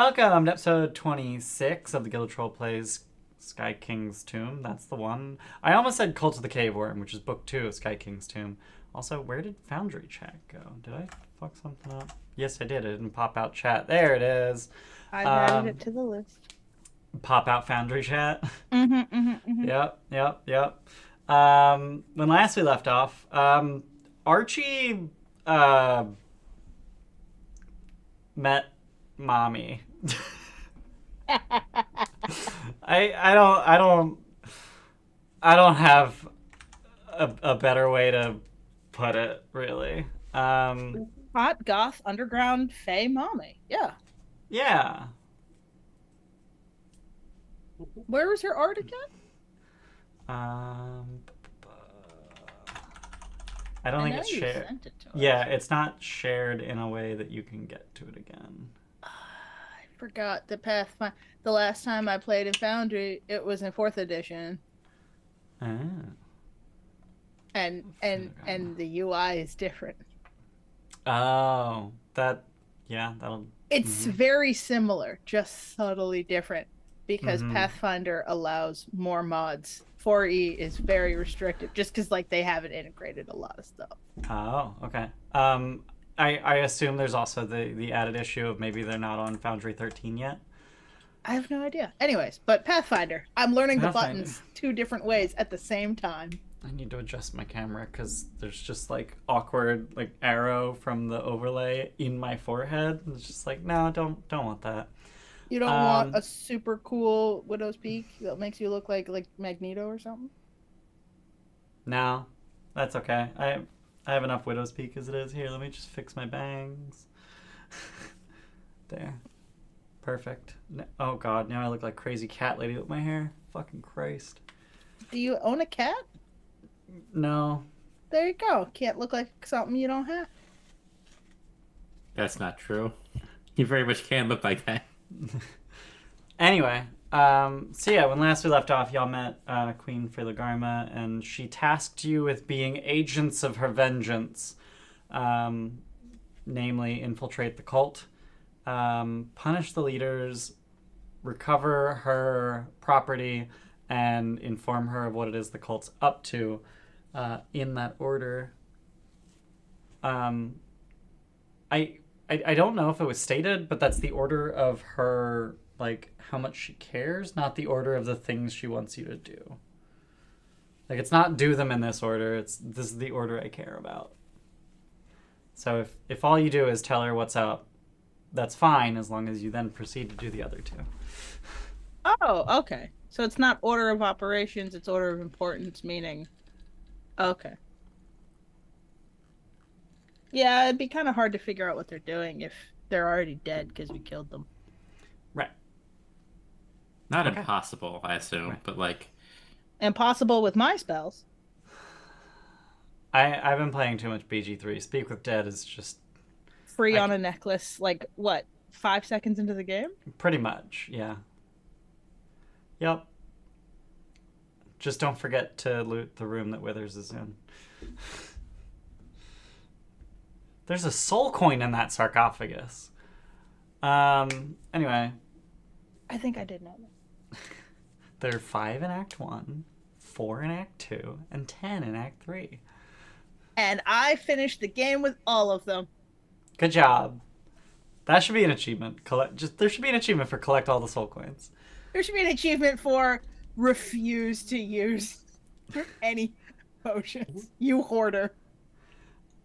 Welcome to episode 26 of the Gilded Plays Sky King's Tomb. That's the one. I almost said Cult of the Cave Worm, which is book 2 of Sky King's Tomb. Also, where did Foundry Chat go? Did I fuck something up? Yes, I did. It didn't pop out chat. There it is. I've added it to the list. Pop out Foundry Chat. Mm-hmm. Yep. When last we left off, Archie met Mommy. I don't have a better way to put it, really. Hot goth underground Fey mommy. Yeah. Yeah. Where was her art again? I don't think it's shared. Sent it to us. Yeah, it's not shared in a way that you can get to it again. I forgot the Pathfinder. The last time I played in Foundry, it was in 4th edition. Oh. And the UI is different. Oh, that'll. It's very similar, just subtly different, because Pathfinder allows more mods. 4E is very restrictive, just because they haven't integrated a lot of stuff. Oh, okay. I assume there's also the added issue of maybe they're not on Foundry 13 yet. I have no idea. Anyways, but Pathfinder, I'm learning the buttons 2 different ways at the same time. I need to adjust my camera because there's just awkward arrow from the overlay in my forehead. It's just no, don't want that. You don't want a super cool Widow's Peak that makes you look like Magneto or something? No, that's okay. I have enough Widow's Peak as it is. Here, let me just fix my bangs. There. Perfect. Oh god, now I look like crazy cat lady with my hair. Fucking Christ. Do you own a cat? No. There you go. Can't look like something you don't have. That's not true. You very much can look like that. Anyway, so yeah, when last we left off, y'all met Queen Philogarma, and she tasked you with being agents of her vengeance. Namely, infiltrate the cult, punish the leaders, recover her property, and inform her of what it is the cult's up to, in that order. I don't know if it was stated, but that's the order of her, how much she cares, not the order of the things she wants you to do. It's not do them in this order, this is the order I care about. So if all you do is tell her what's up, that's fine, as long as you then proceed to do the other 2. Oh, okay. So it's not order of operations, it's order of importance, meaning... Okay. Yeah, it'd be kind of hard to figure out what they're doing if they're already dead because we killed them. Right. Not impossible, I assume, right. But Impossible with my spells. I've been playing too much BG3. Speak with Dead is just... Free on a necklace, 5 seconds into the game? Pretty much, yeah. Yep. Just don't forget to loot the room that Withers is in. There's a soul coin in that sarcophagus. Anyway. I think I did know that. There are 5 in Act 1, 4 in Act 2, and 10 in Act 3. And I finished the game with all of them. Good job. That should be an achievement. There should be an achievement for collect all the soul coins. There should be an achievement for refuse to use any potions. You hoarder.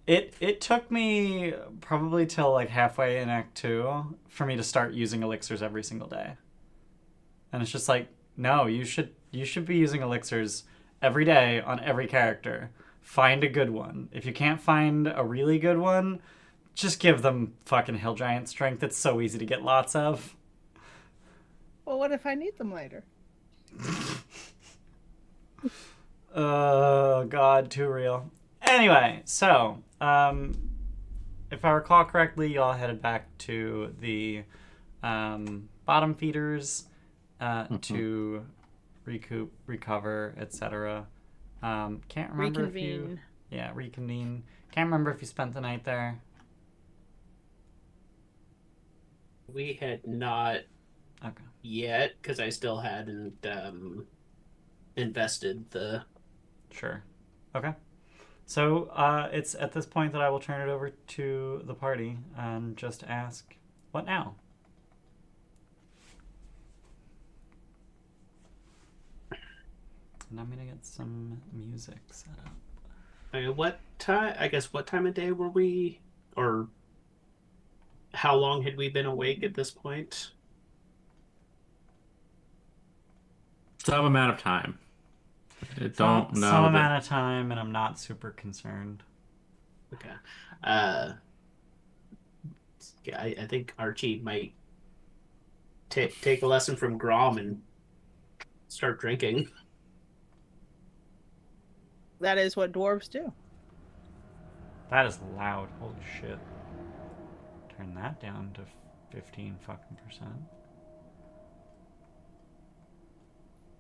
It took me probably till halfway in Act 2 for me to start using elixirs every single day. And it's just no, you should be using elixirs every day on every character. Find a good one. If you can't find a really good one, just give them fucking Hill Giant strength. It's so easy to get lots of. Well, what if I need them later? Oh god, too real. Anyway, so if I recall correctly, y'all headed back to the bottom feeders to recoup, recover, etc. Can't remember Reconvene. reconvene. Can't remember if you spent the night there. We had not Okay. yet, because I still hadn't invested the. Sure. Okay. So it's at this point that I will turn it over to the party and just ask, what now? And I'm gonna get some music set up. I mean, what time? I guess what time of day were we, or how long had we been awake at this point? Some amount of time. I don't know Some that. amount of time, and I'm not super concerned. Okay. Uh, yeah, I think Archie might take a lesson from Grom and start drinking. That is what dwarves do. That is loud. Holy shit. Turn that down to 15 fucking percent.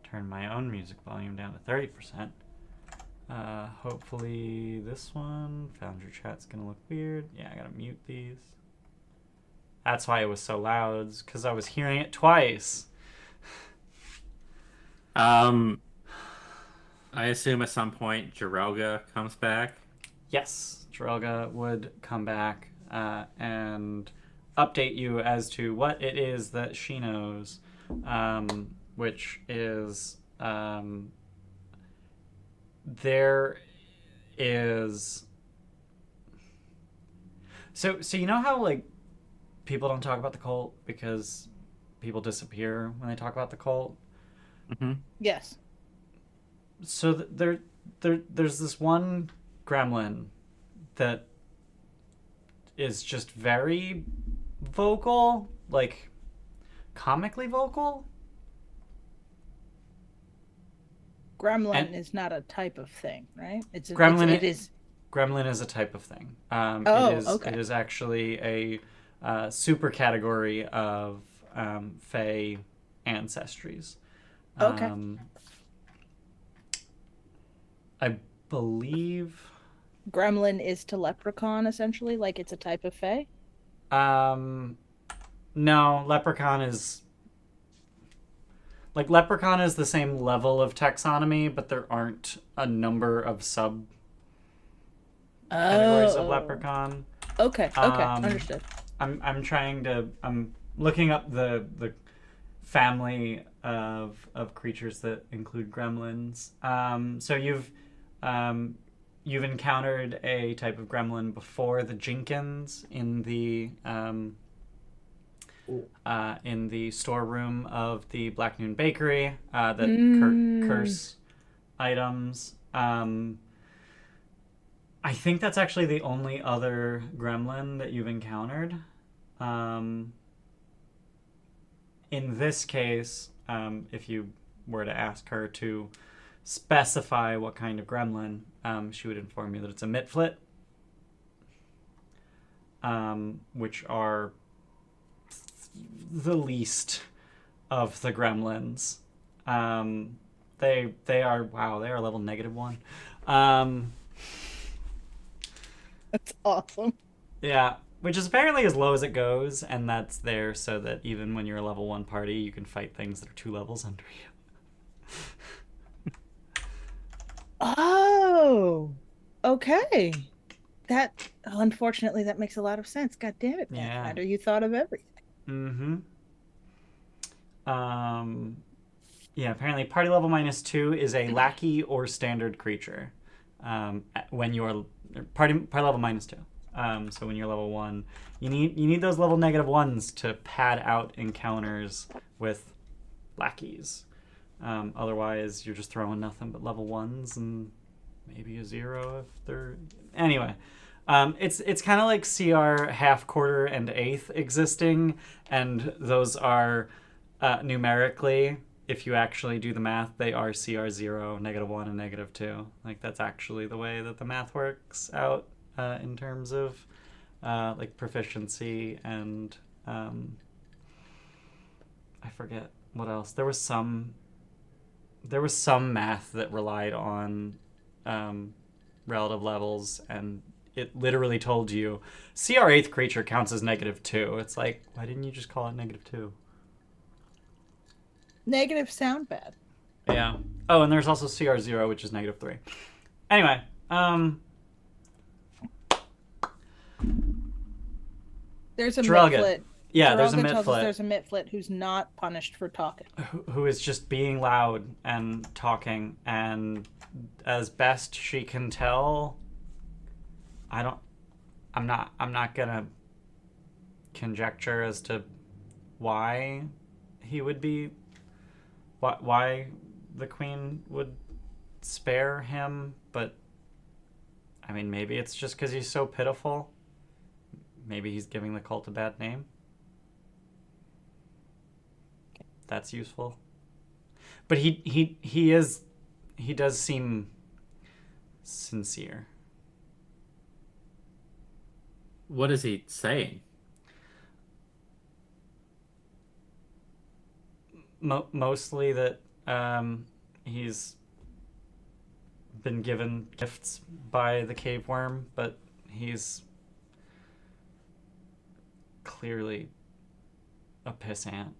Turn my own music volume down to 30%. Hopefully this one. Found your chat's gonna look weird. Yeah, I gotta mute these. That's why it was so loud, because I was hearing it twice. I assume at some point Jirelga comes back. Yes, Jirelga would come back and update you as to what it is that she knows, which is there is. So you know how like people don't talk about the cult because people disappear when they talk about the cult? Mm-hmm. Yes. So there's this one gremlin that is just very vocal, like comically vocal. Gremlin is not a type of thing, right? Gremlin. It is. Gremlin is a type of thing. Okay. It is actually a super category of Fey ancestries. Okay. I believe. Gremlin is to leprechaun, essentially, like it's a type of fae? No, leprechaun is. Like, leprechaun is the same level of taxonomy, but there aren't a number of sub categories of leprechaun. Okay, understood. I'm looking up the family of creatures that include gremlins. So you've encountered a type of gremlin before, the Jenkins in the storeroom of the Black Noon Bakery that curse items. I think that's actually the only other gremlin that you've encountered. In this case, if you were to ask her to specify what kind of gremlin, she would inform you that it's a mitflit, which are the least of the gremlins. They are level -1. That's awesome. Yeah, which is apparently as low as it goes, and that's there so that even when you're a level 1 party, you can fight things that are 2 levels under you. Oh, okay. That unfortunately that makes a lot of sense. God damn it, Pathfinder! You thought of everything. Mm-hmm. Yeah, apparently party level -2 is a lackey or standard creature. When you're party level -2. So when you're level 1, you need those level -1s to pad out encounters with lackeys. Otherwise, you're just throwing nothing but level 1s and maybe a 0 if they're... Anyway, it's kind of like CR half, quarter, and eighth existing, and those are numerically, if you actually do the math, they are CR 0, -1, and -2. Like, that's actually the way that the math works out in terms of like proficiency and I forget what else. There was some math that relied on relative levels, and it literally told you CR 8th creature counts as -2. It's like, why didn't you just call it -2? Negative sound bad. Yeah. Oh, and there's also CR 0, which is -3. Anyway, There's a Drugget. Mitflit. Yeah, there's a Drugget tells us Mitflit there's a Mitflit who's not punished for talking. who is just being loud and talking, and as best she can tell, I'm not gonna conjecture as to why he would be, why the queen would spare him, but I mean, maybe it's just because he's so pitiful. Maybe he's giving the cult a bad name. That's useful. But he does seem sincere. What is he saying? Mostly that he's been given gifts by the cave worm, but he's clearly a pissant.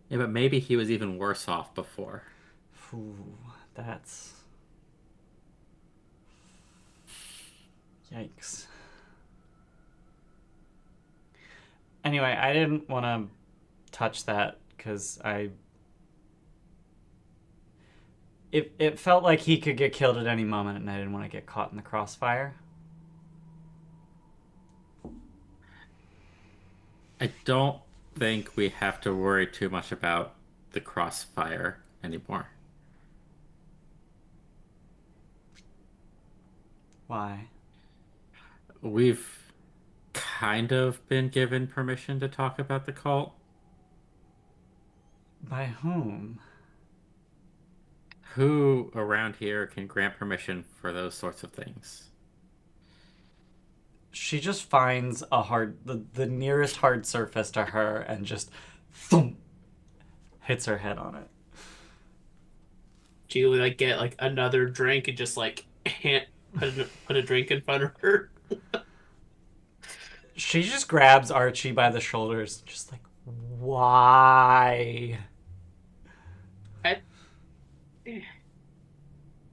Yeah, but maybe he was even worse off before. Ooh, that's... Yikes. Anyway, I didn't want to touch that because it felt like he could get killed at any moment, and I didn't want to get caught in the crossfire. I don't think we have to worry too much about the crossfire anymore. Why? We've kind of been given permission to talk about the cult. By whom? Who around here can grant permission for those sorts of things? She just finds the nearest hard surface to her and just thump, hits her head on it. She would like get like another drink and just like put a drink in front of her. She just grabs Archie by the shoulders, just like, why?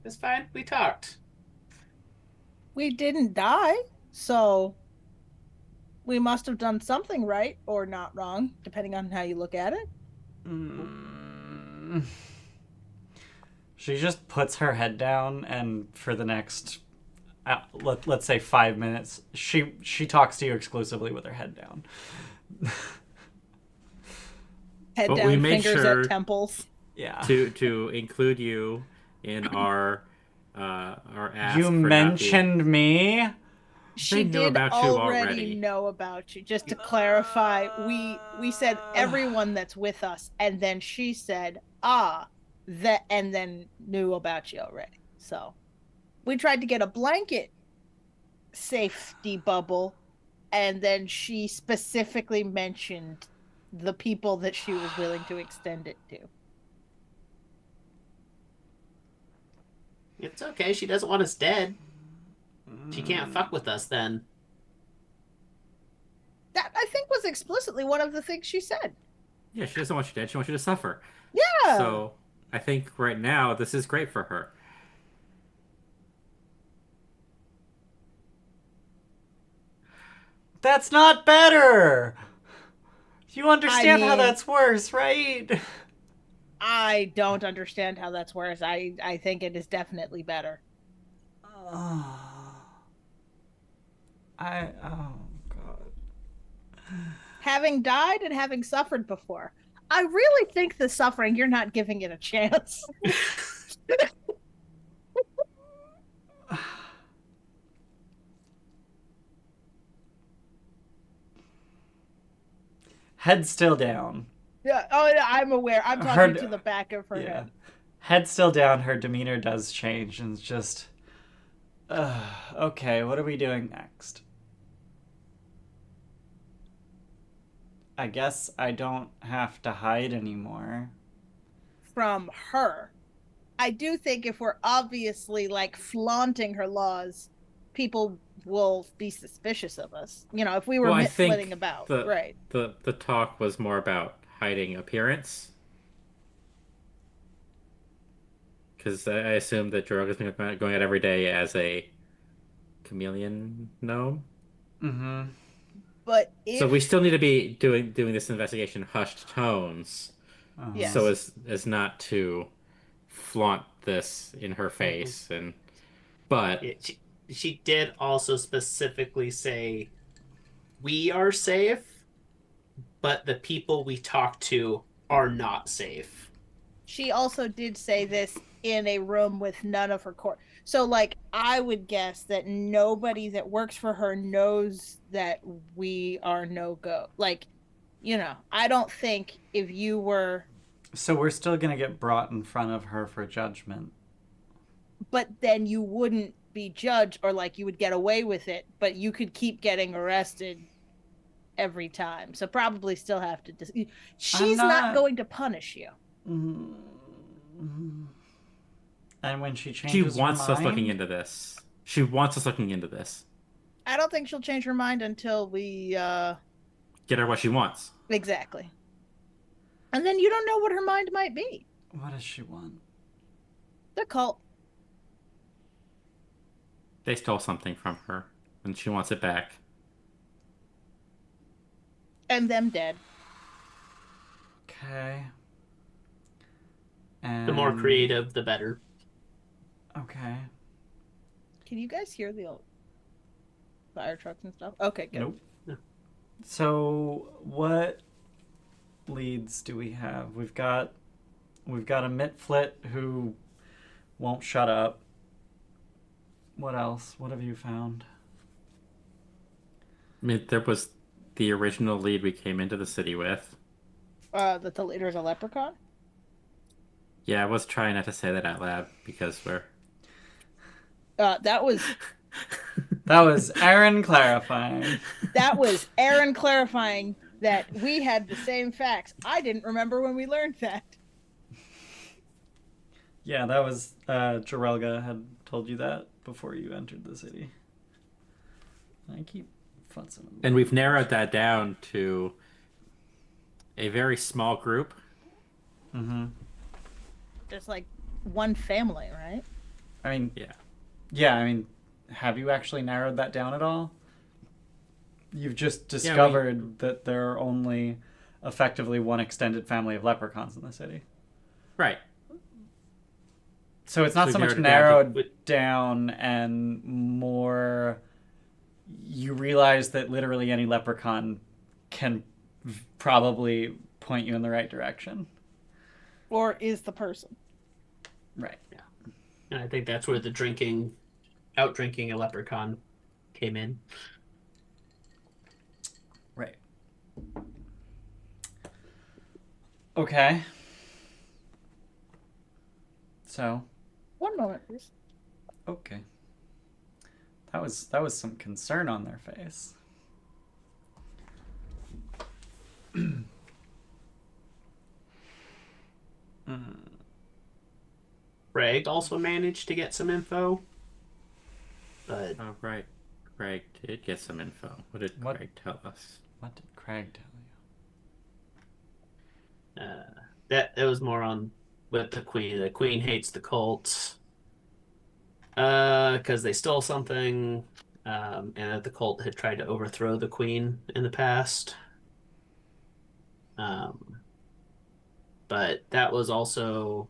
It's fine. We talked. We didn't die, so we must have done something right or not wrong, depending on how you look at it. She just puts her head down, and for the next, let's say 5 minutes, she talks to you exclusively with her head down. Head But we down, made fingers sure at temples. Yeah. To include you in our ask You for not mentioned me. She knew did about you already. know about you. Just to clarify, we said everyone that's with us, and then she said, that, and then knew about you already. So we tried to get a blanket safety bubble, and then she specifically mentioned the people that she was willing to extend it to. It's okay. She doesn't want us dead. She can't fuck with us then. That, I think, was explicitly one of the things she said. Yeah, she doesn't want you dead. She wants you to suffer. Yeah. So I think right now this is great for her. That's not better. You understand how mean- that's worse, right? I don't understand how that's worse. I think it is definitely better. Oh God. Having died and having suffered before, I really think the suffering, you're not giving it a chance. Head still down. Yeah. Oh, yeah, I'm aware. I'm talking to the back of her head. Head still down. Her demeanor does change, and it's just, okay. What are we doing next? I guess I don't have to hide anymore. From her. I do think if we're obviously like flaunting her laws, people will be suspicious of us. You know, if we were Well, I flitting think about, the right? the talk was more about hiding appearance, because I assume that Jorg is going out every day as a chameleon gnome. Mm-hmm. But So we if still need to be doing this investigation hushed tones, Uh-huh. so yes, as not to flaunt this in her Mhm. face. And but Yeah, she did also specifically say we are safe, but the people we talk to are not safe. she also did say this in a room with none of her core. So, like, I would guess that nobody that works for her knows that we are no go. Like, you know, I don't think if you were, So we're still gonna get brought in front of her for judgment. but then you wouldn't be judged or like you would get away with it, but you could keep getting arrested every time. So, probably still have to. I'm She's not not. going to punish you. Mm-hmm. And when she she changes her wants us looking mind, into this. She wants us looking into this. I don't think she'll change her mind until we Get her what she wants. exactly. And then you don't know what her mind might be. what does she want? The cult. They stole something from her, and she wants it back. And them dead. Okay. The more And creative, the better. okay. Can you guys hear the old fire trucks and stuff? Okay, good. Nope. No. So what leads do we have? We've got a Mitflit who won't shut up. What else? What have you found? I mean, there was the original lead we came into the city with. That the leader's a leprechaun? Yeah, I was trying not to say that out loud because we're. That was That was Aren clarifying. Aren clarifying that we had the same facts. I didn't remember when we learned that. Yeah, that was Jarelga had told you that before you entered the city. I keep futzing. And we've narrowed that down to a very small group. Mm-hmm. There's like one family, right? I mean, Yeah. yeah. I mean, have you actually narrowed that down at all? You've just discovered that there are only effectively one extended family of leprechauns in the city. Right. So it's not So so much narrowed it narrowed down and more you realize that literally any leprechaun can probably point you in the right direction. Or is the person. Right. And I think that's where the out drinking a leprechaun came in. Right. Okay. So, One moment, please. okay. That was some concern on their face. Greg also managed to get some info. But Oh, right. Craig did get some info. What did Craig tell us? What did Craig tell you? that it was more on with the queen. The queen hates the cults. Because they stole something, and that the cult had tried to overthrow the queen in the past. But that was also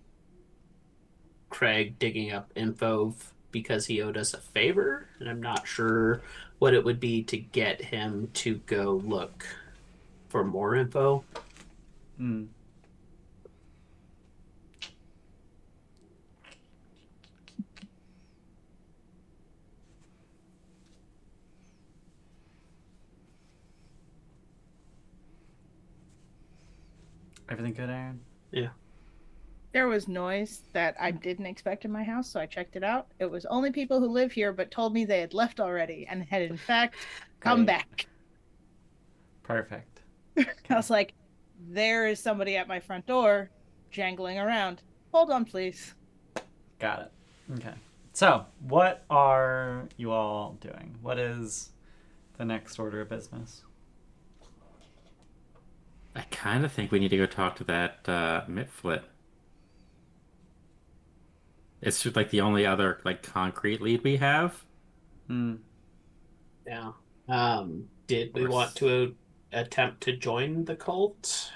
Craig digging up info because he owed us a favor, and I'm not sure what it would be to get him to go look for more info. Hmm. Everything good, Aaron? Yeah. There was noise that I didn't expect in my house, so I checked it out. It was only people who live here, but told me they had left already and had in fact come Great. back. Perfect. I was like, there is somebody at my front door jangling around. Hold on, please. Got it. Okay. So, what are you all doing? What is the next order of business? I kind of think we need to go talk to that Mitflit. It's just like the only other like concrete lead we have. Hmm. Yeah. Did we Of want course. to attempt to join the cult?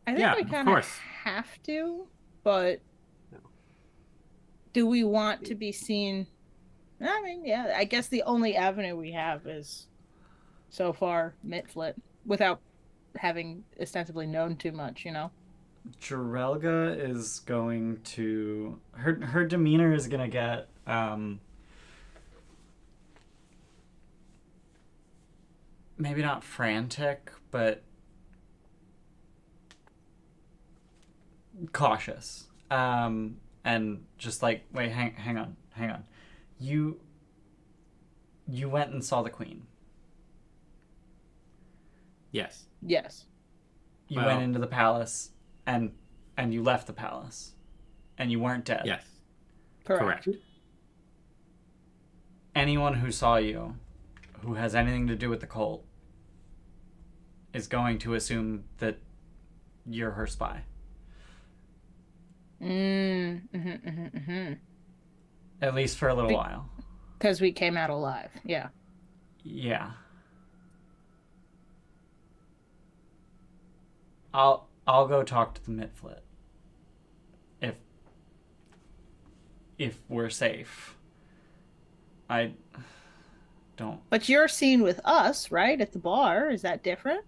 I think Yeah, we of kind of course. have to, but do we want to be seen? I mean, yeah, I guess the only avenue we have is so far Mitflit without having ostensibly known too much, you know? Jorelga is going to her demeanor is gonna get maybe not frantic, but cautious. And just like, wait, hang on. You went and saw the queen. Yes. Yes. You Well- went into the palace and you left the palace. And you weren't dead. Yes. Correct. Correct. Anyone who saw you, who has anything to do with the cult, is going to assume that you're her spy. At least for a little while. Because we came out alive. Yeah. Yeah. I'll go talk to the Mitflit. If we're safe. I don't. But you're seen with us, right? At the bar. Is that different?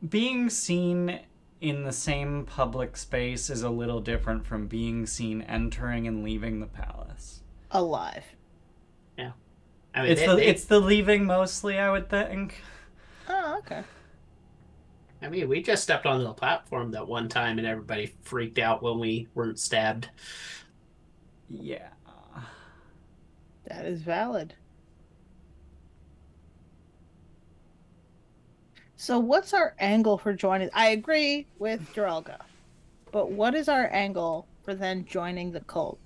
Being seen in the same public space is a little different from being seen entering and leaving the palace. Alive. Yeah. I mean, It's the leaving mostly, I would think. Oh, okay. I mean, we just stepped onto the platform that one time and everybody freaked out when we weren't stabbed. Yeah. That is valid. So what's our angle for joining? I agree with Drelga, but what is our angle for then joining the cult?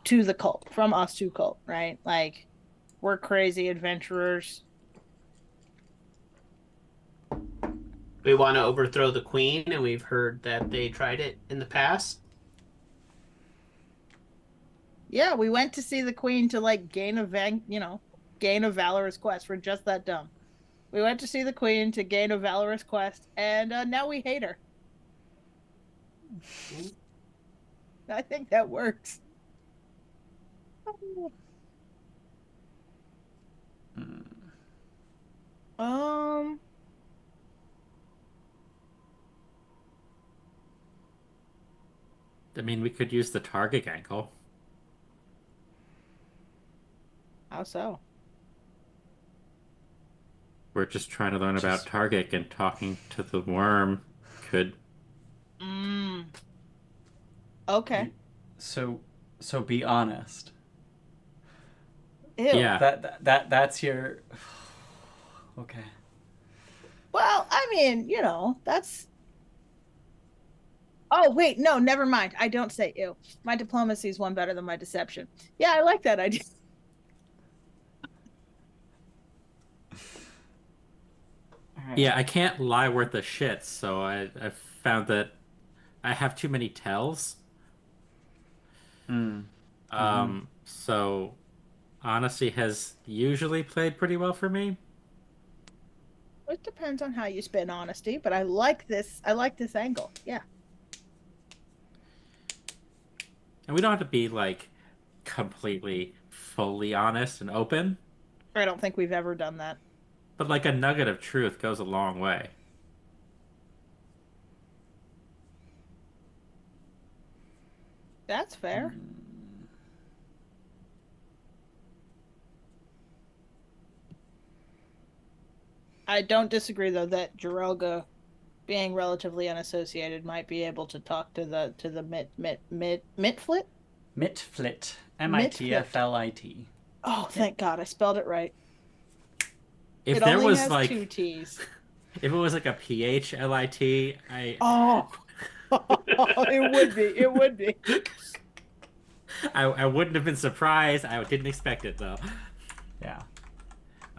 To the cult, from us to cult, right? Like, we're crazy adventurers. We want to overthrow the queen, and we've heard that they tried it in the past. Yeah, we went to see the queen to like gain a valorous quest. We're just that dumb. We went to see the queen to gain a valorous quest, and now we hate her. I think that works. Um, I mean, we could use the target ankle. how so? We're just trying to learn about target, and talking to the worm could. Okay. So be honest. Ew. Yeah. That's your. Okay. Well, I mean, that's. Oh, wait, no, never mind. I don't say ew. My diplomacy is one better than my deception. Yeah, I like that idea. Yeah, I can't lie worth a shit, so I've found that I have too many tells. So honesty has usually played pretty well for me. It depends on how you spin honesty, but I like this. I like this angle. Yeah. And we don't have to be like completely fully honest and open, I don't think we've ever done that. but like a nugget of truth goes a long way. That's fair. I don't disagree though that Jirelga, being relatively unassociated, might be able to talk to the Mitflit. Mitflit. Mitflit. Oh, thank God, I spelled it right. If It there only was has like 2 T's. If it was like a PHLIT, Oh, it would be. It would be. I wouldn't have been surprised. I didn't expect it though. Yeah.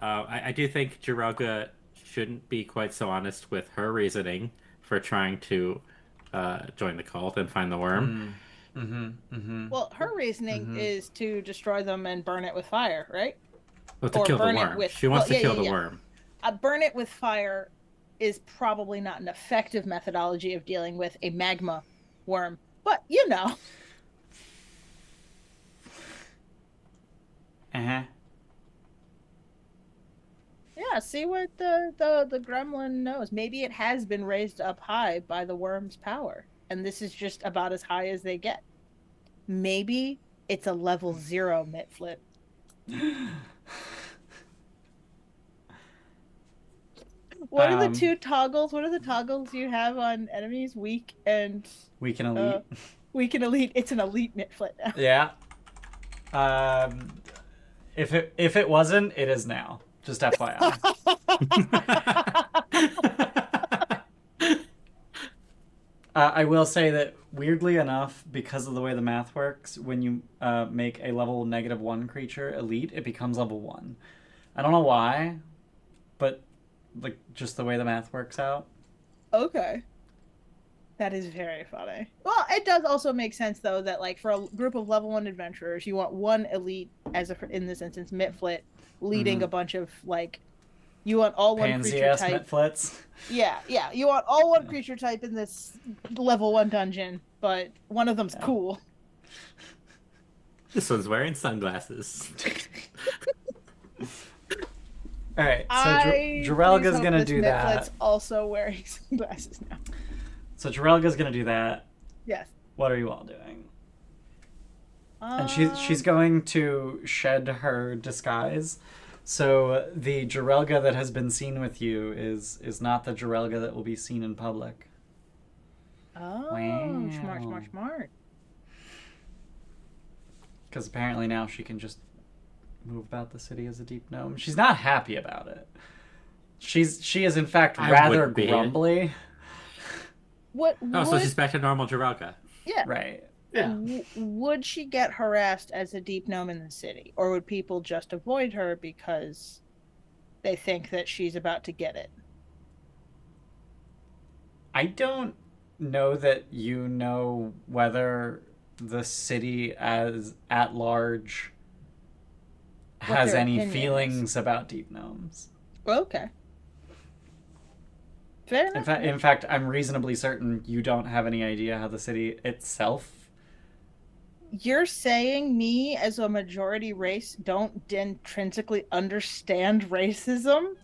I do think Jirelga shouldn't be quite so honest with her reasoning for trying to join the cult and find the worm. Well, her reasoning is to destroy them and burn it with fire, right? Well, to Or kill the burn it worm. with- She wants well, to yeah, kill yeah, the yeah. worm. Burn it with fire is probably not an effective methodology of dealing with a magma worm, but you know. Uh-huh. Yeah, see what the gremlin knows. Maybe it has been raised up high by the worm's power, and this is just about as high as they get. Maybe it's a level 0 mitflit. What are the two toggles? What are the toggles you have on enemies? Weak and Weak and elite. weak and elite. It's an elite mitflit now. Yeah. If it wasn't, it is now. Just FYI. I will say that weirdly enough, because of the way the math works, when you make a level -1 creature elite, it becomes level 1. I don't know why, but like just the way the math works out. Okay. That is very funny. Well, it does also make sense though that like for a group of level 1 adventurers, you want one elite as in this instance mitflit leading a bunch of like you want all one Pansy creature ass type. mitflits. Yeah. You want all one creature type in this level 1 dungeon, but one of them's cool. This one's wearing sunglasses. All right, so Jirelga's gonna do that. Mitflit's also wearing sunglasses now. So Jirelga's gonna do that. Yes. What are you all doing? And she's going to shed her disguise. So the Jirelga that has been seen with you is not the Jirelga that will be seen in public. Oh, Wow. smart. Because apparently now she can just move about the city as a deep gnome. She's not happy about it. She is in fact rather would be. grumbly. What? Oh, so she's back to normal Jirelga. Yeah. Right. Yeah. Would she get harassed as a deep gnome in the city, or would people just avoid her because they think that she's about to get it? I don't know that you know whether the city as at large has their any opinion feelings about deep gnomes. Okay. Fair enough. In fact, I'm reasonably certain you don't have any idea how the city itself. You're saying me as a majority race don't intrinsically understand racism?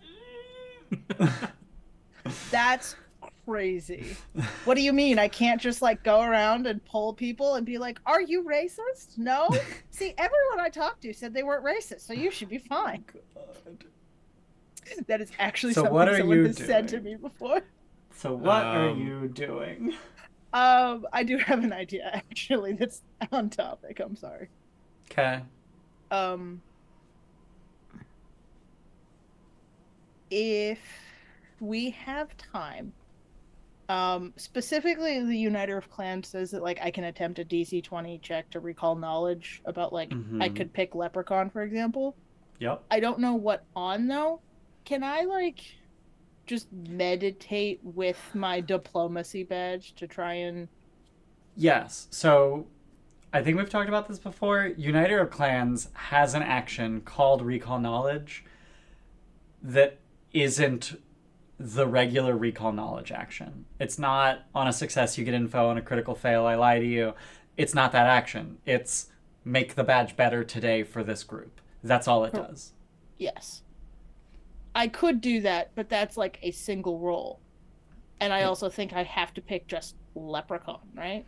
That's crazy. What do you mean? I can't just like go around and poll people and be like, "Are you racist?" No? See, everyone I talked to said they weren't racist, so you should be fine. God. That is actually So something what are someone you has said to doing? me before. So what are you doing? I do have an idea actually that's on topic. I'm sorry. Okay. If we have time, specifically the Uniter of Clans says that like I can attempt a DC 20 check to recall knowledge about like I could pick Leprechaun, for example. Yep. I don't know what on though. Can I like just meditate with my diplomacy badge to try and Yes. So I think we've talked about this before. Uniter of Clans has an action called Recall Knowledge that isn't the regular Recall Knowledge action. It's not on a success you get info, on a critical fail I lie to you. It's not that action. It's make the badge better today for this group. That's all it does. Yes. I could do that, but that's like a single roll. And I also think I have to pick just Leprechaun, right?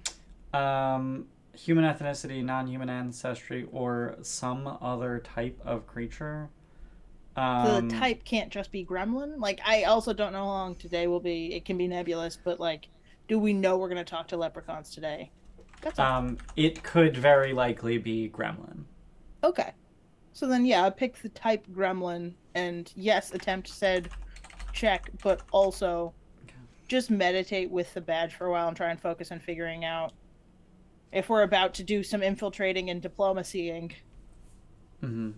Human ethnicity, non-human ancestry, or some other type of creature. So the type can't just be gremlin? Like, I also don't know how long today will be. It can be nebulous, but like, do we know we're going to talk to leprechauns today? That's all. It could very likely be gremlin. Okay. So then, yeah, I pick the type gremlin, and yes, attempt said check, but also just meditate with the badge for a while and try and focus on figuring out if we're about to do some infiltrating and diplomacying. Mm-hmm.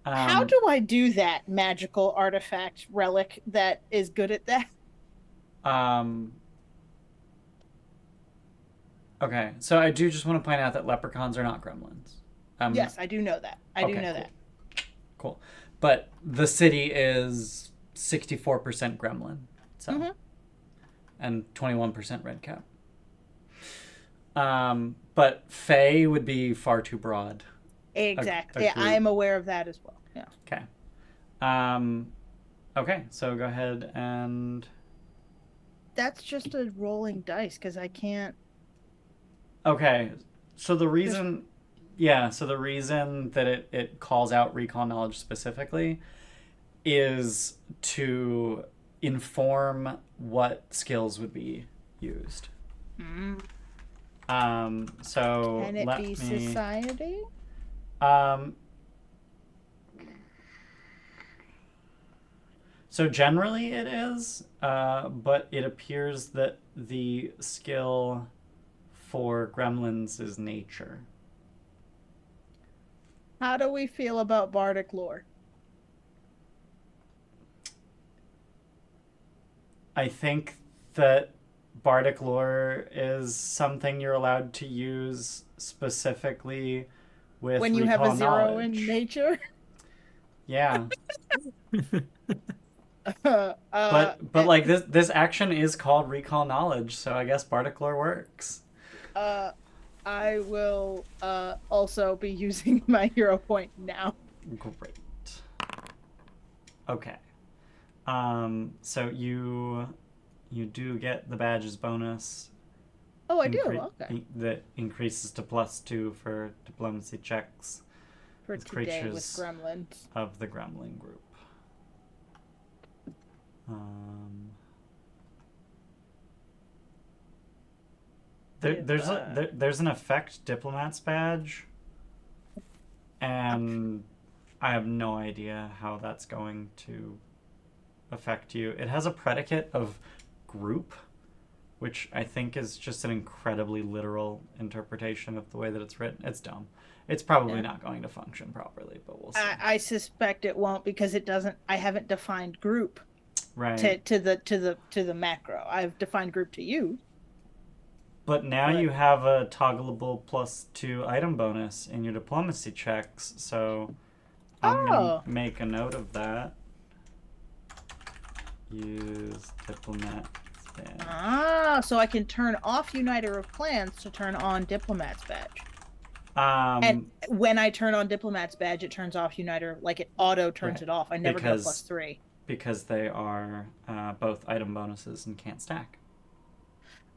How do I do that magical artifact relic that is good at that? Okay, so I do just want to point out that leprechauns are not gremlins. Yes, I do know that. I do know that. Cool. But the city is 64% gremlin, so and 21% red cap. But Fae would be far too broad. Exactly. Yeah, I am aware of that as well. Yeah. Okay. Okay, so go ahead and... That's just a rolling dice, because I can't... Okay, so the reason... Yeah, so the reason that it calls out recall knowledge specifically is to inform what skills would be used. So Can it be society? So generally it is, but it appears that the skill for gremlins is nature. How do we feel about bardic lore? I think that bardic lore is something you're allowed to use specifically with when you have a 0 knowledge. in nature. Yeah. But like this action is called recall knowledge, so I guess bardic lore works. I will also be using my hero point now. Great. Okay. So you do get the badges bonus. Oh, I do. Okay. That increases to +2 for diplomacy checks. For today with gremlins. Of the gremlin group. There's an effect diplomat's badge, and I have no idea how that's going to affect you. It has a predicate of group, which I think is just an incredibly literal interpretation of the way that it's written. It's dumb. It's probably not going to function properly, but we'll see. I suspect it won't, because it doesn't. I haven't defined group. Right. To the macro. I've defined group to you. But now you have a toggleable +2 item bonus in your diplomacy checks, so I'm gonna make a note of that. Use diplomat badge. So I can turn off Uniter of Clans to turn on Diplomat's badge. And when I turn on Diplomat's badge, it turns off Uniter, like it auto turns it off. I never go +3. Because they are both item bonuses and can't stack.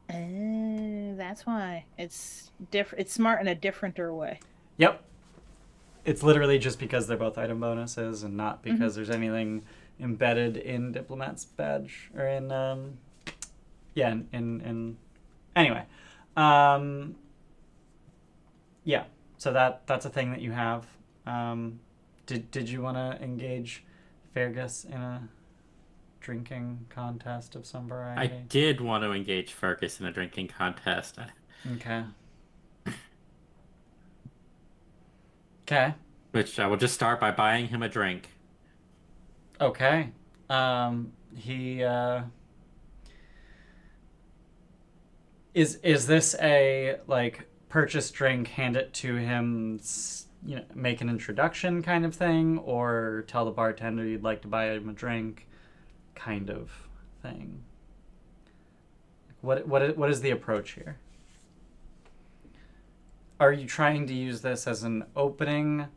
That's why it's different. It's smart in a differenter way. Yep. It's literally just because they're both item bonuses and not because there's anything embedded in Diplomat's badge or in anyway. Yeah. So that's a thing that you have. Did you want to engage Fergus in a drinking contest of some variety? I did want to engage Fergus in a drinking contest. Okay. Okay. Which I will just start by buying him a drink. Okay. He is this a like purchase drink, hand it to him, make an introduction kind of thing, or tell the bartender you'd like to buy him a drink kind of thing? What is the approach here? Are you trying to use this as an opening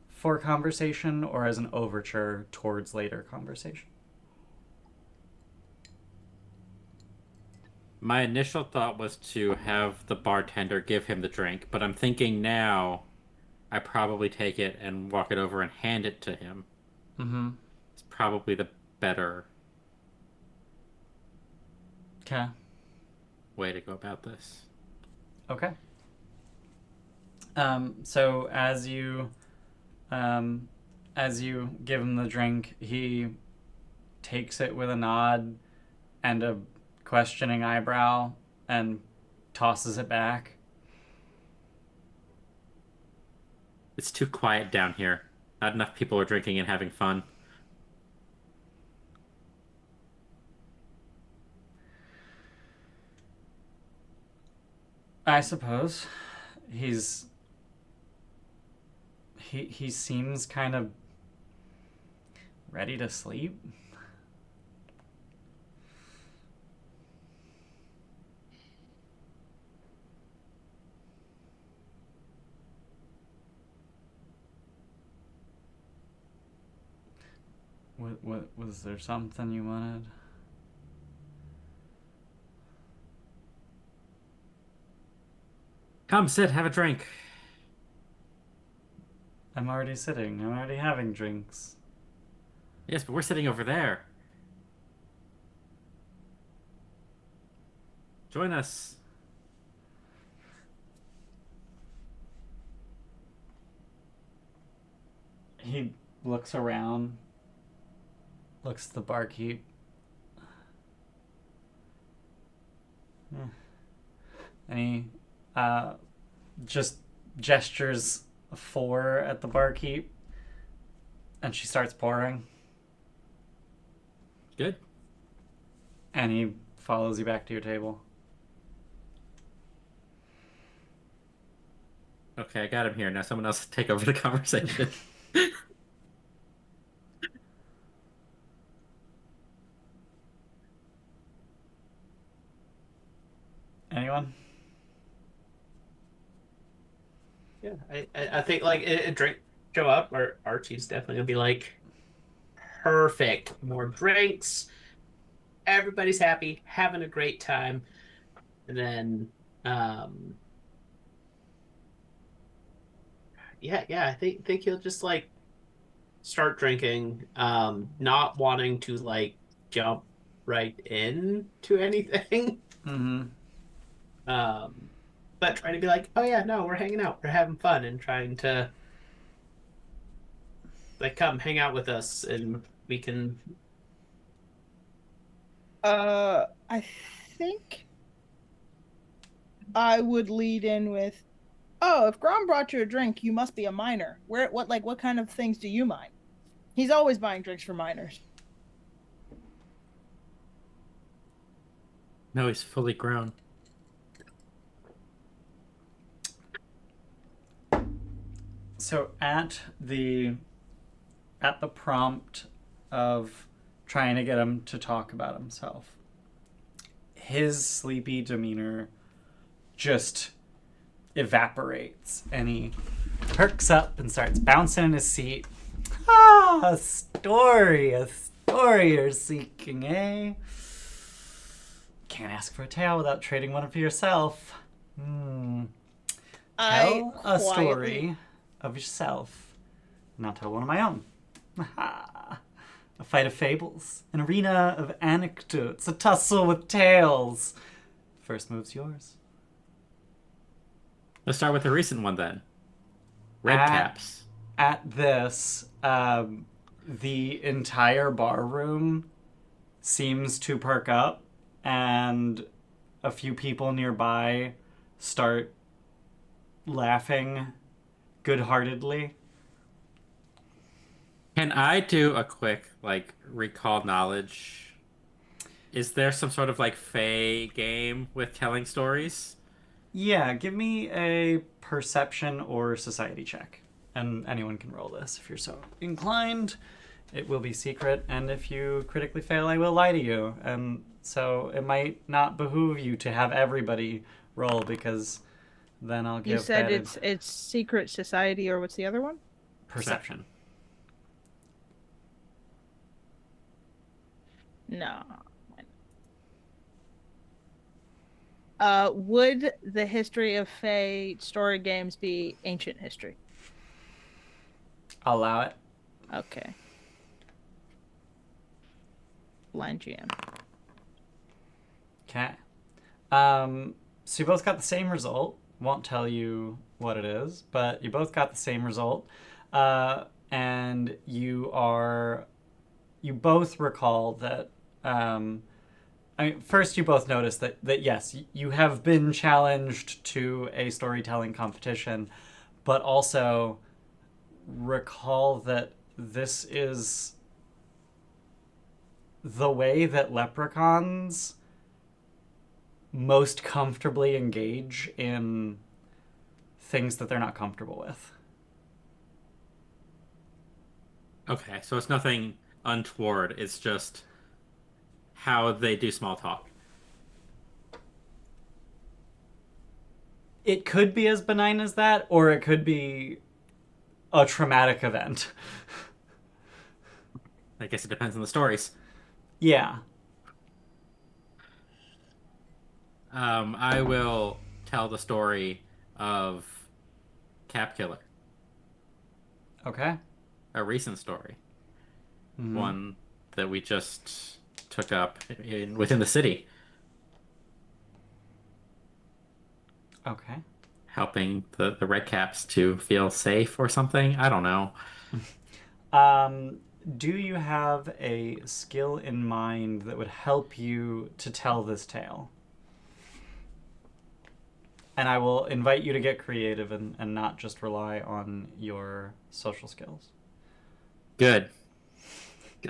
for conversation or as an overture towards later conversation? My initial thought was to have the bartender give him the drink, but I'm thinking now I probably take it and walk it over and hand it to him. Mm-hmm. It's probably the better way to go about this. Okay. So as you give him the drink, he takes it with a nod and a questioning eyebrow and tosses it back. It's too quiet down here. Not enough people are drinking and having fun. I suppose he seems kind of ready to sleep. What was there something you wanted? Come, sit, have a drink. I'm already sitting. I'm already having drinks. Yes, but we're sitting over there. Join us. He looks around, looks at the barkeep. And he just gestures a 4 at the barkeep, and she starts pouring. Good. And he follows you back to your table. Okay, I got him here. Now someone else take over the conversation. Anyone? Yeah, I think like a drink show up, or Archie's definitely gonna be like, perfect, more drinks, everybody's happy, having a great time, and then yeah, I think he'll just like start drinking, not wanting to like jump right in to anything. Mm-hmm. But trying to be like, oh yeah, no, we're hanging out, we're having fun, and trying to like come hang out with us, and we can. I think I would lead in with, oh, if Grom brought you a drink, you must be a minor. What kind of things do you mine? He's always buying drinks for minors. No, he's fully grown. So at the prompt of trying to get him to talk about himself, his sleepy demeanor just evaporates, and he perks up and starts bouncing in his seat. A story you're seeking, eh? Can't ask for a tale without trading one for yourself. Tell a story of yourself, and I'll tell one of my own. A fight of fables, an arena of anecdotes, a tussle with tales. First move's yours. Let's start with the recent one then. Red caps. At this, the entire bar room seems to perk up, and a few people nearby start laughing good-heartedly. Can I do a quick, like, recall knowledge? Is there some sort of, like, Fey game with telling stories? Yeah, give me a perception or society check. And anyone can roll this if you're so inclined. It will be secret, and if you critically fail, I will lie to you. And so it might not behoove you to have everybody roll, because then I'll give You said bad it's secret society, or what's the other one? perception. No. Would the history of Fey story games be ancient history? I'll allow it. Okay. Blind GM. Okay. So you both got the same result. Won't tell you what it is, but you both got the same result. And you you both recall that. First, you both notice that yes, you have been challenged to a storytelling competition, but also recall that this is the way that leprechauns most comfortably engage in things that they're not comfortable with. Okay, so it's nothing untoward. It's just how they do small talk. It could be as benign as that, or it could be a traumatic event. I guess it depends on the stories. Yeah. I will tell the story of Cap Killer, Okay. a recent story, Mhm. one that we just took up within the city, Okay. helping the Red Caps to feel safe or something. I don't know. Um, do you have a skill in mind that would help you to tell this tale? And I will invite you to get creative and not just rely on your social skills. Good.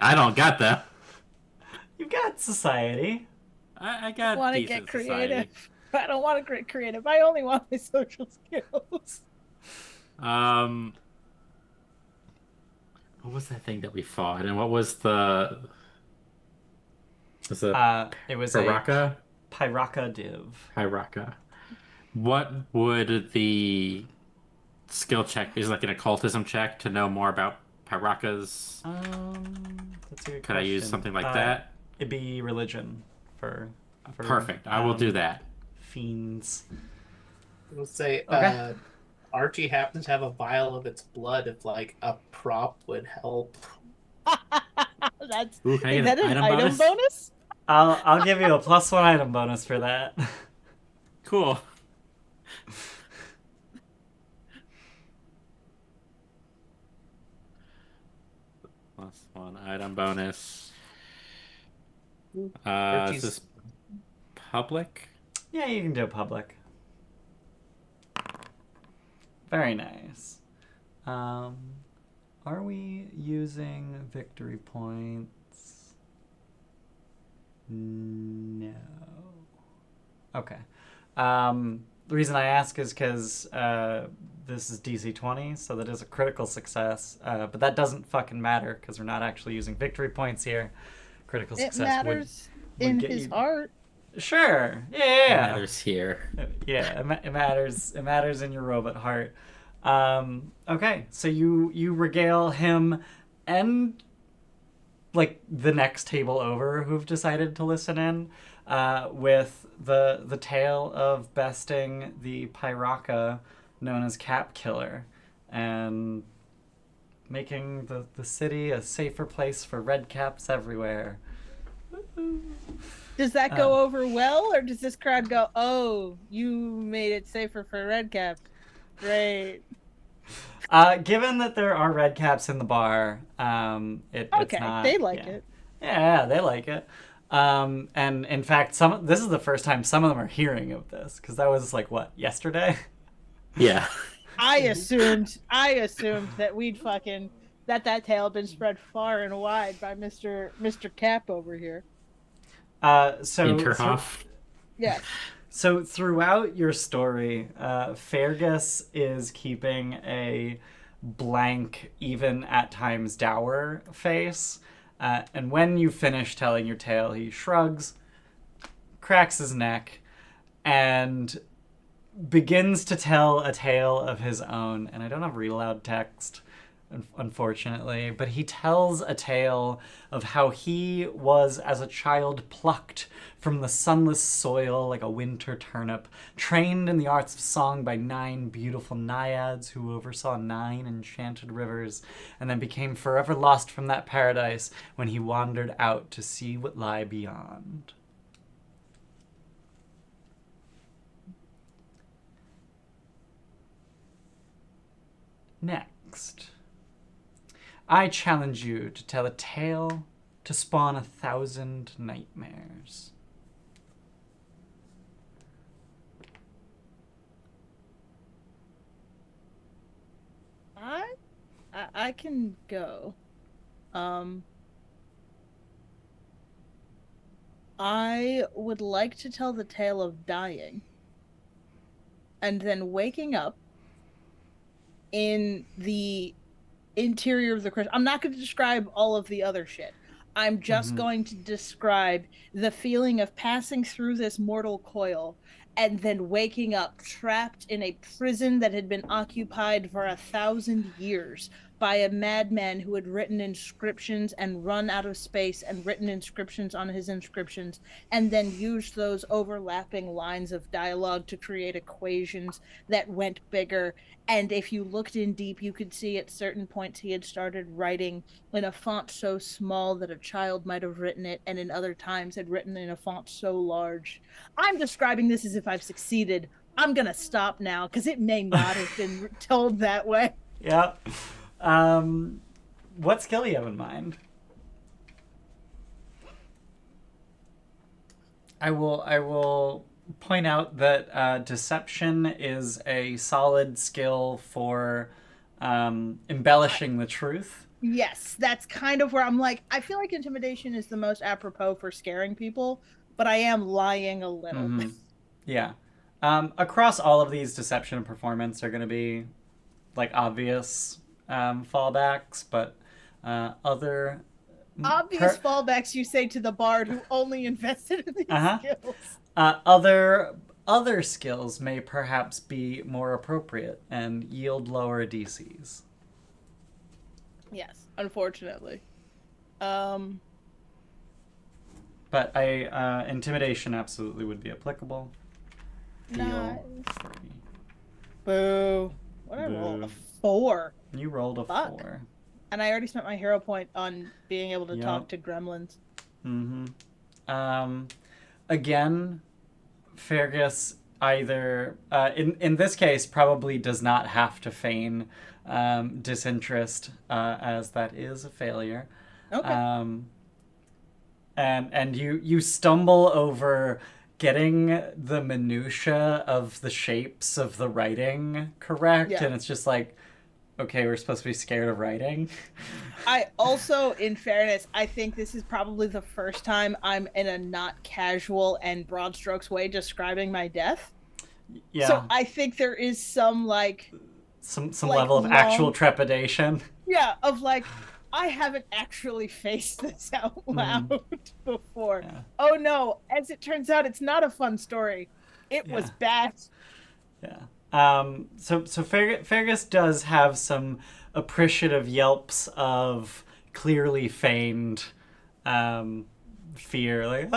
I don't got that. You've got society. I I got want to decent get creative. society. I don't want to get creative. I only want my social skills. What was that thing that we fought? And what was was it It was a Paraka? Pyraka div. Pyraka. What would the skill check is like an occultism check to know more about Pyrakas? That's a good Could I use question. something like that? It'd be religion for Perfect. I will do that. Fiends. We'll say Okay. Archie happens to have a vial of its blood if like a prop would help. That's Ooh, can I is get that an an item item bonus? bonus? I'll give you a +1 item bonus for that. Cool. +1 item bonus. Is Archie's this public? Yeah, you can do it public. Very nice. Are we using victory points? No. Okay. The reason I ask is because this is DC 20, so that is a critical success. But that doesn't fucking matter because we're not actually using victory points here. Critical It success matters would in get his you. heart. Sure. It Yeah. matters here. Yeah. It matters. It matters in your robot heart. Okay. So you regale him and like the next table over who've decided to listen in with the tale of besting the Pyraka known as Cap Killer and making the city a safer place for red caps everywhere. Does that go over well, or does this crowd go, "Oh, you made it safer for red caps"? Great. Given that there are red caps in the bar, it's Okay, not. they like Yeah. it. Yeah, they like it. And in fact, this is the first time some of them are hearing of this because that was like what, yesterday? Yeah. I assumed that we'd fucking that tale had been spread far and wide by Mr. Cap over here. Interhoff. Yes. So throughout your story, Fergus is keeping a blank, even at times dour face. And when you finish telling your tale, he shrugs, cracks his neck, and begins to tell a tale of his own. And I don't have read aloud text, unfortunately, but he tells a tale of how he was, as a child, plucked from the sunless soil like a winter turnip, trained in the arts of song by 9 beautiful naiads who oversaw 9 enchanted rivers, and then became forever lost from that paradise when he wandered out to see what lay beyond. Next, I challenge you to tell a tale to spawn 1,000 nightmares. I can go. I would like to tell the tale of dying and then waking up in the interior of the crystal. I'm not going to describe all of the other shit. I'm just going to describe the feeling of passing through this mortal coil and then waking up trapped in a prison that had been occupied for 1,000 years by a madman who had written inscriptions and run out of space and written inscriptions on his inscriptions and then used those overlapping lines of dialogue to create equations that went bigger. And if you looked in deep, you could see at certain points he had started writing in a font so small that a child might have written it, and in other times had written in a font so large. I'm describing this as if I've succeeded. I'm going to stop now because it may not have been told that way. Yeah. What skill do you have in mind? I will point out that deception is a solid skill for embellishing the truth. Yes, that's kind of where I'm like, I feel like intimidation is the most apropos for scaring people, but I am lying a little. Yeah. Across all of these, deception and performance are going to be like obvious fallbacks, but other obvious fallbacks, you say to the bard who only invested in these skills. Other skills may perhaps be more appropriate and yield lower DCs. Yes, unfortunately. But intimidation absolutely would be applicable. Nice. Boo. What did I roll? A 4. You rolled a 4. And I already spent my hero point on being able to talk to gremlins. Again, Fergus either, in this case, probably does not have to feign disinterest, as that is a failure. Okay. And you stumble over getting the minutia of the shapes of the writing correct, and it's just like, okay, we're supposed to be scared of writing. I also, in fairness, I think this is probably the first time I'm in a not casual and broad strokes way describing my death. Yeah. So I think there is some some level of actual trepidation. Yeah, of like, I haven't actually faced this out loud before. Yeah. Oh no, as it turns out, it's not a fun story. It was bad. Yeah. So Fergus does have some appreciative yelps of clearly feigned fear, like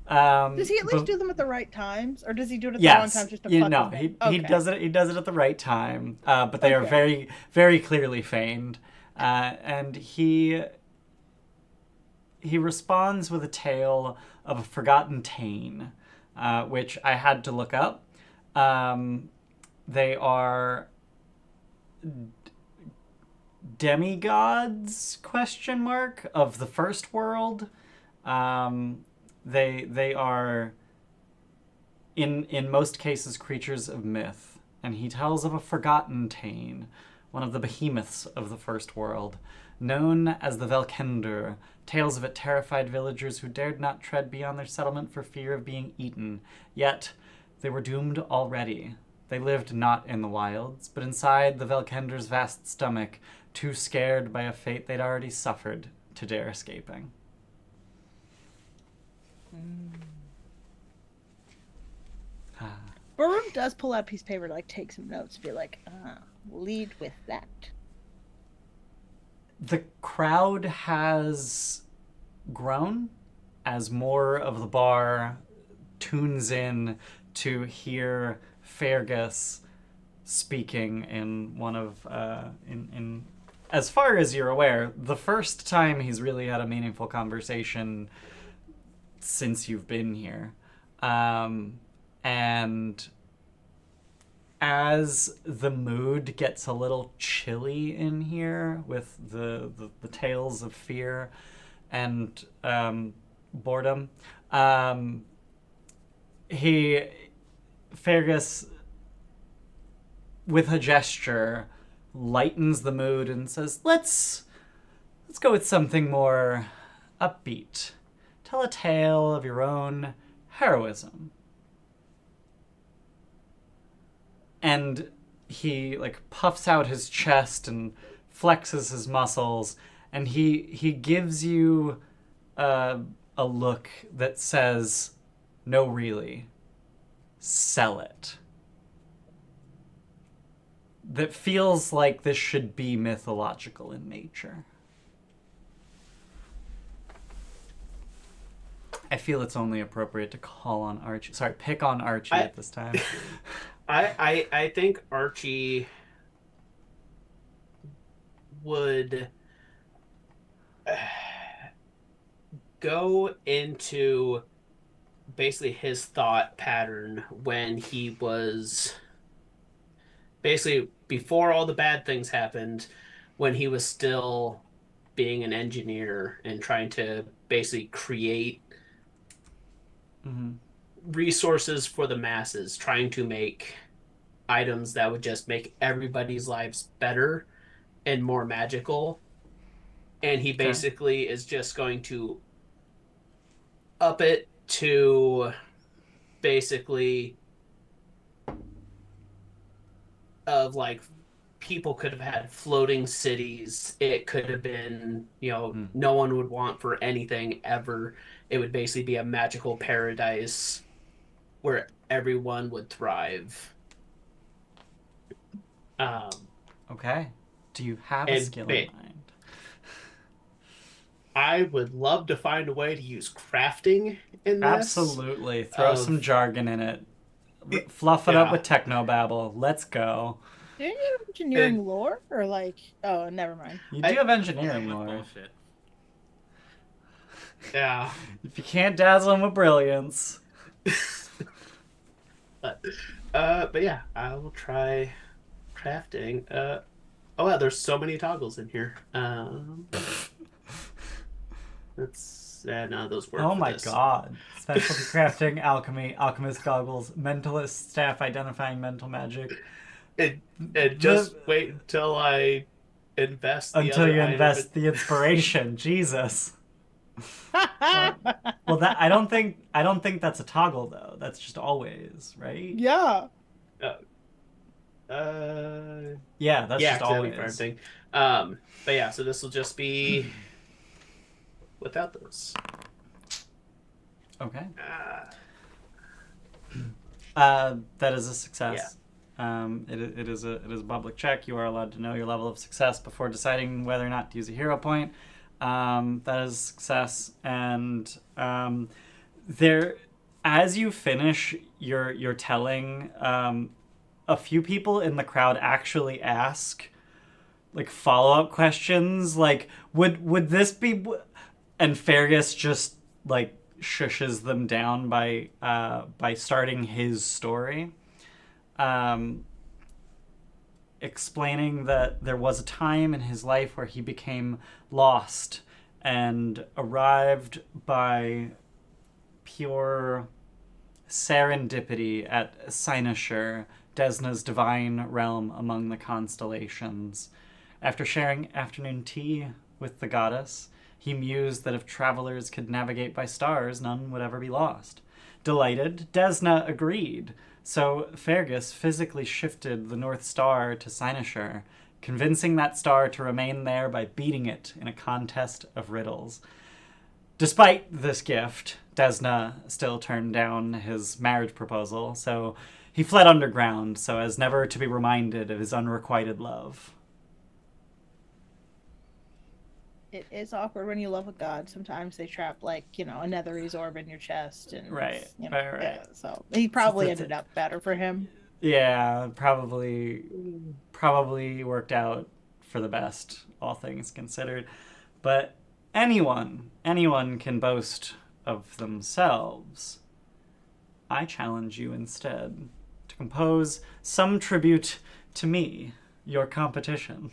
does he at least do them at the right times, or does he do it at the wrong time just to fuck with me? He does it. He does it at the right time, but they are very, very clearly feigned, and he responds with a tale of a forgotten Tain, which I had to look up. They are demigods ? Of the first world. They are in most cases creatures of myth, and he tells of a forgotten Tain, one of the behemoths of the first world, known as the Velkender. Tales of it terrified villagers who dared not tread beyond their settlement for fear of being eaten. Yet they were doomed already. They lived not in the wilds, but inside the Velkender's vast stomach, too scared by a fate they'd already suffered to dare escaping. Baroom does pull out a piece of paper to take some notes, be like, lead with that. The crowd has grown as more of the bar tunes in to hear Fergus speaking in one of in as far as you're aware, the first time he's really had a meaningful conversation since you've been here. And as the mood gets a little chilly in here with the tales of fear and boredom, Fergus, with a gesture, lightens the mood and says, let's go with something more upbeat. Tell a tale of your own heroism. And he puffs out his chest and flexes his muscles, and he gives you a look that says, no, really, sell it. That feels like this should be mythological in nature. I feel it's only appropriate to call on Archie. Sorry, pick on Archie at this time. I think Archie would go into basically his thought pattern when he was basically before all the bad things happened, when he was still being an engineer and trying to basically create resources for the masses, trying to make items that would just make everybody's lives better and more magical. And he basically is just going to up it to basically of people could have had floating cities. It could have been, no one would want for anything ever. It would basically be a magical paradise where everyone would thrive. Okay. Do you have a skill in mind? I would love to find a way to use crafting in this. Absolutely. Throw some jargon in it. Fluff it up with technobabble. Let's go. Do you have engineering lore? Or oh, never mind. You do have engineering lore. Bullshit. Yeah. If you can't dazzle him with brilliance. But yeah, I will try crafting. Oh wow, there's so many toggles in here. None of those work. Oh my god. Specialty crafting, alchemy, alchemist goggles, mentalist staff identifying mental magic. And just wait until I invest the inspiration. Jesus. Well, that I don't think that's a toggle though. That's just always, right? Yeah. Yeah, that's just always. For everything. But yeah, so this will just be without those. Okay. That is a success. Yeah. It is a public check. You are allowed to know your level of success before deciding whether or not to use a hero point. That is a success, and there, as you finish your telling, a few people in the crowd actually ask follow-up questions, would this be, and Fergus just shushes them down by starting his story, explaining that there was a time in his life where he became lost and arrived by pure serendipity at Cynosure, Desna's divine realm among the constellations. After sharing afternoon tea with the goddess, he mused that if travelers could navigate by stars, none would ever be lost. Delighted, Desna agreed. So Fergus physically shifted the North Star to Cynosure, convincing that star to remain there by beating it in a contest of riddles. Despite this gift, Desna still turned down his marriage proposal, so he fled underground so as never to be reminded of his unrequited love. It is awkward when you love a god. Sometimes they trap a netherese orb in your chest, and right. Yeah, so he probably ended up better for him. Yeah, probably worked out for the best, all things considered. But anyone can boast of themselves. I challenge you instead to to compose some tribute to me, your competition.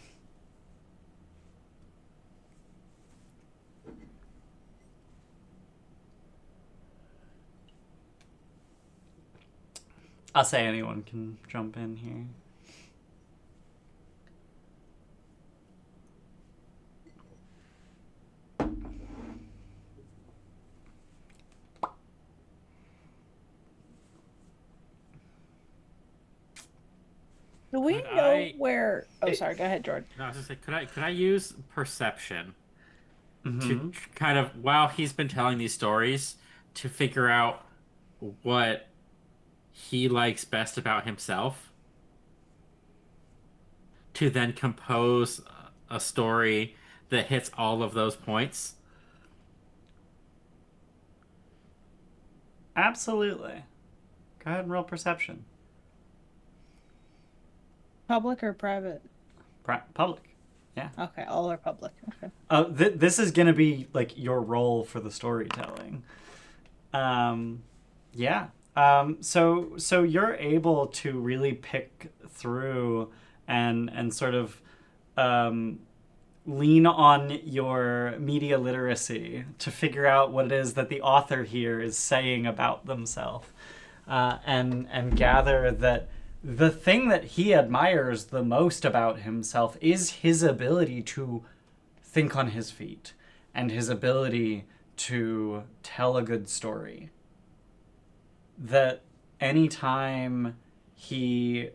I'll say anyone can jump in here. Do we Could know I- where? Oh, sorry. Go ahead, Jordan. No, I was just like, could I use perception Mm-hmm. to kind of, while he's been telling these stories, to figure out what he likes best about himself, to then compose a story that hits all of those points? Absolutely. Go ahead and roll perception. Public or private? Public. Yeah. Okay, all are public. Okay. This is gonna be like your role for the storytelling. Yeah. So you're able to really pick through and sort of lean on your media literacy to figure out what it is that the author here is saying about themselves, and gather that the thing that he admires the most about himself is his ability to think on his feet and his ability to tell a good story. That anytime he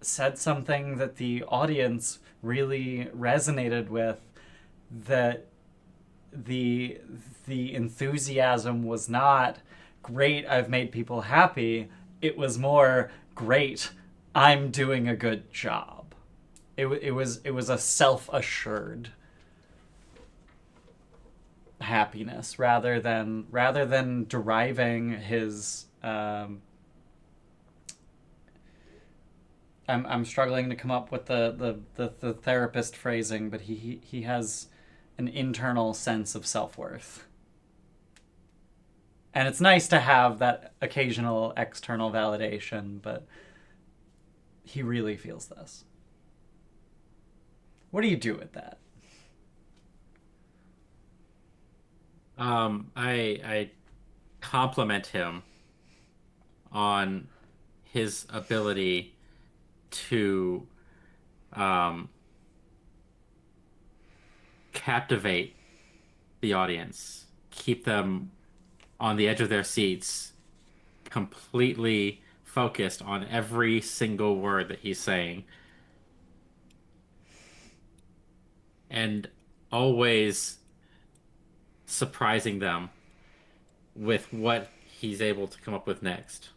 said something that the audience really resonated with, that the enthusiasm was not great, I've made people happy. It was more great, I'm doing a good job. It was a self-assured happiness rather than deriving his I'm struggling to come up with the therapist phrasing, but he has an internal sense of self-worth. And it's nice to have that occasional external validation, but he really feels this. What do you do with that? I compliment him on his ability to captivate the audience, keep them on the edge of their seats, completely focused on every single word that he's saying, and always surprising them with what he's able to come up with next.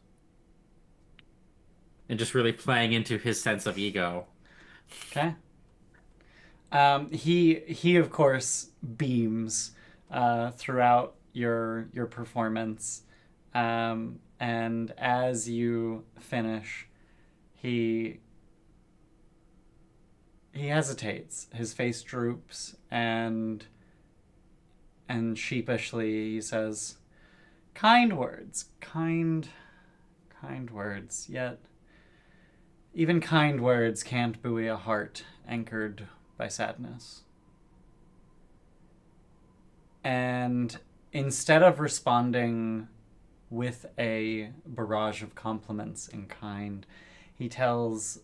And just really playing into his sense of ego. Okay. He of course beams throughout your performance, and as you finish, he hesitates. His face droops, and sheepishly he says, "Kind words, kind words. Yet even kind words can't buoy a heart anchored by sadness." And instead of responding with a barrage of compliments in kind, he tells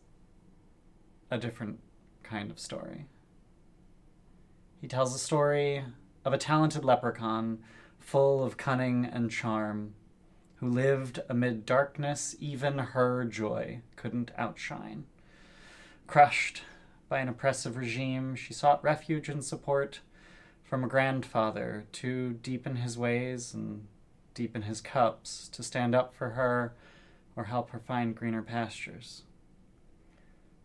a different kind of story. He tells a story of a talented leprechaun full of cunning and charm, who lived amid darkness even her joy couldn't outshine. Crushed by an oppressive regime, she sought refuge and support from a grandfather to deepen his ways and deepen his cups, to stand up for her or help her find greener pastures.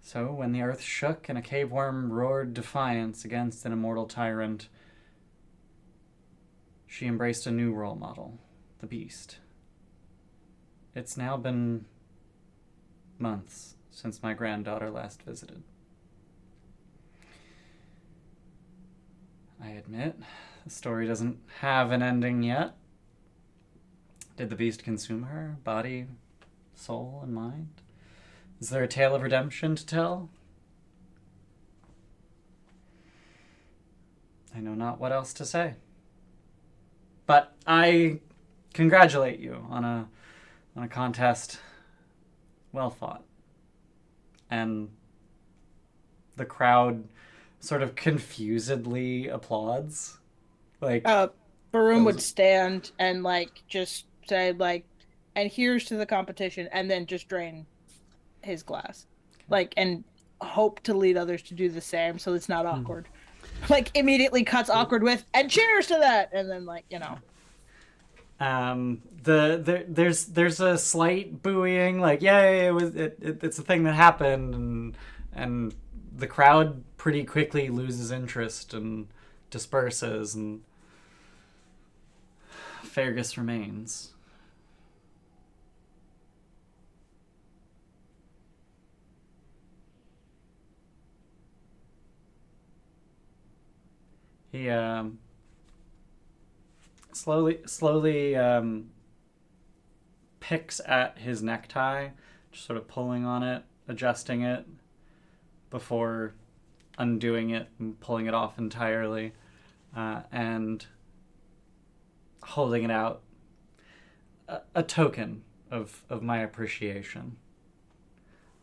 So when the earth shook and a caveworm roared defiance against an immortal tyrant, she embraced a new role model, the beast. It's now been months since my granddaughter last visited. I admit, the story doesn't have an ending yet. Did the beast consume her, body, soul and mind? Is there a tale of redemption to tell? I know not what else to say. But I congratulate you on a contest well fought. And the crowd sort of confusedly applauds. Like, Baroom Those- would stand and like just say like, and here's to the competition, and then just drain his glass, like, and hope to lead others to do the same, so it's not awkward. Like immediately cuts awkward with, and cheers to that, and then like there's a slight booing, like, yay, it's a thing that happened, and the crowd pretty quickly loses interest and disperses, and Fergus remains. He slowly picks at his necktie, just sort of pulling on it, adjusting it before undoing it and pulling it off entirely, and holding it out, a token of my appreciation.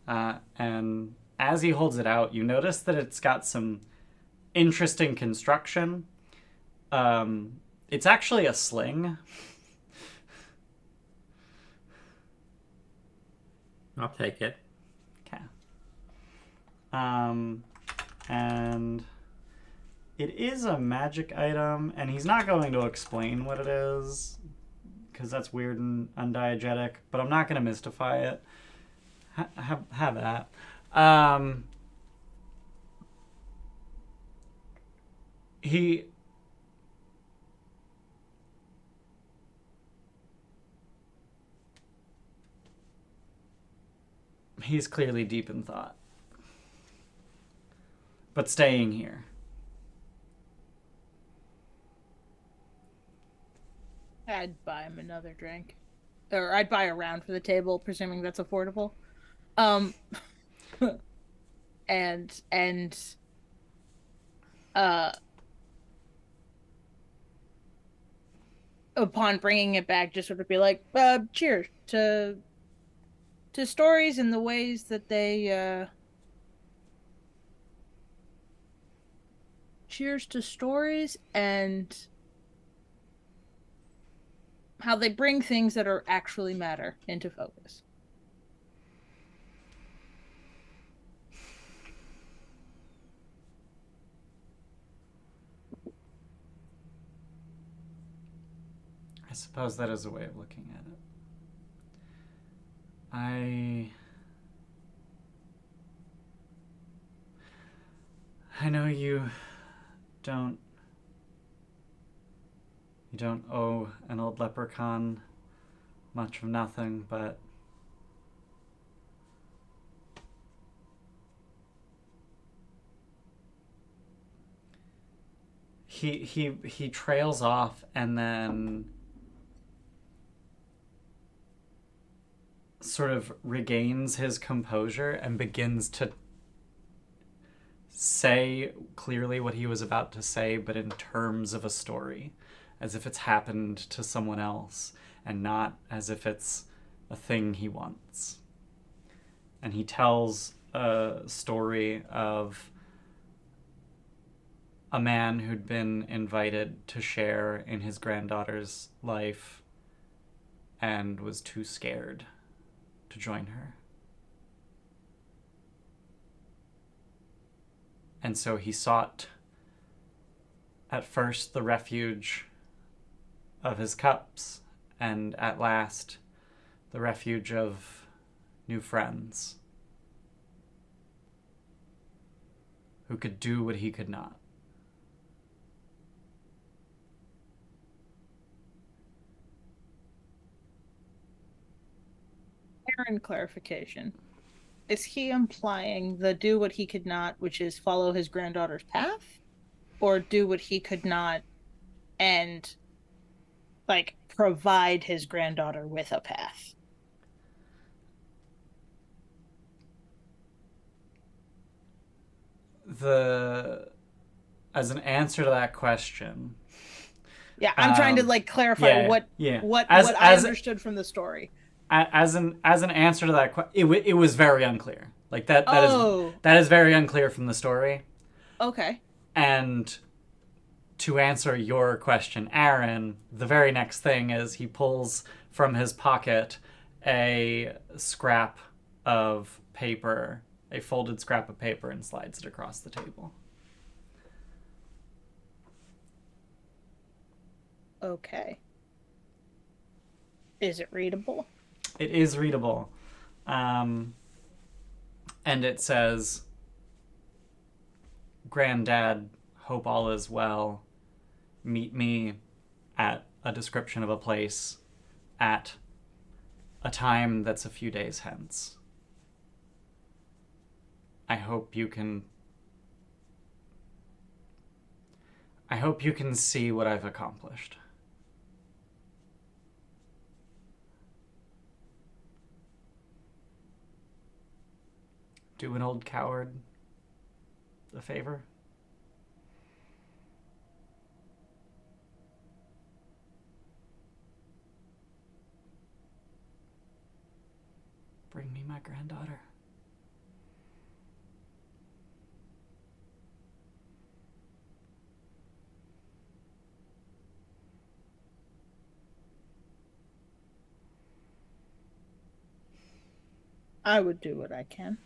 And as he holds it out, you notice that it's got some interesting construction. It's actually a sling. I'll take it. Okay. And it is a magic item, and he's not going to explain what it is, because that's weird and undiegetic, but I'm not going to mystify it. Have that. He's clearly deep in thought, but staying here. I'd buy him another drink, or I'd buy a round for the table, presuming that's affordable. And upon bringing it back, just sort of be like, cheers to stories and the ways that they cheers to stories and how they bring things that are actually matter into focus. I suppose that is a way of looking at it. I know you don't owe an old leprechaun much of nothing, but he trails off and then sort of regains his composure and begins to say clearly what he was about to say, but in terms of a story, as if it's happened to someone else and not as if it's a thing he wants. And he tells a story of a man who'd been invited to share in his granddaughter's life and was too scared to join her. And so he sought at first the refuge of his cups, and at last the refuge of new friends who could do what he could not. Aren, clarification. Is he implying the do what he could not, which is follow his granddaughter's path? Or do what he could not and, like, provide his granddaughter with a path? as an answer to that question. Yeah, I'm trying to like clarify what I understood from the story. As an answer to that question, it was very unclear. Like that is very unclear from the story. Okay. And to answer your question, Aren, the very next thing is he pulls from his pocket a scrap of paper, a folded scrap of paper, and slides it across the table. Okay. Is it readable? It is readable. And it says, Granddad, hope all is well. Meet me at a description of a place at a time that's a few days hence. I hope you can see what I've accomplished. Do an old coward a favor? Bring me my granddaughter. I would do what I can.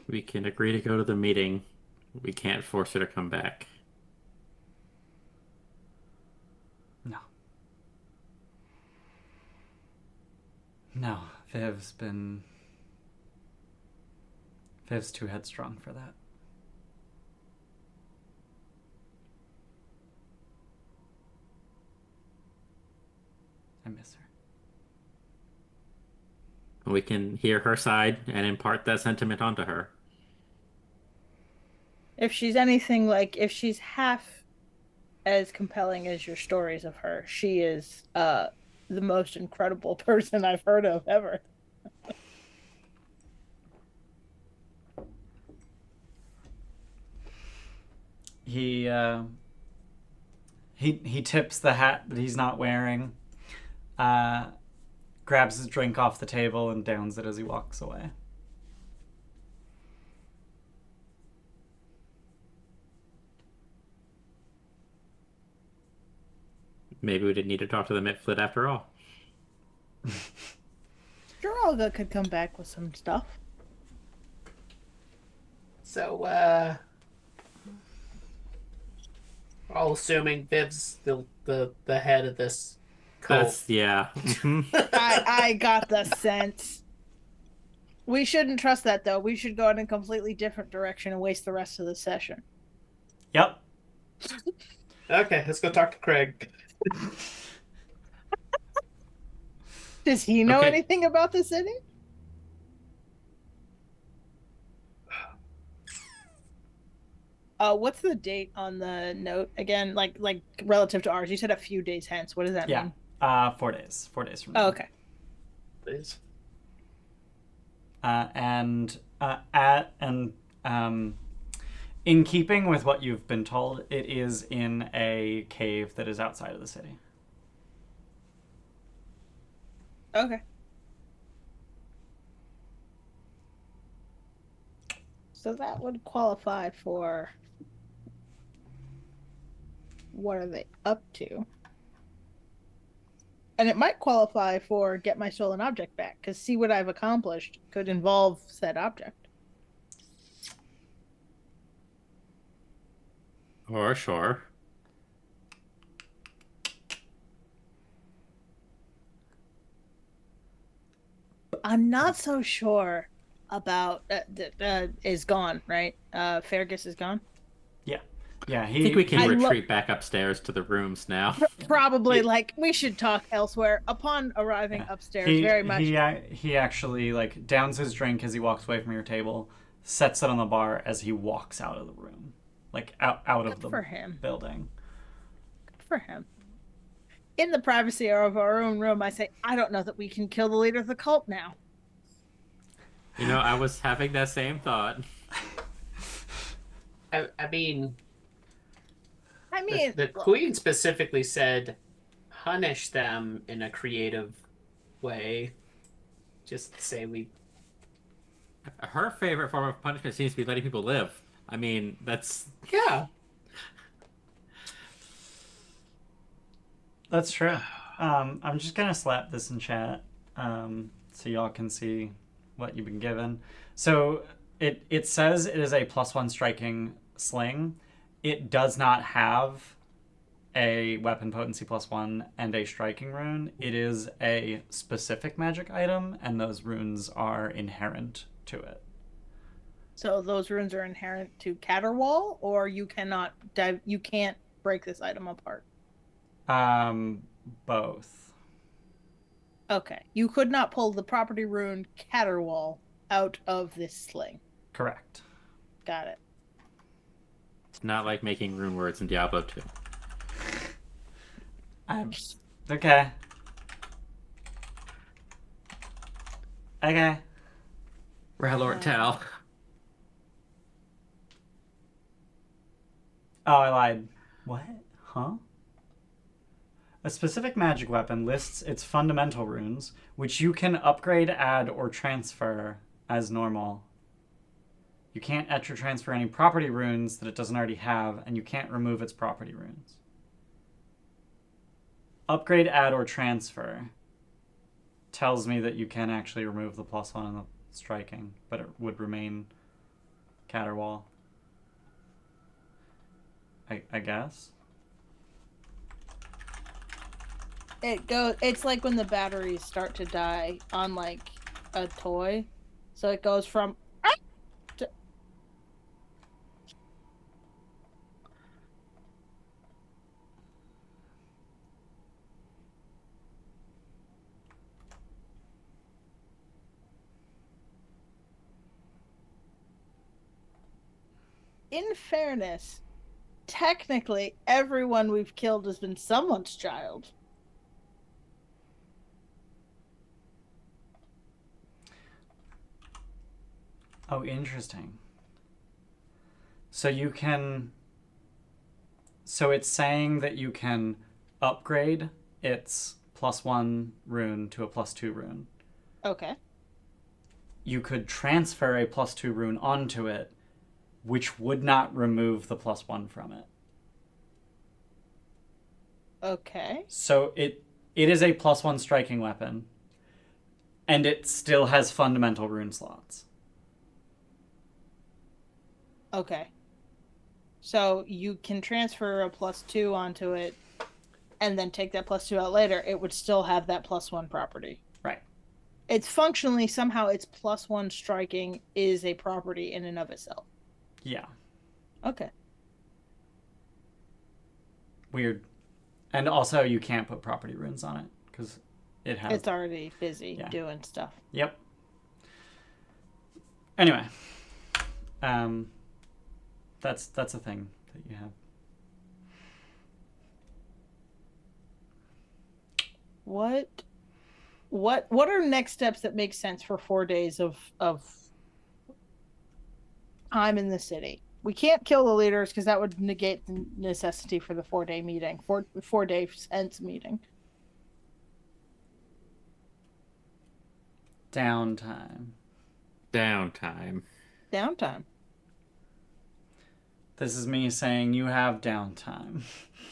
We can agree to go to the meeting. We can't force her to come back. No. No, Viv's too headstrong for that. I miss her. We can hear her side and impart that sentiment onto her. If she's anything like, if she's half as compelling as your stories of her, she is the most incredible person I've heard of ever. He tips the hat that he's not wearing, grabs his drink off the table and downs it as he walks away. Maybe we didn't need to talk to the Mitflit after all. Sure, Olga could come back with some stuff. So, all assuming Viv's the head of this cult. Yeah. I got the sense. We shouldn't trust that, though. We should go in a completely different direction and waste the rest of the session. Yep. Okay, let's go talk to Craig. Does he know anything about the city? What's the date on the note again? Like relative to ours, you said a few days hence. What does that mean? 4 days. 4 days from now. Oh, okay. Please. In keeping with what you've been told, it is in a cave that is outside of the city. Okay. So that would qualify for... What are they up to? And it might qualify for get my stolen object back, because see what I've accomplished could involve said object. Or sure. I'm not so sure about is gone, right? Fergus is gone. Yeah, I think we can retreat back upstairs to the rooms now. Probably, like, we should talk elsewhere. Upon arriving upstairs, very much. He actually, like, downs his drink as he walks away from your table, sets it on the bar as he walks out of the room. Like, out of the building. Good for him. In the privacy of our own room, I say, I don't know that we can kill the leader of the cult now. You know, I was having that same thought. I mean, I mean, the queen specifically said punish them in a creative way. Just say we. Her favorite form of punishment seems to be letting people live. I mean, that's Yeah. That's true. I'm just gonna slap this in chat, so y'all can see what you've been given. So it says it is a +1 striking sling. It does not have a weapon potency +1 and a striking rune. It is a specific magic item, and those runes are inherent to it. so those runes are inherent to Caterwall, or you can't break this item apart. Both. Okay. You could not pull the property rune Caterwall out of this sling. Correct. Got it. it's not like making rune words in Diablo 2. Okay. Okay. Ralor Tal. Oh, I lied. What? Huh? A specific magic weapon lists its fundamental runes, which you can upgrade, add, or transfer as normal. You can't etch or transfer any property runes that it doesn't already have, and you can't remove its property runes. Upgrade, add, or transfer tells me that you can actually remove the +1 and the striking, but it would remain Caterwall. I guess. It's like when the batteries start to die on like a toy. So it goes from to... In fairness, technically everyone we've killed has been someone's child. Oh, interesting. So you can... So it's saying that you can upgrade its +1 rune to a +2 rune. Okay. You could transfer a +2 rune onto it, which would not remove the +1 from it. Okay. So it is a +1 striking weapon, and it still has fundamental rune slots. Okay. So you can transfer a +2 onto it and then take that +2 out later. It would still have that +1 property. Right. It's functionally somehow its +1 striking is a property in and of itself. Yeah. Okay. Weird. And also you can't put property runes on it because it has... It's already busy Yeah. doing stuff. Yep. Anyway. That's a thing that you have. What are next steps that make sense for 4 days of time in the city? We can't kill the leaders because that would negate the necessity for the 4-day meeting, 4-day sense meeting. Downtime. Downtime. Downtime. This is me saying you have downtime.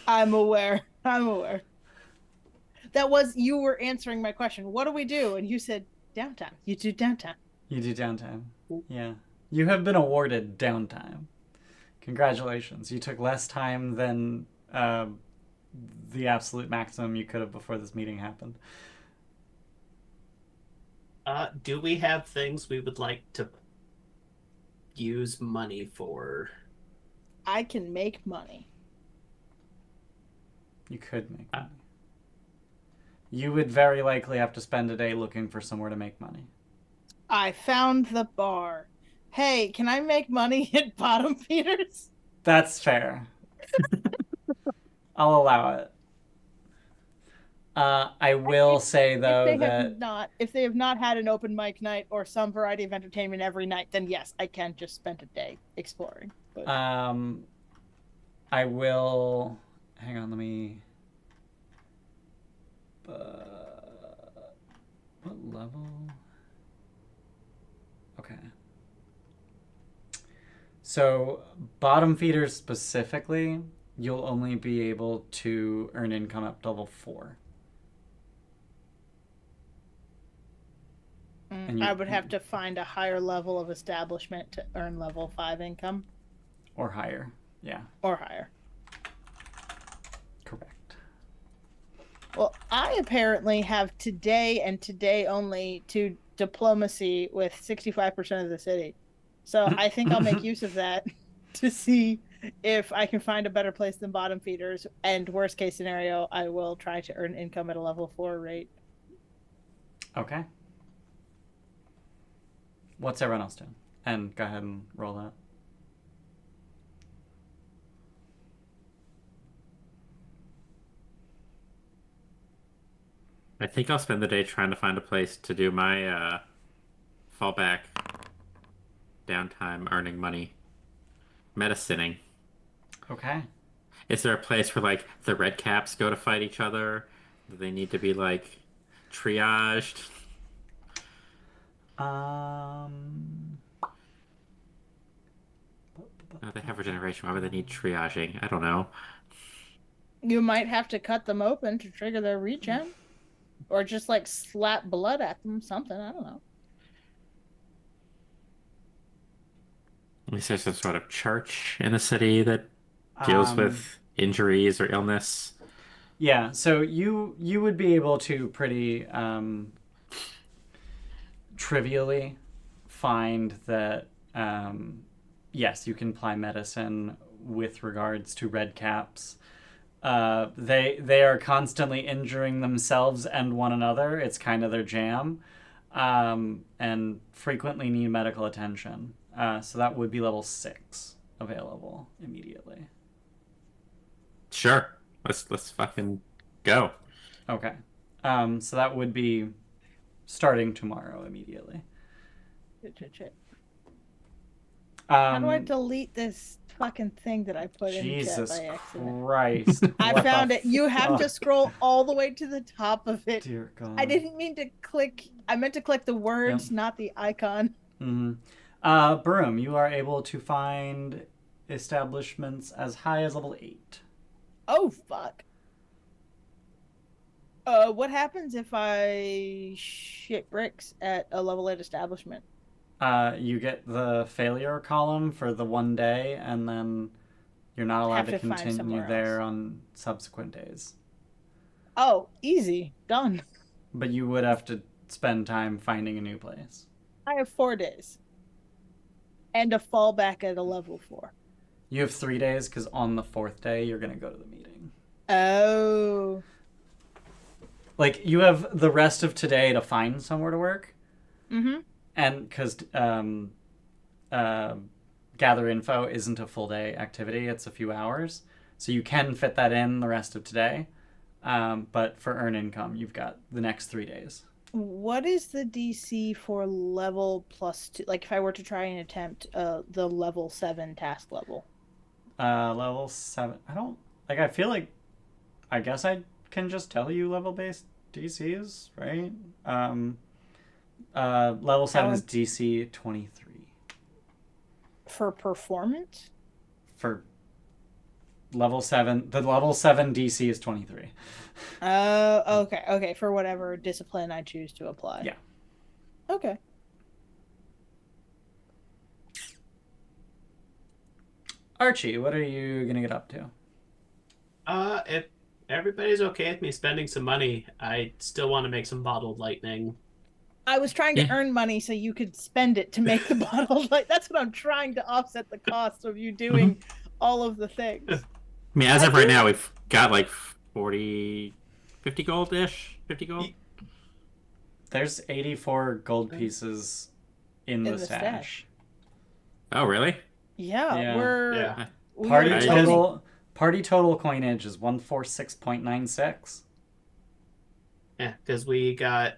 I'm aware. That was, you were answering my question. What do we do? And you said downtime. You do downtime. You do downtime. Yeah. You have been awarded downtime. Congratulations. You took less time than the absolute maximum you could have before this meeting happened. Do we have things we would like to use money for? I can make money. You could make money. You would very likely have to spend a day looking for somewhere to make money. I found the bar. Hey, can I make money at Bottom Feeders? That's fair. I'll allow it. I will say though if they have not had an open mic night or some variety of entertainment every night, then yes, I can just spend a day exploring. But I will. Hang on, let me. What level? Okay. So, bottom feeders specifically, you'll only be able to earn income up to level 4. And I would have to find a higher level of establishment to earn level 5 income. Or higher, yeah. Or higher. Correct. Well, I apparently have today and today only to diplomacy with 65% of the city. So I think I'll make use of that to see if I can find a better place than bottom feeders. And worst case scenario, I will try to earn income at a level 4 rate. Okay. What's everyone else doing? And go ahead and roll that. I think I'll spend the day trying to find a place to do my fallback downtime earning money medicining. Okay. Is there a place where like the red caps go to fight each other? Do they need to be like triaged? Oh, No, they have regeneration. Why would they need triaging? I don't know. You might have to cut them open to trigger their regen. Or just like slap blood at them, something, I don't know. Is there some sort of church in the city that deals with injuries or illness? Yeah, so you would be able to pretty trivially find that yes, you can apply medicine with regards to red caps. They are constantly injuring themselves and one another. It's kind of their jam, and frequently need medical attention. So that would be level 6 available immediately. Sure. Let's fucking go. Okay. So that would be starting tomorrow immediately. How do I delete this fucking thing that I put in chat Jesus by accident? Christ. I found it. You have to scroll all the way to the top of it. Dear God. I didn't mean to click. I meant to click the words, not the icon. Mm-hmm. Baroom, you are able to find establishments as high as level 8. Oh, fuck. What happens if I shit bricks at a level 8 establishment? You get the failure column for the one day, and then you're not allowed to continue there on subsequent days. Oh, easy. Done. But you would have to spend time finding a new place. I have 4 days. And a fallback at a level 4. You have 3 days, because on the 4th day, you're going to go to the meeting. Oh. Like, you have the rest of today to find somewhere to work. Mm-hmm. And because gather info isn't a full day activity, it's a few hours. So you can fit that in the rest of today. But for earn income, you've got the next 3 days. What is the DC for level +2? Like if I were to try and attempt the level 7 task level. Level 7. I feel like, I guess I can just tell you level-based DCs, right? Level 7 is DC 23. For performance? For level 7. The level 7 DC is 23. Okay. Okay, for whatever discipline I choose to apply. Yeah. Okay. Archie, what are you going to get up to? If everybody's okay with me spending some money, I still want to make some bottled lightning. I was trying to earn money so you could spend it to make the bottle. Like that's what I'm trying to offset the cost of you doing all of the things. I mean, as of right now, we've got like 50 gold-ish, 50 gold. There's 84 gold pieces in the stash. Oh, really? Yeah, yeah. Party total coinage is 146.96. Yeah, because we got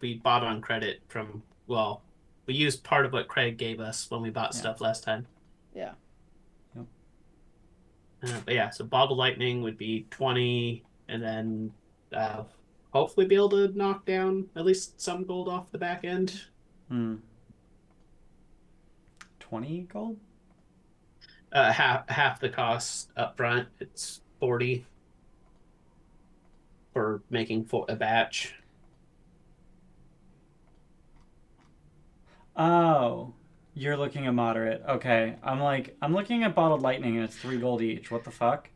we bought on credit from we used part of what Craig gave us when we bought stuff last time. Yeah. But yeah, so bottle lightning would be 20, and then hopefully be able to knock down at least some gold off the back end. 20 gold? Half the cost up front. It's 40 for making a batch. Oh, you're looking at moderate. Okay, I'm looking at bottled lightning and it's 3 gold each. What the fuck?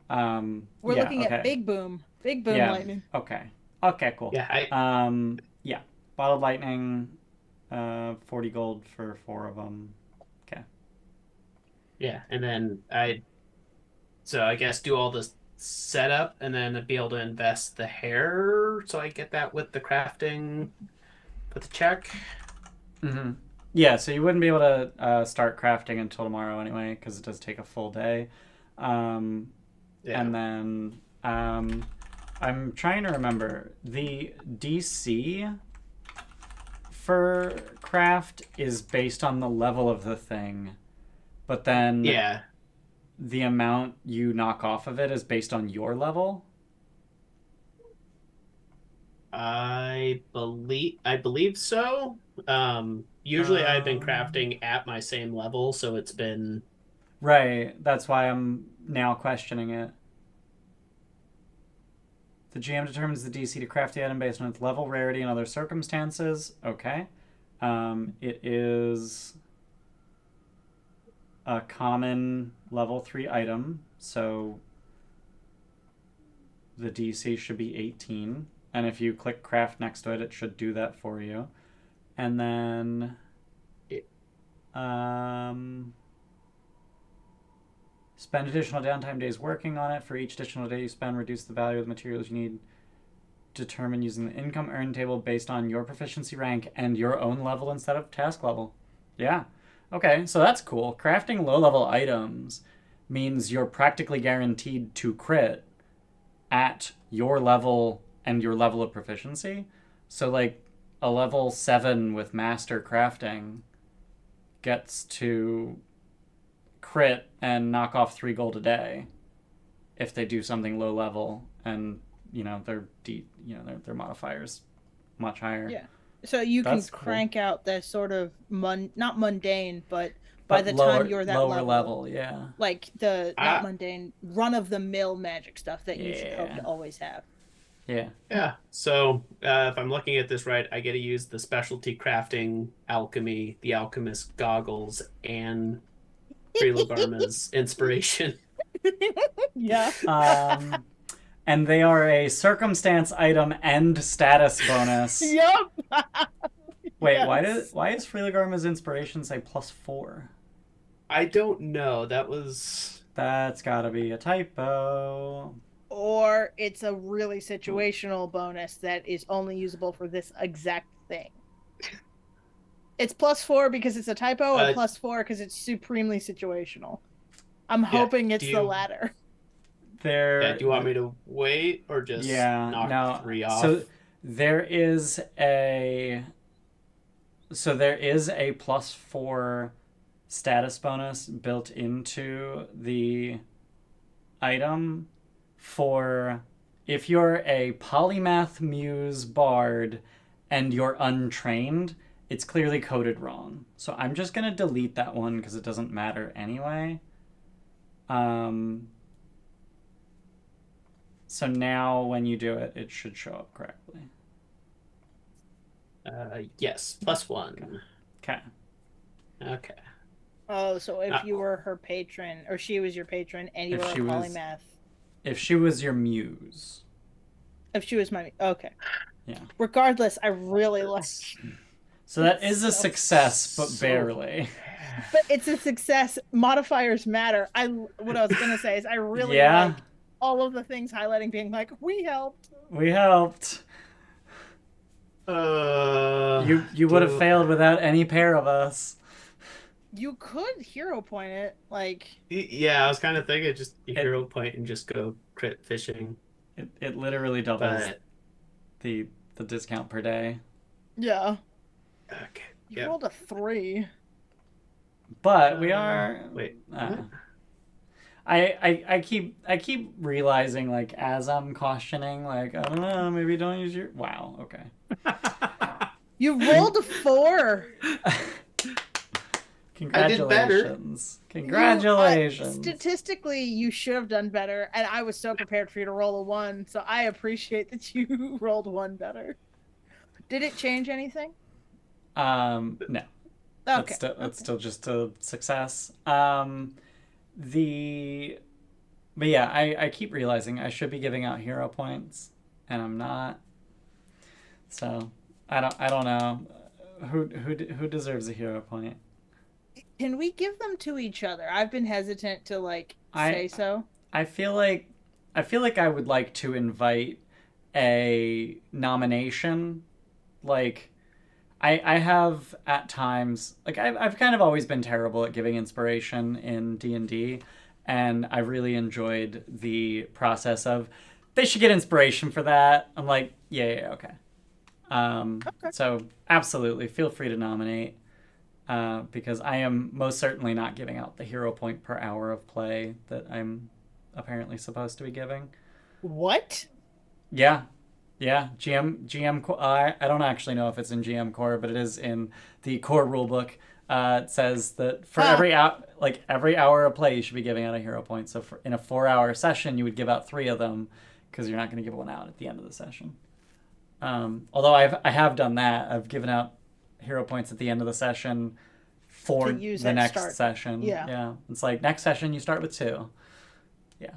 We're Yeah, looking okay. at big boom Yeah. lightning. Okay, cool. Yeah, Yeah, bottled lightning, 40 gold for 4 of them. Okay. yeah, and then I guess do all this setup and then be able to invest the hair. So I get that with the crafting for the check. Mm-hmm. Yeah, so you wouldn't be able to start crafting until tomorrow anyway, because it does take a full day. And then I'm trying to remember the DC for craft is based on the level of the thing, but then Yeah, the amount you knock off of it is based on your level. I believe so. Usually I've been crafting at my same level, so it's been Right, that's why I'm now questioning it. The GM determines the DC to craft the item based on its level, rarity, and other circumstances. Okay. It is a common level 3 item, so the DC should be 18. And if you click craft next to it, it should do that for you. And then spend additional downtime days working on it. For each additional day you spend, reduce the value of the materials you need. Determine using the income earned table based on your proficiency rank and your own level instead of task level. Yeah. Okay, so that's cool. Crafting low-level items means you're practically guaranteed to crit at your level and your level of proficiency. So, like, a level 7 with master crafting gets to crit and knock off 3 gold a day if they do something low level, and their modifiers much higher. Yeah. So you That's can cool. crank out the sort of not mundane, but by the lower, time you're that lower level, yeah. like the not Ah. mundane, run of the mill magic stuff that you should hope Yeah. to always have. Yeah. Yeah. So if I'm looking at this right, I get to use the specialty crafting alchemy, the alchemist goggles, and Freelogarma's inspiration. Yeah. And they are a circumstance item and status bonus. Yep. Wait, Yes. why is Freelogarma's inspiration say +4? I don't know. That was That's gotta be a typo. Or it's a really situational bonus that is only usable for this exact thing. It's +4 because it's a typo, or +4 because it's supremely situational. I'm hoping it's the latter. There. do you want me to wait or just knock 3 off? So there is a +4 status bonus built into the item for if you're a polymath muse bard and you're untrained. It's clearly coded wrong. So I'm just going to delete that one because it doesn't matter anyway. So now when you do it, it should show up correctly. Yes, +1. Okay. Okay. Oh, so if you were her patron, or she was your patron, and you were a polymath. If she was your muse. If she was my... Okay. Yeah. Regardless, I really like... So that is a success, but barely. But it's a success. Modifiers matter. What I was going to say is I really like all of the things highlighting being like, we helped. We helped. You would have failed without any pair of us. You could hero point it, like... Yeah, I was kind of thinking just hero point and just go crit fishing. It literally doubles the discount per day. Yeah. Okay. You rolled a 3. But we are... Wait. I keep realizing, like, as I'm cautioning, like, I don't know, maybe don't use your... Wow, okay. You rolled a 4. Congratulations. Congratulations. Statistically, you should have done better, and I was so prepared for you to roll a 1, so I appreciate that you rolled 1 better. Did it change anything? No. Okay. It's still just a success. But yeah, I keep realizing I should be giving out hero points, and I'm not. So I don't know who deserves a hero point. Can we give them to each other? I've been hesitant to say so. I feel like I would like to invite a nomination. Like, I have at times, like, I've kind of always been terrible at giving inspiration in D&D, and I really enjoyed the process of, they should get inspiration for that. I'm like, yeah, okay. So absolutely feel free to nominate, because I am most certainly not giving out the hero point per hour of play that I'm apparently supposed to be giving. What? Yeah. GM I don't actually know if it's in GM Core, but it is in the core rulebook. It says that for every hour of play, you should be giving out a hero point. So in a 4-hour session, you would give out 3 of them, because you're not going to give one out at the end of the session. Although I have done that. I've given out hero points at the end of the session for the next session. Yeah. It's like, next session you start with 2. Yeah.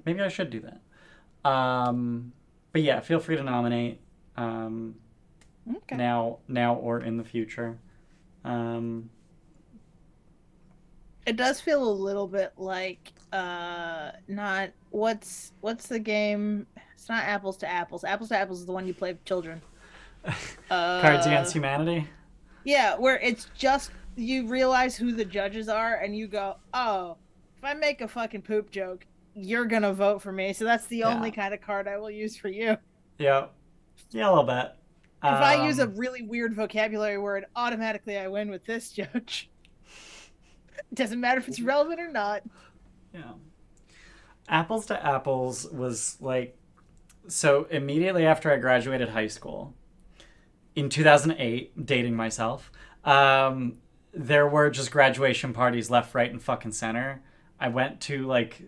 Maybe I should do that. But yeah, feel free to nominate. Okay. Now or in the future. It does feel a little bit like not what's the game? It's not Apples to Apples. Apples to Apples is the one you play with children. Cards Against Humanity? Yeah, where it's just you realize who the judges are and you go, oh, if I make a fucking poop joke, you're gonna vote for me. So that's the only kind of card I will use for you. Yeah, a little bit. If I use a really weird vocabulary word, automatically I win with this judge. It doesn't matter if it's relevant or not. Yeah. Apples to Apples was like, so immediately after I graduated high school, in 2008, dating myself, there were just graduation parties left, right, and fucking center. I went to like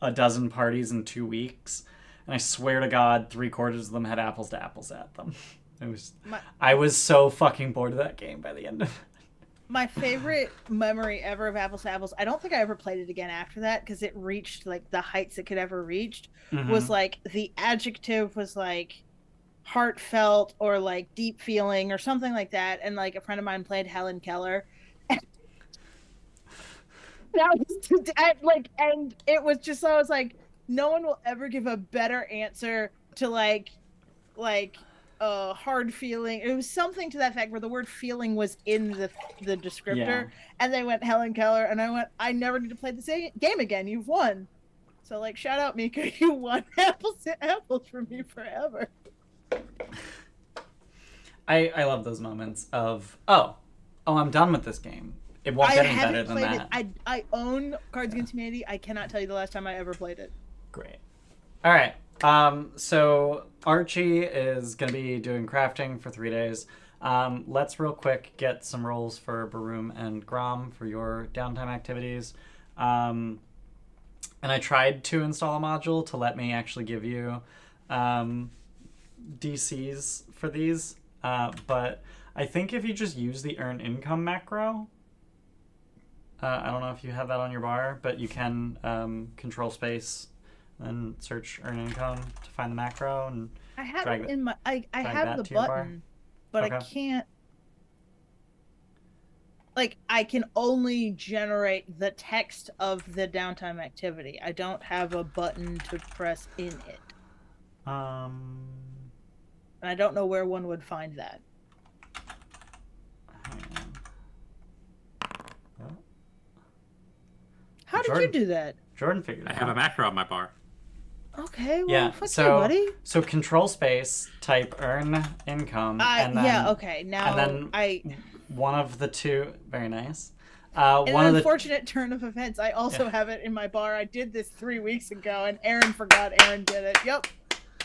a dozen parties in 2 weeks, and I swear to God, 3/4 of them had Apples to Apples at them. I was so fucking bored of that game by the end of it. My favorite memory ever of Apples to Apples, I don't think I ever played it again after that, because it reached like the heights it could ever reached, was like the adjective was like heartfelt or like deep feeling or something like that, and like a friend of mine played Helen Keller. And it was just, I was like, no one will ever give a better answer to like hard feeling. It was something to that fact where the word feeling was in the descriptor, and they went Helen Keller, and I went, I never need to play this game again. You've won. So like, shout out Mika, you won Apples to Apples for me forever. I love those moments of I'm done with this game. It won't get any better than that. I own Cards Against Humanity. I cannot tell you the last time I ever played it. Great. All right. So Archie is going to be doing crafting for 3 days. Let's real quick get some rolls for Baroom and Grom for your downtime activities. And I tried to install a module to let me actually give you DCs for these. But I think if you just use the earn income macro, I don't know if you have that on your bar, but you can control space and search earn income to find the macro, and I have it in my I have the button, but okay. I can't, like, I can only generate the text of the downtime activity. I don't have a button to press in it. And I don't know where one would find that. How did you do that? Jordan figured it out. I have a macro on my bar. Okay, well, fuck you, buddy. So control space, type earn income, and then... Yeah, okay, now and then one of the two... Very nice. In one an of the unfortunate turn of events, I also have it in my bar. I did this 3 weeks ago, and Aaron forgot Aaron did it. Yep.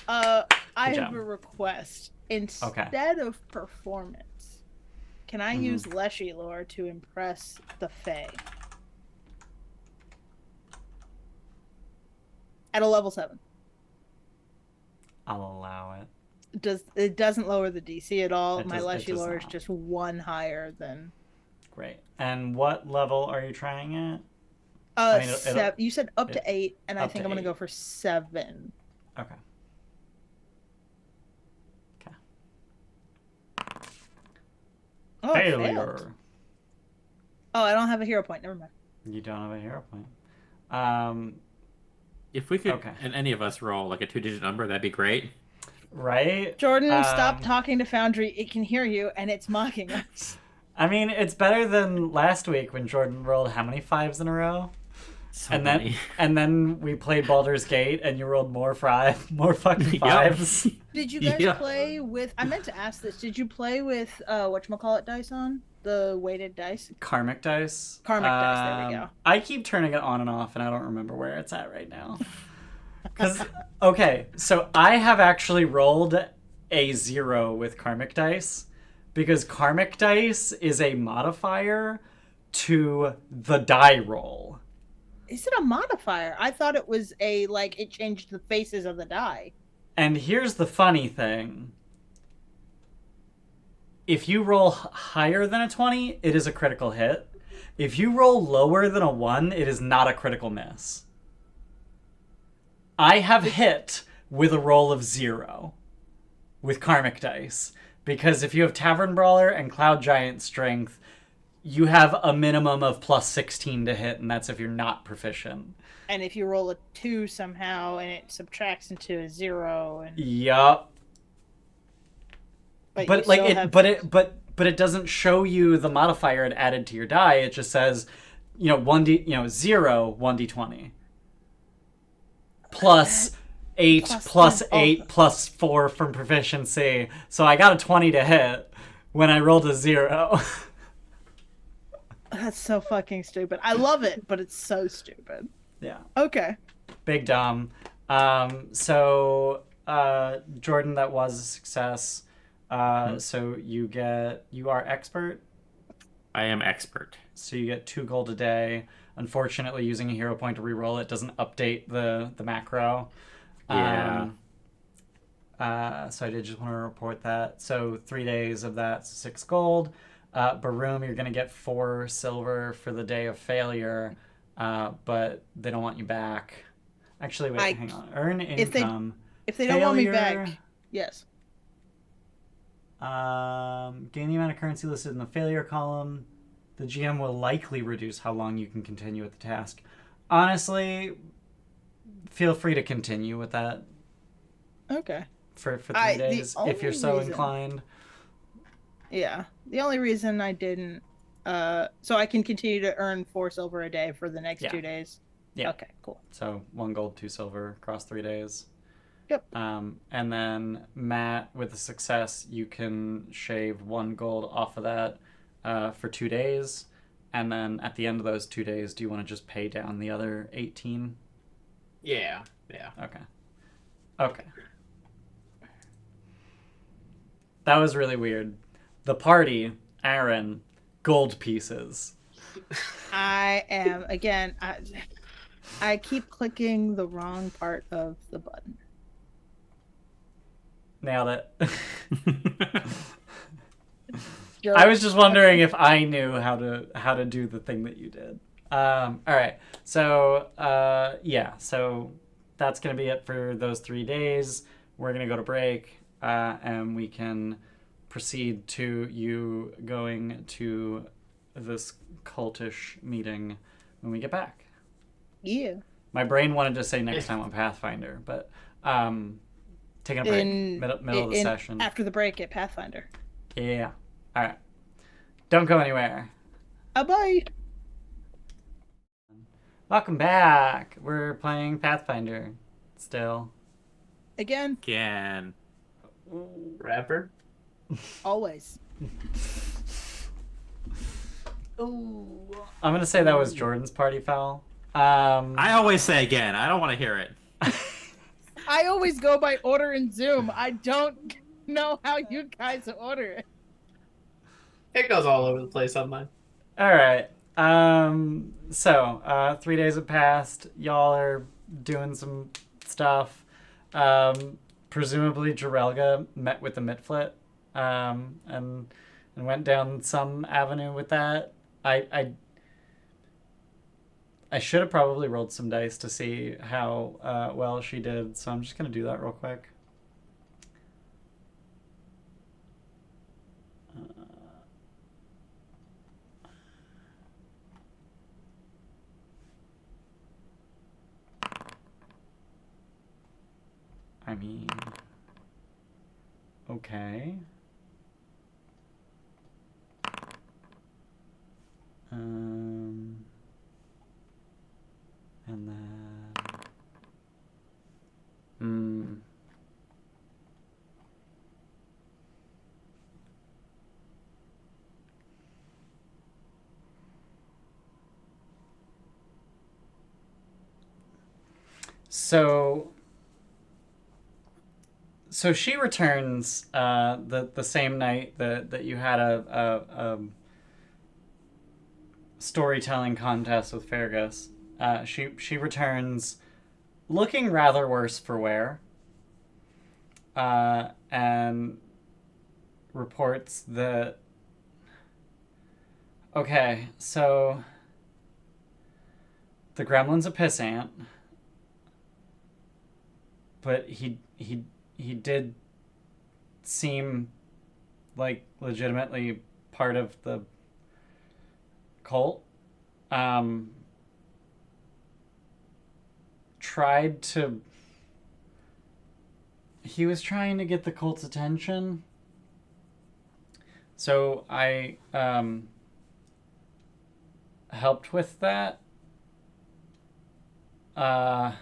I Good have job. a request. Instead of performance, can I use Leshy lore to impress the Fae? At a level 7. I'll allow it. It doesn't lower the DC at all. My It Leshy does lore is not. just 1 higher than. Great. And what level are you trying at? You said up to 8, and I think I'm gonna 8. go for 7. Okay. Oh, Failure. Oh, I don't have a hero point. Never mind. You don't have a hero point. If we could, and any of us roll like a 2-digit number, that'd be great. Right? Jordan, stop talking to Foundry. It can hear you, and it's mocking us. I mean, it's better than last week when Jordan rolled how many 5s in a row? So many. Then we played Baldur's Gate, and you rolled more fucking 5s. Did you guys play with? I meant to ask this. Did you play with whatchamacallit dice on the weighted dice? Karmic dice. Dice. There we go. I keep turning it on and off, and I don't remember where it's at right now. Because okay, so I have actually rolled a 0 with Karmic dice because Karmic dice is a modifier to the die roll. Is it a modifier? I thought it was it changed the faces of the die. And here's the funny thing. If you roll higher than a 20, it is a critical hit. If you roll lower than a 1, it is not a critical miss. I have hit with a roll of 0 with Karmic dice. Because if you have Tavern Brawler and Cloud Giant Strength, you have a minimum of plus 16 to hit, and that's if you're not proficient. And if you roll a 2 somehow, and it subtracts into a 0, and yup. But it doesn't show you the modifier it added to your die. It just says, 0 1d20 plus 8 plus 8 plus 4 from proficiency. So I got a 20 to hit when I rolled a 0. That's so fucking stupid. I love it, but it's so stupid. Yeah. Okay. Big dumb. So Jordan, that was a success. So you are expert. I am expert. So you get 2 gold a day. Unfortunately, using a hero point to reroll it doesn't update the macro. Yeah. So I did just want to report that. So 3 days of that, 6 gold. Baroom, you're going to get 4 silver for the day of failure, but they don't want you back. Actually, wait, hang on. Earn income. If they don't want me back, yes. Gain the amount of currency listed in the failure column. The GM will likely reduce how long you can continue with the task. Honestly, feel free to continue with that. Okay. For 3 days, if you're so inclined. Yeah. The only reason I didn't... so I can continue to earn 4 silver a day for the next 2 days? Yeah. Okay, cool. So 1 gold, 2 silver across 3 days. Yep. And then, Matt, with a success, you can shave 1 gold off of that for 2 days. And then at the end of those 2 days, do you want to just pay down the other 18? Yeah. Okay. That was really weird. The party, Aren, gold pieces. I am, again, I keep clicking the wrong part of the button. Nailed it. I was just wondering if I knew how to do the thing that you did. All right. So, so that's going to be it for those 3 days. We're going to go to break, and we can proceed to you going to this cultish meeting when we get back. Yeah. My brain wanted to say next time on Pathfinder, but taking a break, middle of the session. After the break at Pathfinder. Yeah. All right. Don't go anywhere. Bye. Welcome back. We're playing Pathfinder still. Again. Rapper? Always. Ooh. I'm gonna say that was Jordan's party foul. I always say again. I don't want to hear it. I always go by order in Zoom. I don't know how you guys order it. It goes all over the place on mine. All right. So 3 days have passed. Y'all are doing some stuff. Presumably Jarelga met with the Mitflit, and went down some avenue with that. I should have probably rolled some dice to see how well she did, so I'm just gonna do that real quick. I mean, okay. And then, So she returns the same night that you had a storytelling contest with Fergus. She returns looking rather worse for wear, and reports that, okay, so the gremlin's a pissant, but he did seem like legitimately part of the cult. He was trying to get the cult's attention. So I helped with that. I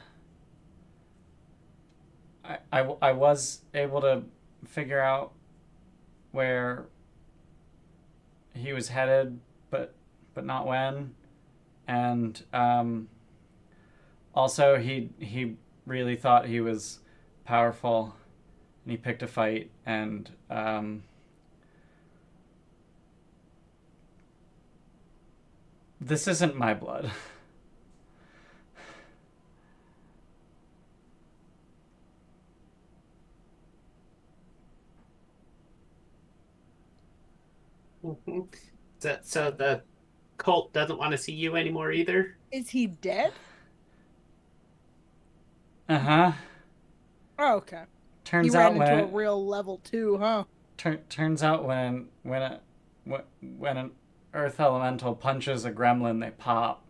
was able to figure out where he was headed, but not when. And also he really thought he was powerful, and he picked a fight, and this isn't my blood. So the cult doesn't want to see you anymore either? Is he dead? Uh-huh. Oh, okay. Turns he out ran when into it, a real level 2, huh? turns out when an earth elemental punches a gremlin, they pop.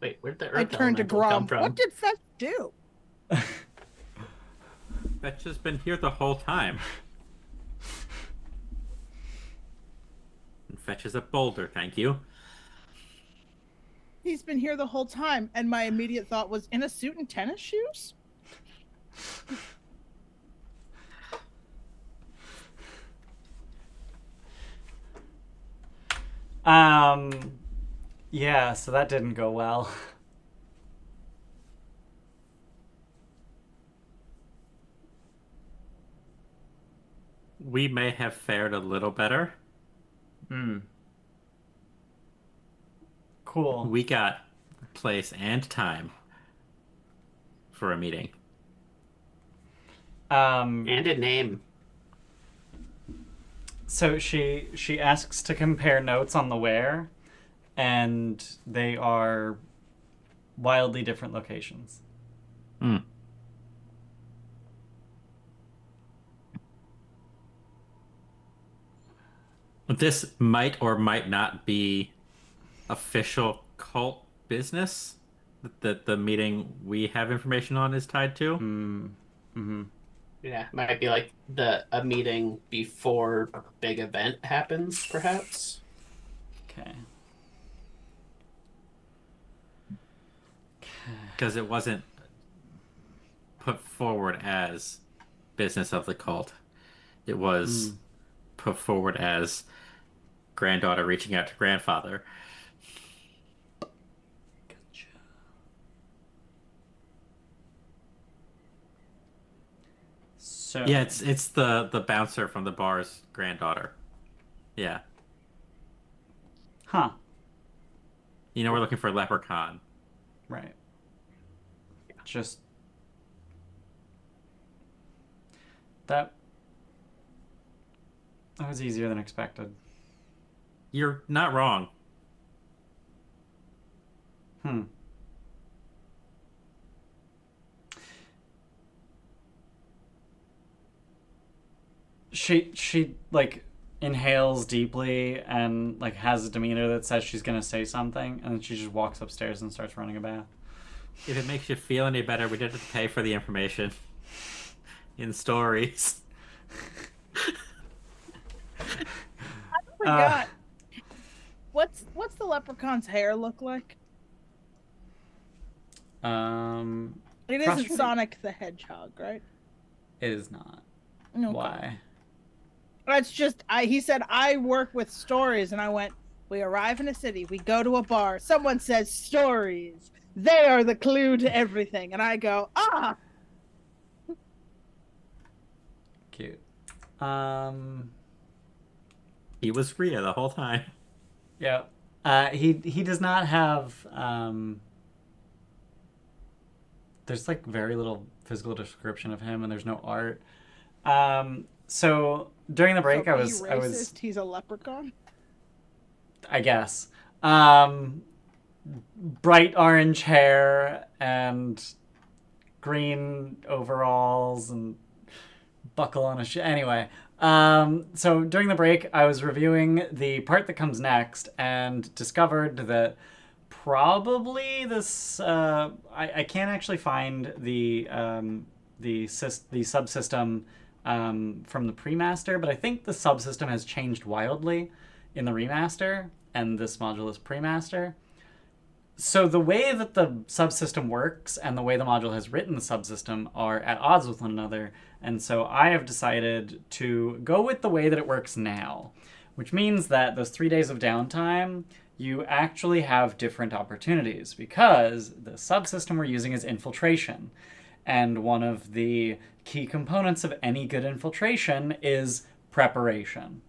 Wait, where'd the I earth turned to elemental come Grom. from? What did Fetch do? That's just been here the whole time. And fetches a boulder, thank you. He's been here the whole time, and my immediate thought was, in a suit and tennis shoes? Yeah, so that didn't go well. We may have fared a little better. Cool. We got place and time for a meeting. And a name. So she asks to compare notes on the where, and they are wildly different locations. This might or might not be official cult business that the meeting we have information on is tied to. Yeah, might be like a meeting before a big event happens, perhaps. Okay. Because it wasn't put forward as business of the cult. It was put forward as granddaughter reaching out to grandfather. Gotcha. So Yeah, it's the bouncer from the bar's granddaughter. Yeah. huh, We're looking for a leprechaun. right. Just that that was easier than expected. You're not wrong. Hmm. She like inhales deeply and like has a demeanor that says she's gonna say something, and then she just walks upstairs and starts running a bath. If it makes you feel any better, we didn't pay for the information in stories. Forgot. What's the leprechaun's hair look like? It isn't Frustrating. Sonic the Hedgehog, right? It is not. Okay. Why? That's just he said I work with stories, and I went, we arrive in a city, we go to a bar, someone says stories. They are the clue to everything. And I go, ah. Cute. He was Rhea the whole time. Yeah. He does not have there's like very little physical description of him, and there's no art. So during the break, So I be was racist, he's a leprechaun. I guess bright orange hair and green overalls and buckle on a anyway. So during the break, I was reviewing the part that comes next and discovered that probably this I can't actually find the subsystem from the pre-master, but I think the subsystem has changed wildly in the remaster, and this module is pre-master. So the way that the subsystem works and the way the module has written the subsystem are at odds with one another, and so I have decided to go with the way that it works now, which means that those 3 days of downtime, you actually have different opportunities, because the subsystem we're using is infiltration. And one of the key components of any good infiltration is preparation.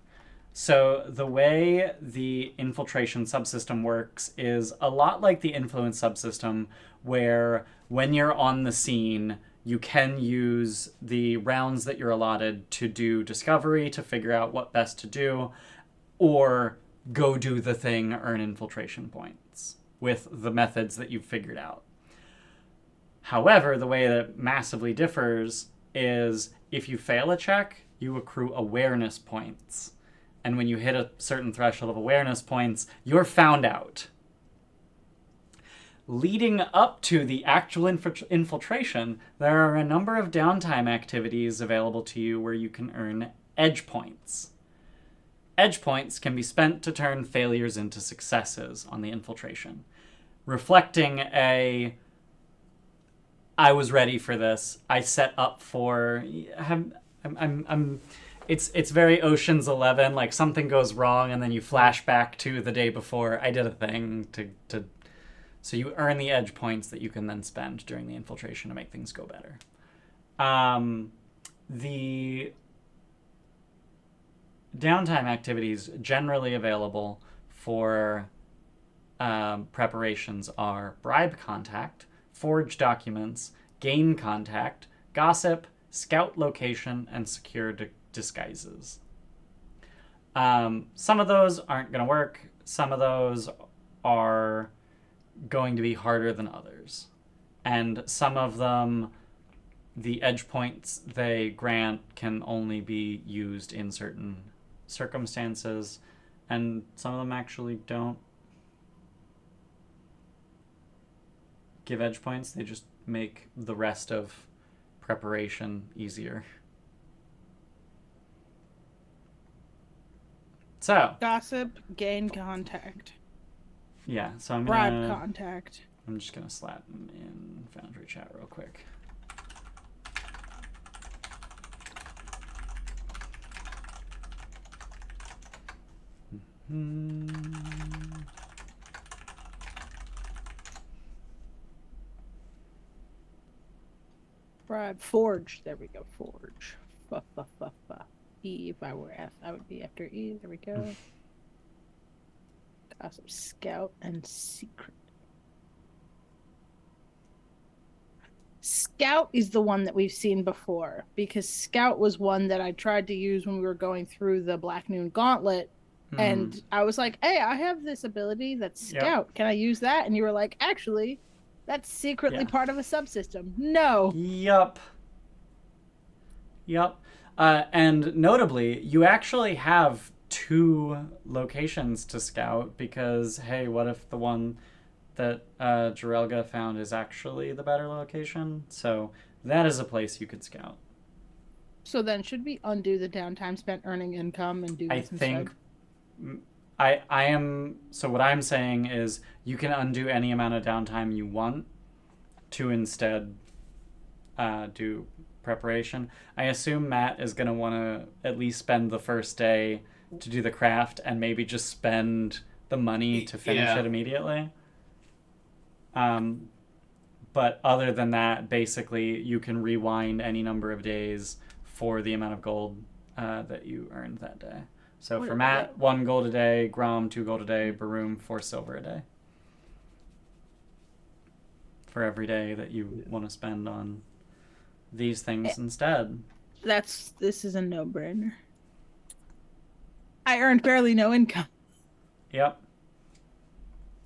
So the way the infiltration subsystem works is a lot like the influence subsystem, where when you're on the scene, you can use the rounds that you're allotted to do discovery, to figure out what best to do, or go do the thing, earn infiltration points with the methods that you've figured out. However, the way that it massively differs is if you fail a check, you accrue awareness points. And when you hit a certain threshold of awareness points, you're found out. Leading up to the actual infiltration, there are a number of downtime activities available to you where you can earn edge points. Edge points can be spent to turn failures into successes on the infiltration, reflecting I was ready for this. I set up for. It's very Ocean's 11. Like something goes wrong, and then you flash back to the day before. I did a thing to. So you earn the edge points that you can then spend during the infiltration to make things go better. The downtime activities generally available for preparations are bribe contact, forge documents, gain contact, gossip, scout location, and secure disguises. Some of those aren't going to work. Some of those are going to be harder than others. And some of them, the edge points they grant can only be used in certain circumstances, and some of them actually don't give edge points. They just make the rest of preparation easier. So Gossip, gain contact, yeah, so I'm bribe gonna contact. I'm just gonna slap them in Foundry chat real quick. Right, forge. There we go. Forge. E. If I were F, I would be after E. There we go. Awesome. Scout and secret. Scout is the one that we've seen before because Scout was one that I tried to use when we were going through the Black Noon Gauntlet. And I was like, hey, I have this ability that's Scout. Yep. Can I use that? And you were like, actually, that's secretly part of a subsystem. No. Yup. And notably, you actually have 2 locations to scout because, hey, what if the one that Jarelga found is actually the better location? So that is a place you could scout. So then should we undo the downtime spent earning income and do this instead? I am... So what I'm saying is you can undo any amount of downtime you want to instead do preparation. I assume Matt is going to want to at least spend the first day to do the craft and maybe just spend the money to finish it immediately. But other than that, basically, you can rewind any number of days for the amount of gold that you earned that day. So for Matt, 1 gold a day, Grom, 2 gold a day, Baroom, 4 silver a day. For every day that you want to spend on these things instead. This is a no-brainer. I earned barely no income. Yep.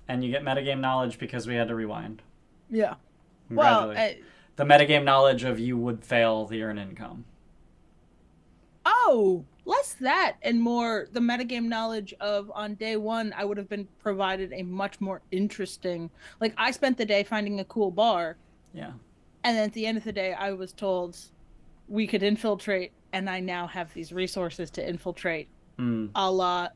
And you get metagame knowledge because we had to rewind. Yeah. Congratulations. The metagame knowledge of you would fail the earn income. Oh, less that and more the metagame knowledge of on day 1, I would have been provided a much more interesting... Like, I spent the day finding a cool bar. Yeah. And then at the end of the day, I was told we could infiltrate, and I now have these resources to infiltrate. A la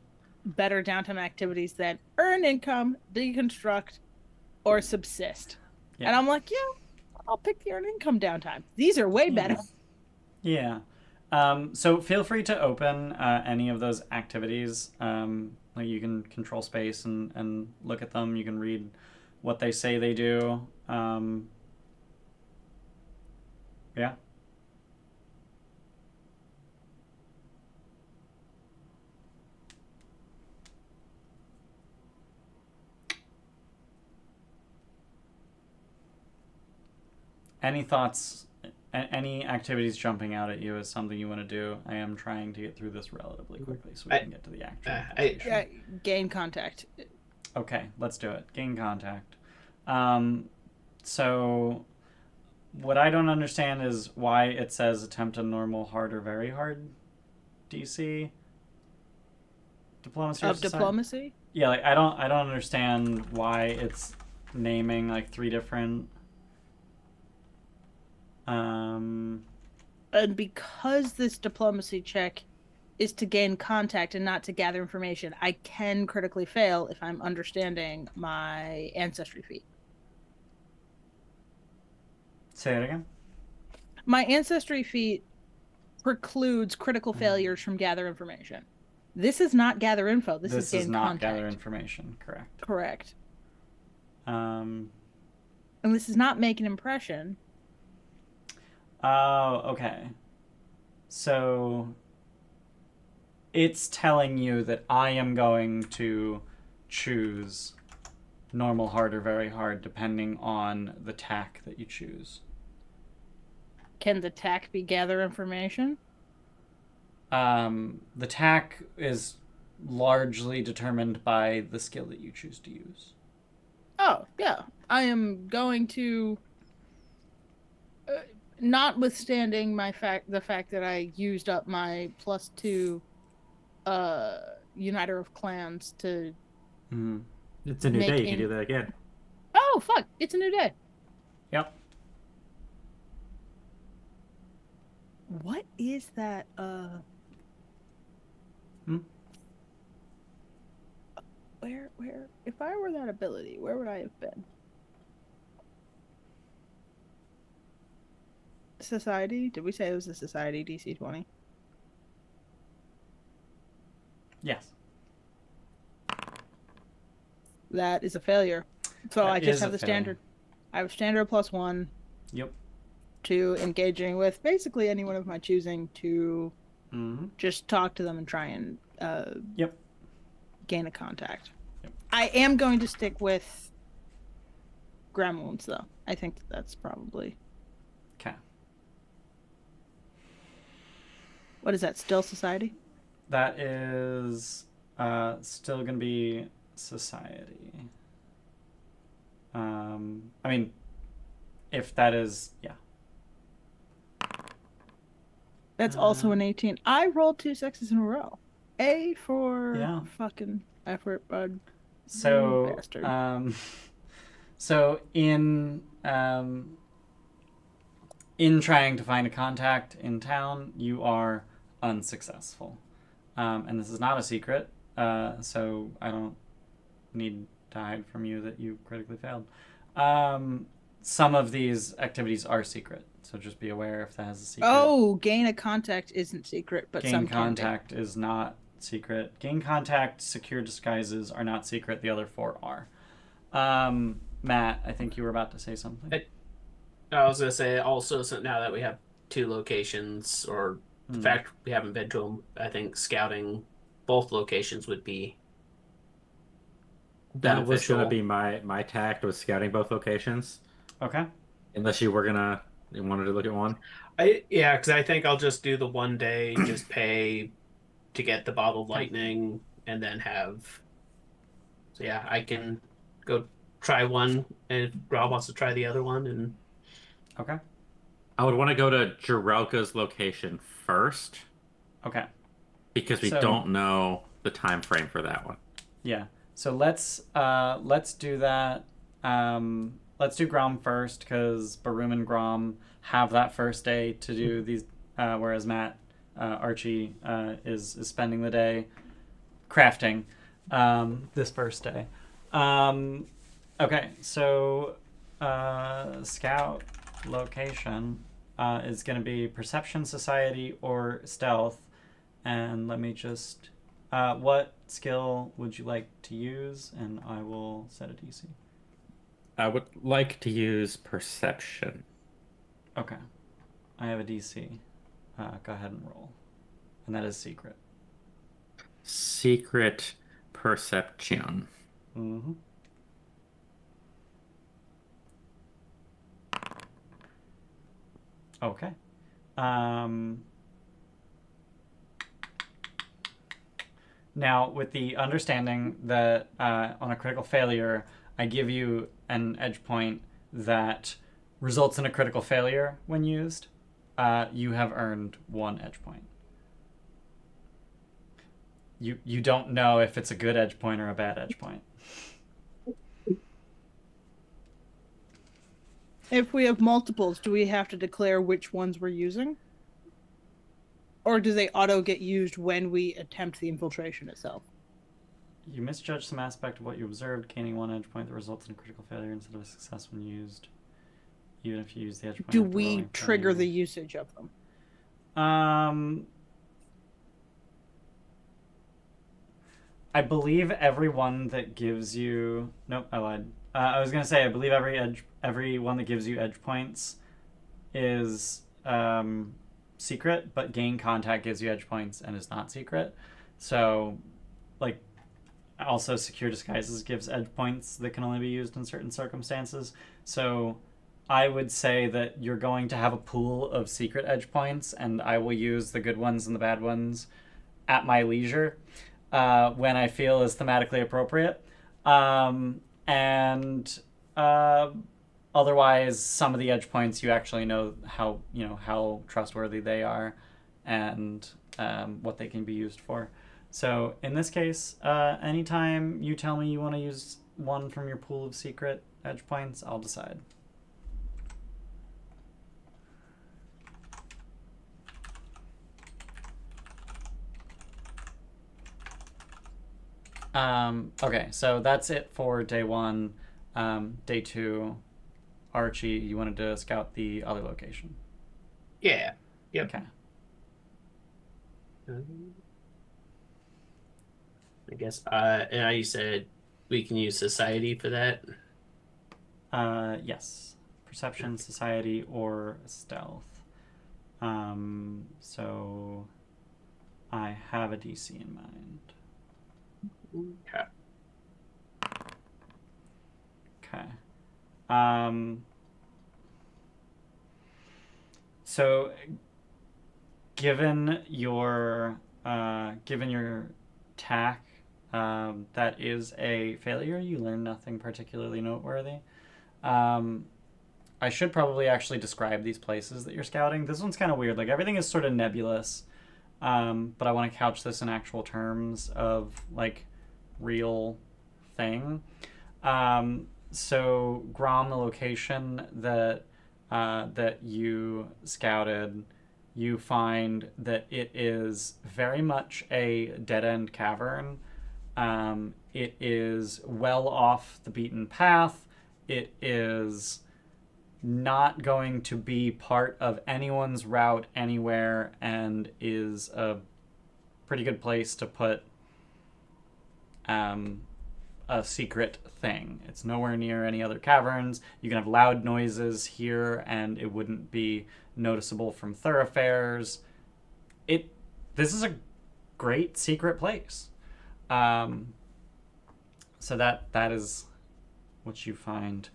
better downtime activities that earn income, deconstruct, or subsist. Yeah. And I'm like, I'll pick the earn income downtime. These are way better. Yeah. So feel free to open any of those activities. Like you can control space and look at them. You can read what they say they do. Yeah. Any thoughts, any activities jumping out at you as something you want to do? I am trying to get through this relatively quickly so we can get to the actual gain contact. Okay, let's do it. Gain contact. So what I don't understand is why it says attempt a normal, hard, or very hard DC. Diplomacy of diplomacy? Yeah, like I don't understand why it's naming like 3 different and because this diplomacy check is to gain contact and not to gather information, I can critically fail if I'm understanding my ancestry feat. Say it again. My ancestry feat precludes critical failures from gather information. This is not gather info. This is gain not contact. Gather information. Correct. Correct. And this is not make an impression. Oh, okay. So it's telling you that I am going to choose normal, hard, or very hard depending on the tack that you choose. Can the tack be gather information? The tack is largely determined by the skill that you choose to use. Oh, yeah. I am going to... notwithstanding the fact that I used up my +2 Uniter of Clans to... It's a new day. You can do that again. Oh, fuck. It's a new day. Yep. What is that, Where, if I were that ability, where would I have been? Society? Did we say it was a Society DC 20? Yes. That is a failure. So That I just is have a the failure. standard. I have standard +1 Yep. to engaging with basically anyone of my choosing to Mm-hmm. just talk to them and try and Yep. gain a contact. Yep. I am going to stick with Gremlins, though. I think that's probably... Okay. What is that, still society? That is still going to be society. I mean, if that is, yeah. That's also an 18. I rolled 2 sixes in a row. A for Yeah. fucking effort, bud. So, You bastard. So in trying to find a contact in town, you are unsuccessful. And this is not a secret, so I don't need to hide from you that you critically failed. Some of these activities are secret, so just be aware if that has a secret. Oh, gain a contact isn't secret, but Gain some contact is not secret. Gain contact, secure disguises are not secret. The other 4 are. Matt, I think you were about to say something. I was gonna say also, so now that we have 2 locations, or the fact we haven't been to them, I think scouting both locations would be That was beneficial. gonna be my tact, was scouting both locations. Okay. Unless you wanted to look at one. Yeah, because I think I'll just do the one day, just pay to get the bottled lightning, and then have. So yeah, I can go try one, and Rob wants to try the other one, and Okay. I would want to go to Jarelka's location first Okay. because we don't know the time frame for that one. Yeah. So let's do that. Let's do Grom first because Baroom and Grom have that first day to do these, whereas Archie is spending the day crafting this first day. Okay, so scout location is going to be Perception, Society, or Stealth. And let me just... what skill would you like to use? And I will set a DC. I would like to use Perception. Okay. I have a DC. Go ahead and roll. And that is secret. Secret Perception. Mm-hmm. Okay. Now, with the understanding that on a critical failure, I give you an edge point that results in a critical failure when used, you have earned 1 edge point. You don't know if it's a good edge point or a bad edge point. If we have multiples, do we have to declare which ones we're using? Or do they auto get used when we attempt the infiltration itself? You misjudge some aspect of what you observed, gaining 1 edge point that results in a critical failure instead of a success when used. Even if you use the edge point. Do we trigger the usage of them? I believe every one that gives you... Nope, I lied. I was going to say, I believe every one that gives you edge points is secret, but gain contact gives you edge points and is not secret. So, like, also secure disguises gives edge points that can only be used in certain circumstances. So I would say that you're going to have a pool of secret edge points, and I will use the good ones and the bad ones at my leisure when I feel is thematically appropriate. Otherwise, some of the edge points you actually know how trustworthy they are, and what they can be used for. So in this case, anytime you tell me you want to use one from your pool of secret edge points, I'll decide. Okay, so that's it for day 1. Day 2, Archie, you wanted to scout the other location. yeah, yep. Okay. I guess, and you said We can use society for that. Yes. Perception, society, or stealth. So I have a DC in mind. Okay. Okay. So given your tack, that is a failure. You learn nothing particularly noteworthy. I should probably actually describe these places that you're scouting. This one's kind of weird. Like, everything is sort of nebulous, but I want to couch this in actual terms of, like, real thing. So Grom, the location that you scouted, you find that it is very much a dead-end cavern. It is well off the beaten path. It is not going to be part of anyone's route anywhere, and is a pretty good place to put a secret thing. It's nowhere near any other caverns. You can have loud noises here, and it wouldn't be noticeable from thoroughfares. This is a great secret place. So that is what you find.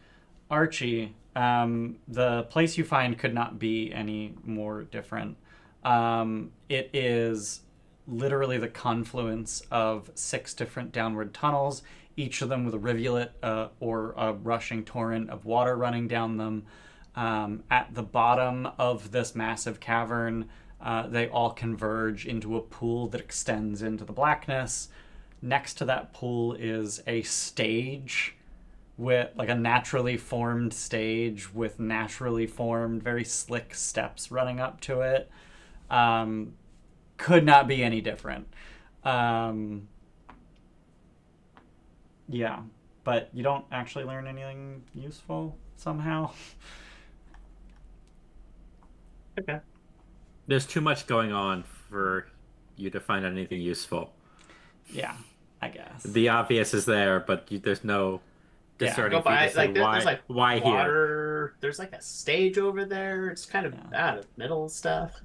Archie, the place you find could not be any more different. It is literally the confluence of 6 different downward tunnels, each of them with a rivulet or a rushing torrent of water running down them. At the bottom of this massive cavern, they all converge into a pool that extends into the blackness. Next to that pool is a stage, with like a naturally formed stage with naturally formed, very slick steps running up to it. Could not be any different. Yeah, but you don't actually learn anything useful somehow. Okay. There's too much going on for you to find anything useful. Yeah, I guess. The obvious is there, but there's no discerning Go by, feat to say there's like why here. water. There's like a stage over there. It's kind of out of middle stuff.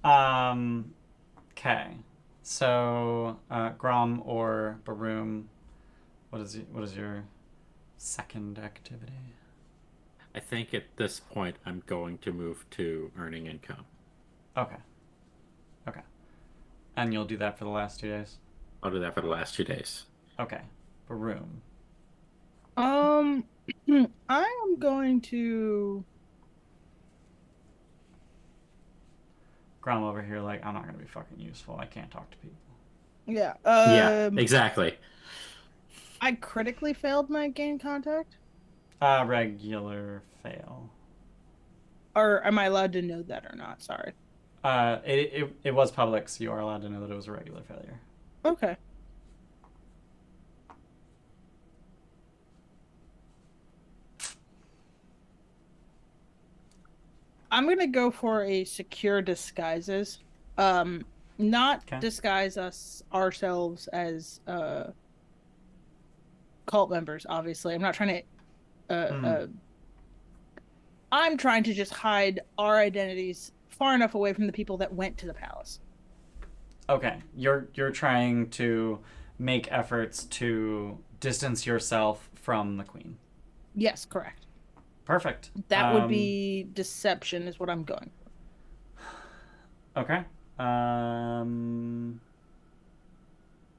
Okay. So, Grom or Baroom, what is your second activity? I think at this point I'm going to move to earning income. Okay. And you'll do that for the last 2 days? I'll do that for the last 2 days. Okay. Baroom. I am going to. Grom over here, like, I'm not gonna be fucking useful. I can't talk to people. Yeah. Yeah, exactly. I critically failed my gain contact. Regular fail. Or am I allowed to know that or not? Sorry. It was public, so you are allowed to know that it was a regular failure. Okay. I'm gonna go for a secure disguises. Not Okay. disguise us ourselves as cult members. Obviously, I'm not trying to. I'm trying to just hide our identities far enough away from the people that went to the palace. Okay, you're trying to make efforts to distance yourself from the queen. Yes, correct. Perfect. That would be deception, is what I'm going for. Okay.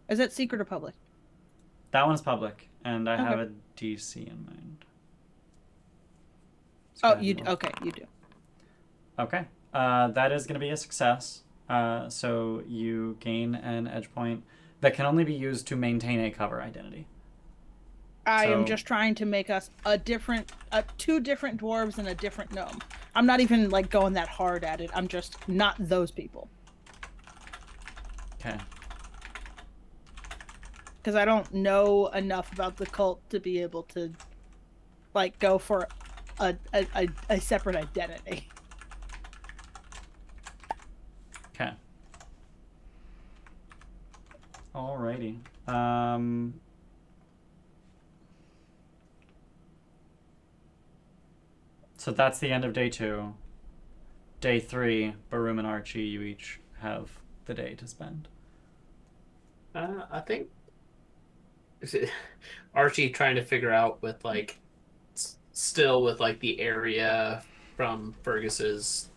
Is that secret or public? That one's public, and I have Okay. a DC in mind. Let's go Oh, ahead you and do. roll. Okay, you do. Okay. That is going to be a success. So you gain an edge point that can only be used to maintain a cover identity. I am So- just trying to make us two different dwarves and a different gnome. I'm not even like going that hard at it. I'm just not those people Okay. because I don't know enough about the cult to be able to like go for a separate identity. Okay. Alrighty. So that's the end of day 2. Day 3, Baroom and Archie, you each have the day to spend. I think Archie trying to figure out with like still with like the area from Fergus's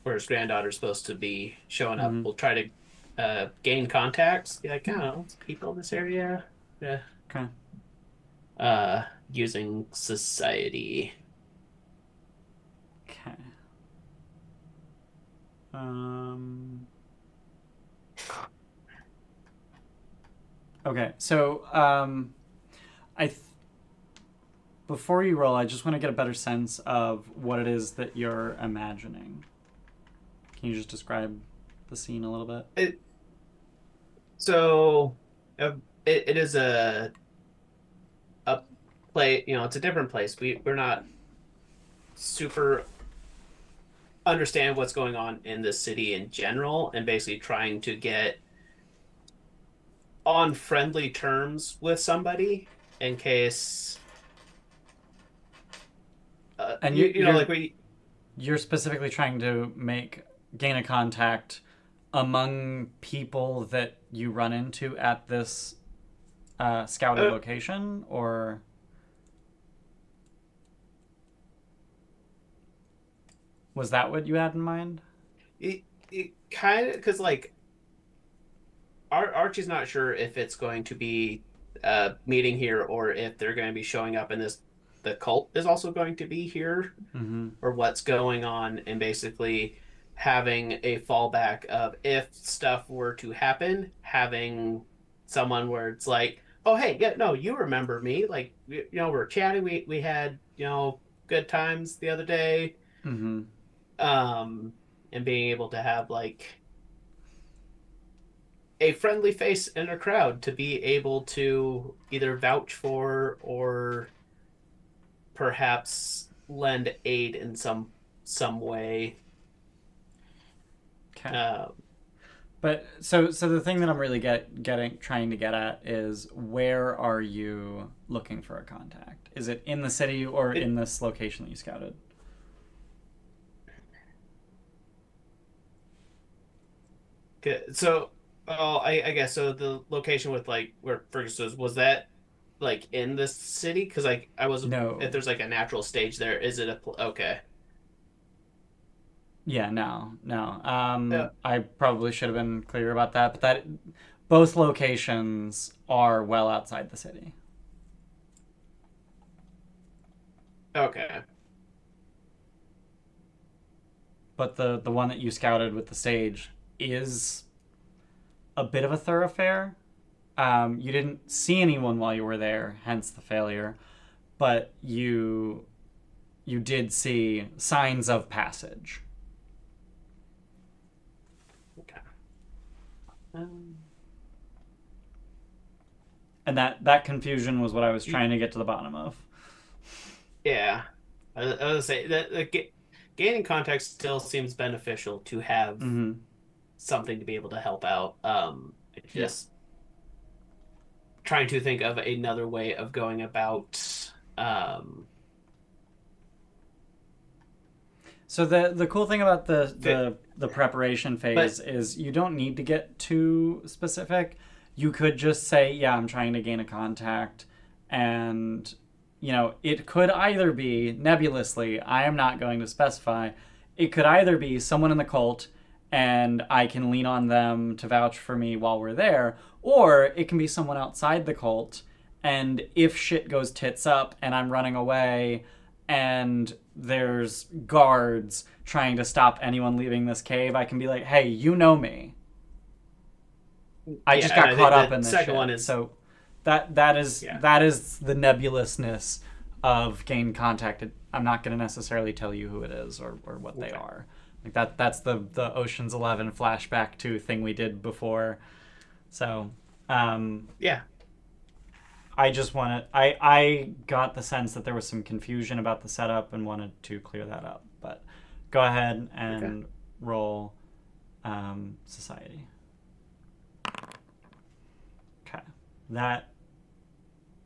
where his granddaughter's supposed to be showing up. Mm-hmm. We'll try to gain contacts. Be like, oh, people in this area. Yeah. Okay. Using society. Okay. Okay, so before you roll, I just want to get a better sense of what it is that you're imagining. Can you just describe the scene a little bit? It is a play. You know, it's a different place. We're not super understand what's going on in the city in general, and basically trying to get on friendly terms with somebody in case. And you're specifically trying to gain a contact among people that you run into at this scouted location, or was that what you had in mind? It kind of because like Archie's not sure if it's going to be meeting here or if they're going to be showing up in this. The cult is also going to be here, or what's going on, and basically having a fallback of if stuff were to happen, having someone where it's like, oh hey, yeah, no, you remember me, like we're chatting, we had good times the other day, and being able to have like a friendly face in a crowd to be able to either vouch for or perhaps lend aid in some way. Okay. But so the thing that I'm really trying to get at is, where are you looking for a contact? Is it in the city or in this location that you scouted? So, I guess so. The location with like where Fergus was that like in this city? Because like I was No. If there's like a natural stage there, is it okay? Yeah, no. Yeah. I probably should have been clear about that, but both locations are well outside the city. Okay. But the one that you scouted with the sage is a bit of a thoroughfare. You didn't see anyone while you were there, hence the failure, but you did see signs of passage. Okay. And that confusion was what I was trying to get to the bottom of. Yeah, I was gonna say that gaining context still seems beneficial to have something to be able to help out. Just trying to think of another way of going about. So the cool thing about the preparation phase is you don't need to get too specific. You could just say, yeah, I'm trying to gain a contact, and it could either be nebulously, I am not going to specify. It could either be someone in the cult and I can lean on them to vouch for me while we're there, or it can be someone outside the cult, and if shit goes tits up and I'm running away and there's guards trying to stop anyone leaving this cave, I can be like, hey, you know me. I just got caught up in this second shit. One is... So that is the nebulousness of gain contact. I'm not going to necessarily tell you who it is or what they are. Like that's the Ocean's 11 flashback to thing we did before. So I just wanted I got the sense that there was some confusion about the setup and wanted to clear that up. But go ahead and roll society. That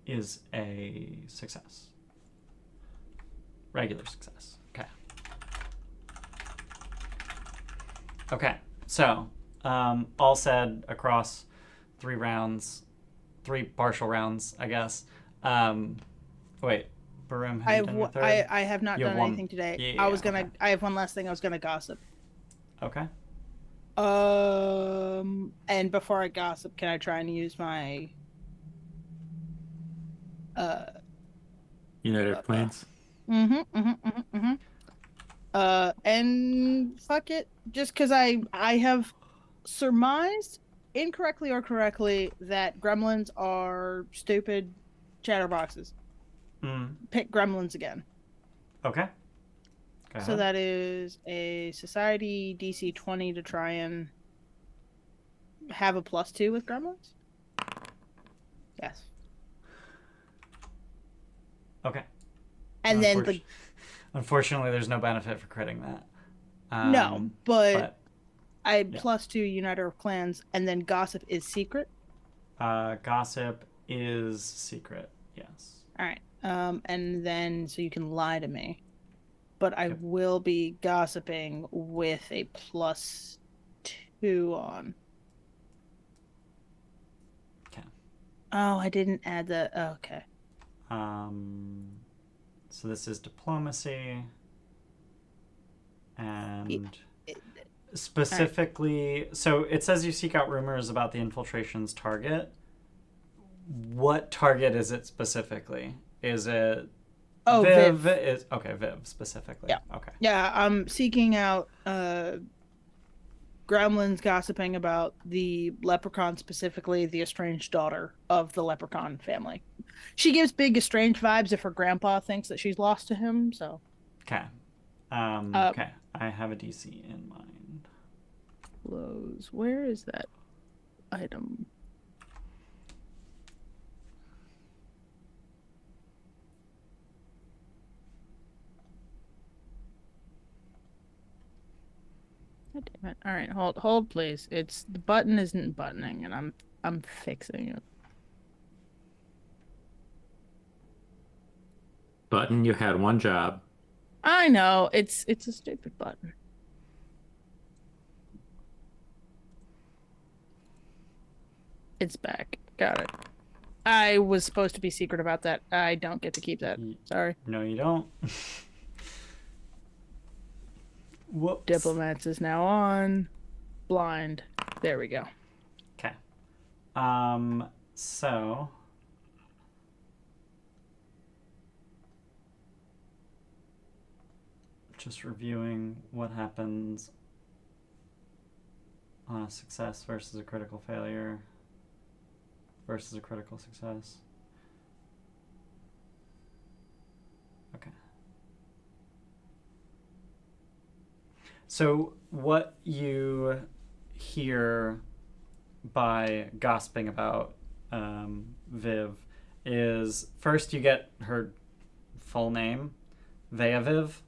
is a success. Regular success. Okay. Okay. So, all said across 3 rounds, 3 partial rounds, I guess. Wait, Baroom, have you done your third? I have not You have done one- anything today. Yeah, I was gonna. okay. I have one last thing. I was gonna gossip. Okay. And before I gossip, can I try and use my United Plains. And fuck it, just because I have surmised incorrectly or correctly that gremlins are stupid chatterboxes. Pick gremlins again. Okay. Go So ahead. that is a society DC 20 to try and have a +2 with gremlins. Yes. Okay. And then Unfortunately, there's no benefit for critting that. no, but I yeah. +2 Uniter of Clans, and then gossip is secret. Gossip is secret. Yes. All right. And then so you can lie to me, but I Yep. will be gossiping with a +2 on. Okay. Oh, I didn't add the. Oh, okay. So this is diplomacy, and specifically, right. So it says you seek out rumors about the infiltration's target. What target is it specifically? Is it Viv? Is okay, Viv specifically. Yeah. Okay. Yeah, I'm seeking out gremlins gossiping about the leprechaun, specifically the estranged daughter of the leprechaun family. She gives big estranged vibes if her grandpa thinks that she's lost to him, so. Okay. Okay. I have a DC in mind. Close. Where is that item? God damn it. All right, hold please. It's the button isn't buttoning and I'm fixing it. Button, you had one job. I know, it's a stupid button. It's back. Got it. I was supposed to be secret about that. I don't get to keep that. Sorry. No, you don't. Whoops. Diplomats is now on. Blind. There we go. Okay. So just reviewing what happens on a success versus a critical failure versus a critical success. Okay. So what you hear by gossiping about Viv is first you get her full name, Veaviv.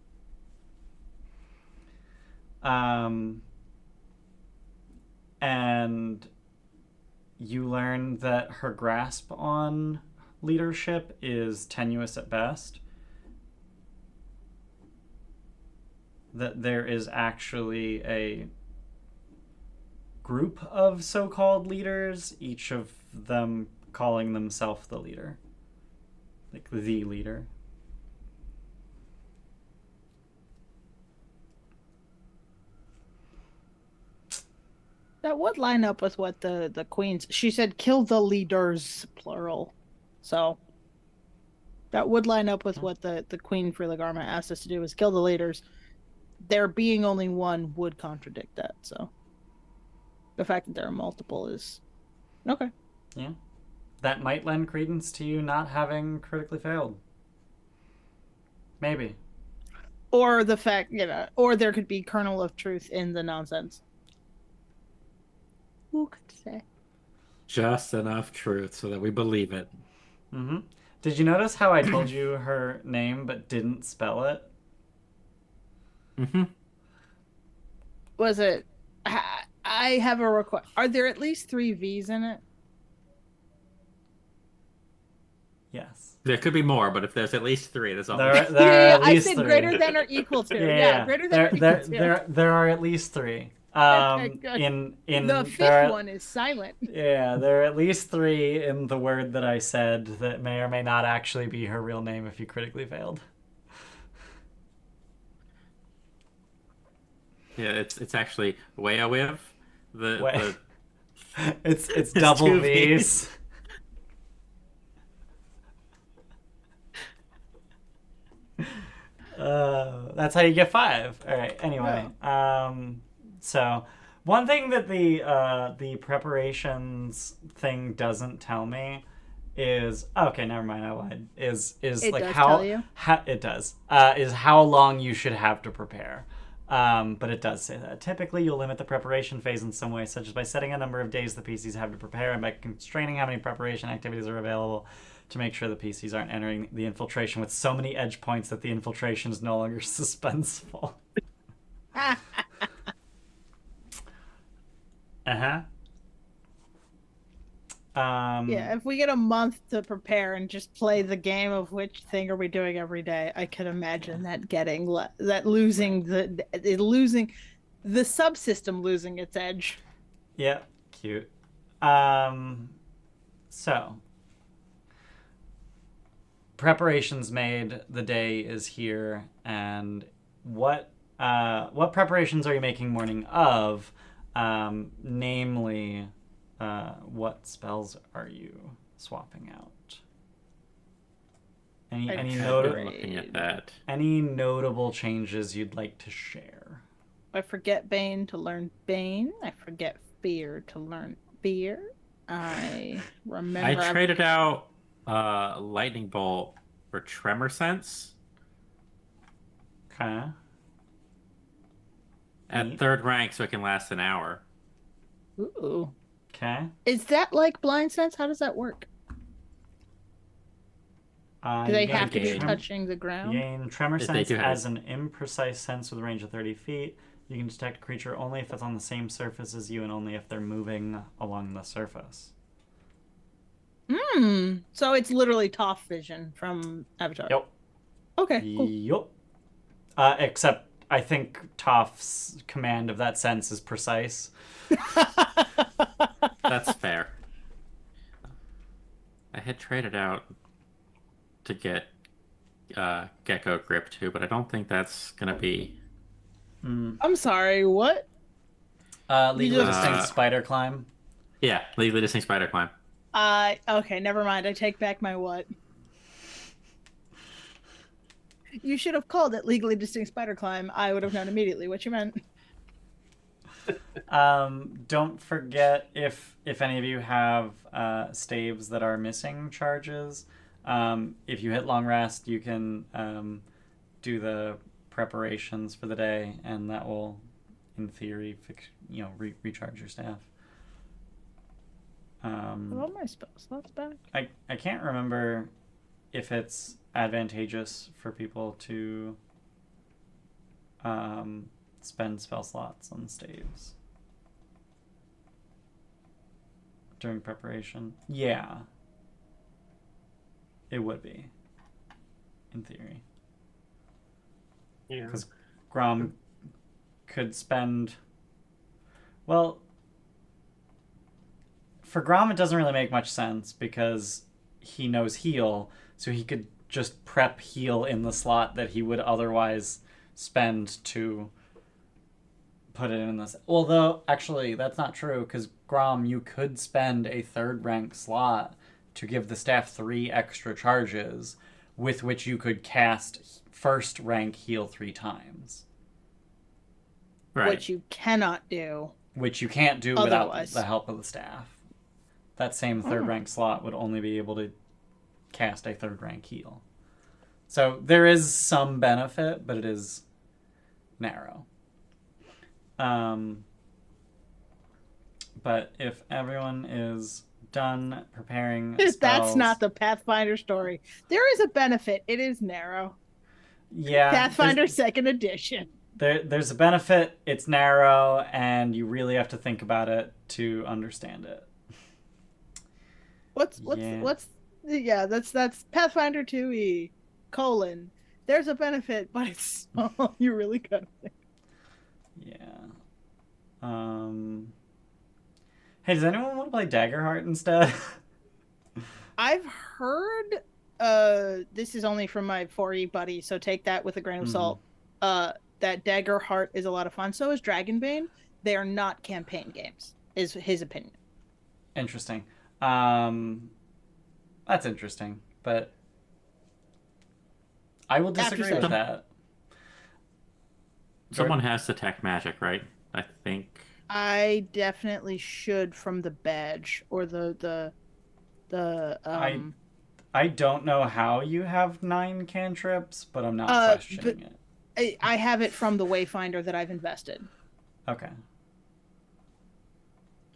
And you learn that her grasp on leadership is tenuous at best. That there is actually a group of so-called leaders, each of them calling themselves the leader. Like the leader. That would line up with what the queen's. She said, "Kill the leaders," plural. So that would line up with what the queen for Lagarma asked us to do: is kill the leaders. There being only one would contradict that. So the fact that there are multiple is okay. Yeah, that might lend credence to you not having critically failed. Maybe. Or the fact, or there could be kernel of truth in the nonsense. Who could say? Just enough truth so that we believe it. Mm-hmm. Did you notice how I told you her name but didn't spell it? Mm-hmm. Was it? I have a request. Are there at least 3 V's in it? Yes. There could be more, but if there's at least 3, that's all. There are Yeah, at I least said 3. greater than or equal to. Yeah, greater than or equal to. There are at least 3. Okay, good. In The there fifth are, one is silent. yeah, there are at least 3 in the word that I said that may or may not actually be her real name if you critically failed. Yeah, it's actually Weawiv. The It's double 2 V's. That's how you get 5. All right. Anyway, so one thing that the preparations thing doesn't tell me is okay. Never mind. I lied. Is It like does how, tell you? it does is how long you should have to prepare. But it does say that. Typically, you'll limit the preparation phase in some way, such as by setting a number of days the PCs have to prepare and by constraining how many preparation activities are available to make sure the PCs aren't entering the infiltration with so many edge points that the infiltration is no longer suspenseful. Uh-huh. Yeah, if we get a month to prepare and just play the game of which thing are we doing every day, I could imagine that getting losing the subsystem losing its edge. Yeah, cute. So preparations made, the day is here, and what preparations are you making morning of? Namely, what spells are you swapping out? Any I've been looking at that. Any notable changes you'd like to share? I forget Bane to learn Bane. I forget Fear to learn Fear. I remember. I traded out Lightning Bolt for Tremor Sense. Okay. At 3rd rank, so it can last an hour. Ooh. Okay. Is that like Blind Sense? How does that work? Do they have to be touching the ground? Gain Tremor If Sense they do have as an imprecise sense with a range of 30 feet. You can detect a creature only if it's on the same surface as you and only if they're moving along the surface. So it's literally Toph vision from Avatar. Yep. Okay, cool. Yup. Except I think Toph's command of that sense is precise. That's fair. I had traded out to get Gecko Grip too, but I don't think that's gonna be. I'm sorry, what? Legally distinct spider climb. Yeah, legally distinct spider climb. Okay, never mind. I take back my what. You should have called it legally distinct spider climb. I would have known immediately what you meant. Don't forget if any of you have staves that are missing charges. If you hit long rest, you can do the preparations for the day, and that will, in theory, recharge your staff. All my spell slots back. I can't remember if it's advantageous for people to spend spell slots on staves during preparation. Yeah, it would be, in theory. Yeah. Because Grom could spend... Well, for Grom it doesn't really make much sense because he knows heal, so he could just prep heal in the slot that he would otherwise spend to put it in this. Although, actually, that's not true, because Grom, you could spend a 3rd rank slot to give the staff 3 extra charges, with which you could cast 1st rank heal 3 times. Right. Which you cannot do. Which you can't do otherwise. Without the help of the staff. That same 3rd rank slot would only be able to cast a 3rd rank heal. So there is some benefit, but it is narrow. But if everyone is done preparing spells... That's not the Pathfinder story. There is a benefit. It is narrow. Yeah. Pathfinder 2nd edition. There's a benefit, it's narrow, and you really have to think about it to understand it. What's Yeah, that's Pathfinder 2e : there's a benefit, but it's small. You really got it. Yeah. Hey, does anyone want to play Daggerheart instead? I've heard this is only from my 4e buddy, so take that with a grain of Mhm. salt. That Dagger Heart is a lot of fun. So is Dragonbane. They are not campaign games, is his opinion. Interesting. That's interesting, but I will After disagree with session. that. Someone Jordan? has to tech magic, right? I think. I definitely should from the badge or the I don't know how you have 9 cantrips, but I'm not but questioning it. I have it from the Wayfinder that I've invested. Okay.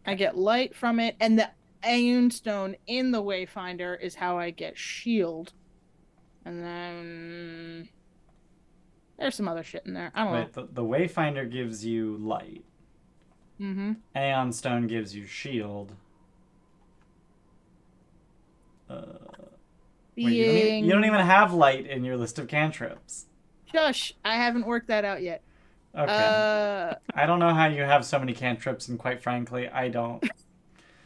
I get light from it, and the Aeon Stone in the Wayfinder is how I get shield. And then there's some other shit in there. I don't Wait, the Wayfinder gives you light. know. Mm-hmm. Aeon Stone gives you shield. Wait, you don't even have light in your list of cantrips. Shush, I haven't worked that out yet. Okay. I don't know how you have so many cantrips, and quite frankly, I don't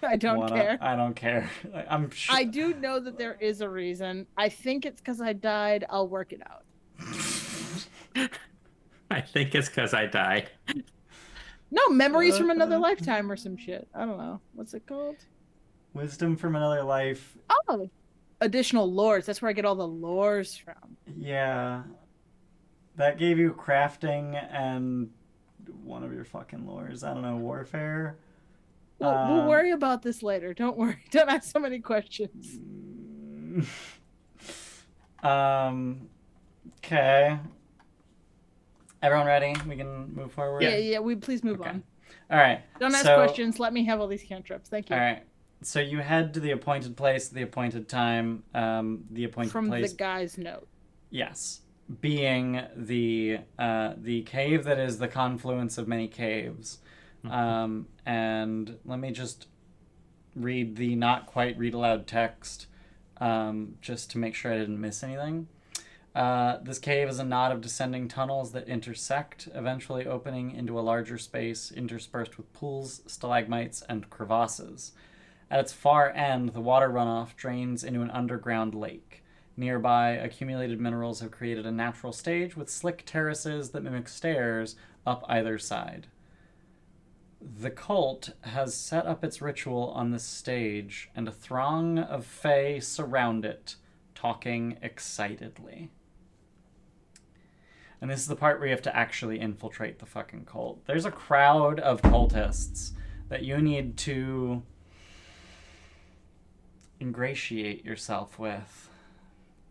I don't care. I don't care. I'm sure. I do know that there is a reason. I think it's because I died. I'll work it out. I think it's because I died. No, memories from another lifetime or some shit. I don't know. What's it called? Wisdom from another life. Oh, additional lores. That's where I get all the lores from. Yeah. That gave you crafting and one of your fucking lores. I don't know, warfare. We'll worry about this later. Don't worry. Don't ask so many questions. Okay. Everyone ready? We can move forward? Yeah. We please move on. All right. Don't ask so, questions. Let me have all these cantrips. Thank you. All right. So you head to the appointed place, the appointed time, the appointed From place. the guy's note. Yes, being the cave that is the confluence of many caves. And let me just read the not quite read aloud text, just to make sure I didn't miss anything. This cave is a knot of descending tunnels that intersect, eventually opening into a larger space interspersed with pools, stalagmites, and crevasses. At its far end, the water runoff drains into an underground lake. Nearby, accumulated minerals have created a natural stage with slick terraces that mimic stairs up either side. The cult has set up its ritual on this stage, and a throng of fae surround it, talking excitedly. And this is the part where you have to actually infiltrate the fucking cult. There's a crowd of cultists that you need to ingratiate yourself with.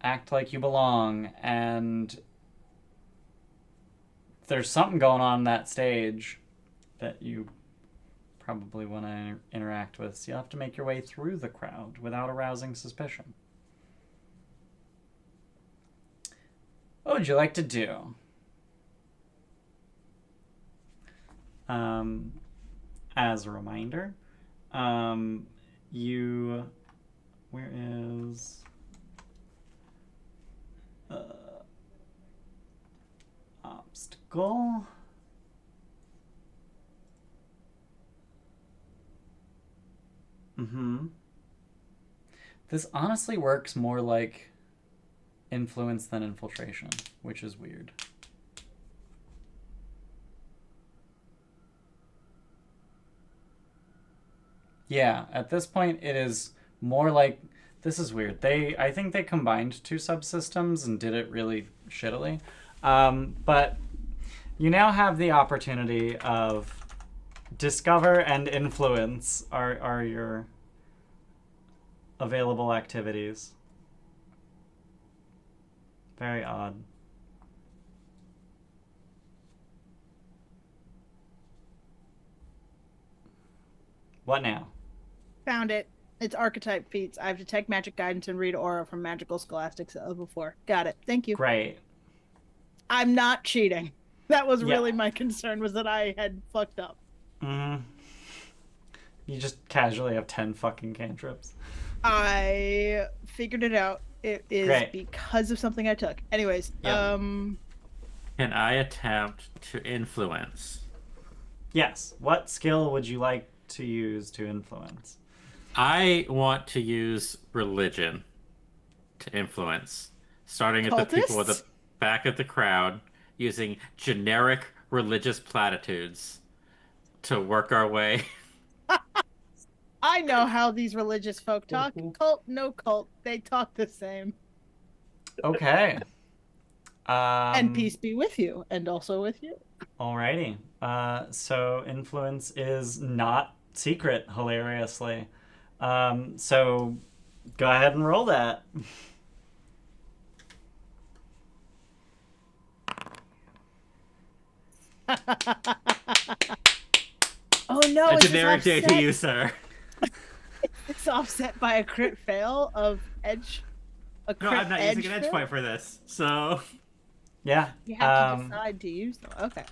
Act like you belong, and there's something going on that stage that you probably want to interact with, so you'll have to make your way through the crowd without arousing suspicion. What would you like to do? As a reminder, where is obstacle? This honestly works more like influence than infiltration, which is weird. Yeah, at this point it is more like, this is weird. I think they combined two subsystems and did it really shittily. But you now have the opportunity of discover and influence are your available activities. Very odd. What now? Found it. It's archetype feats. I have detect magic guidance and read aura from magical scholastics at level 4. Got it. Thank you. Great. I'm not cheating. That was really my concern, was that I had fucked up. You just casually have 10 fucking cantrips. I figured it out. It is Great. because of something I took. Anyways, Yep. Can I attempt to influence? Yes. What skill would you like to use to influence? I want to use religion to influence, starting at the people at the Cultists? back of the crowd, using generic religious platitudes to work our way. I know how these religious folk talk. Cult, no cult. They talk the same. Okay. And peace be with you, and also with you. Alrighty. So influence is not secret, hilariously. So go ahead and roll that. Oh no! A Is this generic day to offset? you, sir. It's offset by a crit fail of edge. A No, crit I'm not edge using an edge fail? point for this, so Yeah. You have to decide to use them. Okay.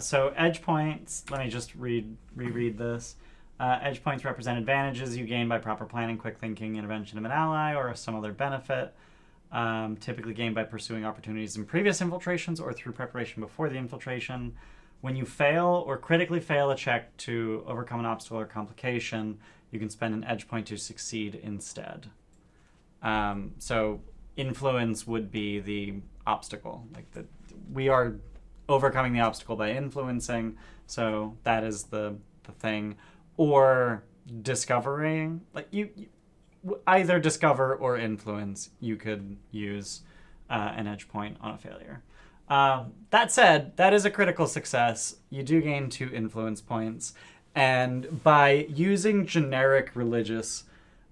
So edge points. Let me just reread this. Edge points represent advantages you gain by proper planning, quick thinking, intervention of an ally, or some other benefit. Typically gained by pursuing opportunities in previous infiltrations or through preparation before the infiltration. When you fail or critically fail a check to overcome an obstacle or complication, you can spend an edge point to succeed instead. So influence would be the obstacle. We are overcoming the obstacle by influencing, so that is the thing. Or discovering, you either discover or influence, you could use an edge point on a failure. That said, that is a critical success. You do gain 2 influence points, and by using generic religious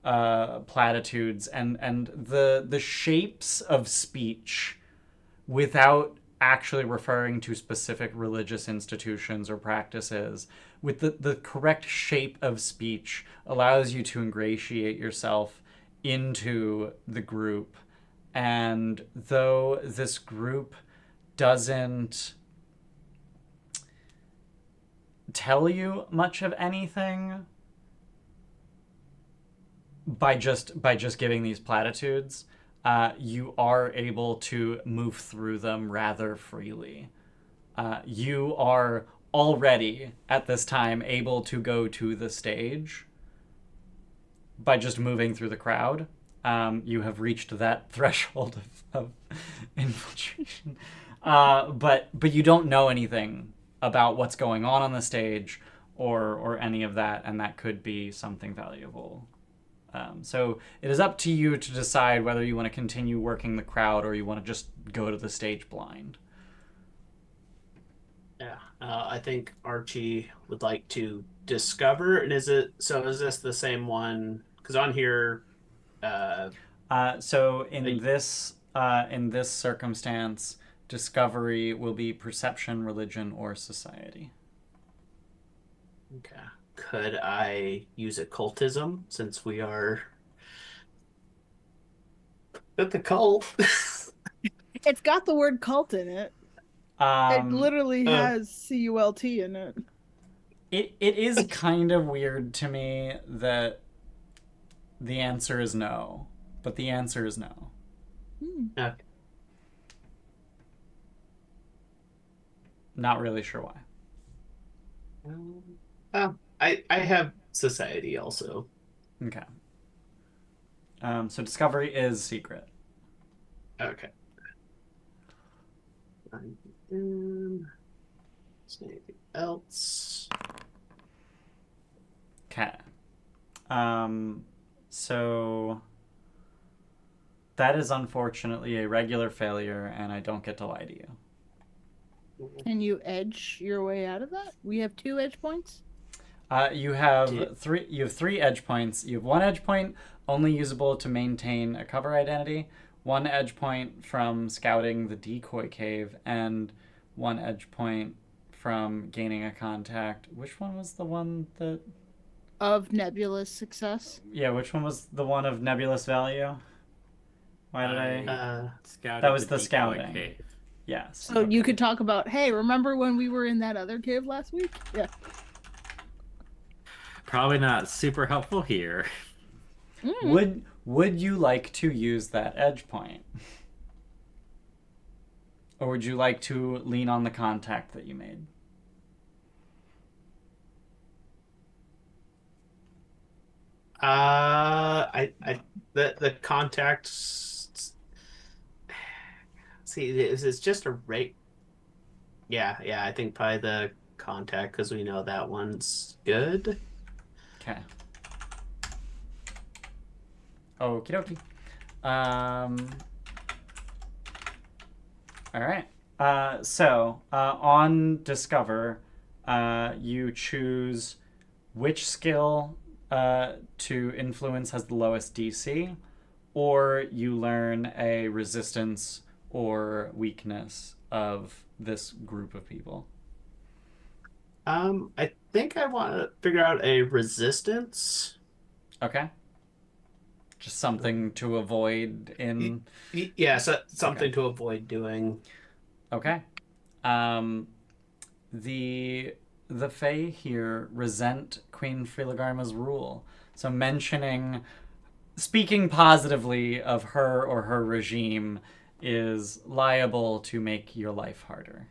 platitudes and the shapes of speech without actually referring to specific religious institutions or practices, with the correct shape of speech, allows you to ingratiate yourself into the group. And though this group doesn't tell you much of anything by just giving these platitudes, you are able to move through them rather freely. You are already at this time able to go to the stage by just moving through the crowd. You have reached that threshold of infiltration. But you don't know anything about what's going on the stage or any of that, and that could be something valuable. So it is up to you to decide whether you want to continue working the crowd or you want to just go to the stage blind. Yeah, I think Archie would like to discover. And is this the same one? Because on here, So in this circumstance, discovery will be perception, religion, or society. okay, could I use occultism since we are at the cult? It's got the word cult in it. It literally has CULT in it. It is kind of weird to me that the answer is no, but the answer is no. Okay. Not really sure why. I have society also. Okay. So discovery is secret. Okay. Anything else? Okay. So that is unfortunately a regular failure, and I don't get to lie to you. Can you edge your way out of that? We have 2 edge points. You have 3. You have 3 edge points. You have 1 edge point only usable to maintain a cover identity, 1 edge point from scouting the decoy cave, and 1 edge point from gaining a contact. Which one was the one that? Of nebulous success. Yeah, which one was the one of nebulous value? Why did I? Scouting That was the decoy scouting. cave. Yes. So you could talk about, hey, remember when we were in that other cave last week? Yeah. Probably not super helpful here. Would you like to use that edge point? Or would you like to lean on the contact that you made? The contacts. See, it's just a rate. Yeah. I think probably the contact because we know that one's good. Okay. Okie dokie. All right. So on Discover, you choose which skill to influence has the lowest DC, or you learn a resistance or weakness of this group of people. I think I want to figure out a resistance. Okay. Just something to avoid in. Yeah, so something to avoid doing. Okay. The Fae here resent Queen Freeligarma's rule. So speaking positively of her or her regime is liable to make your life harder.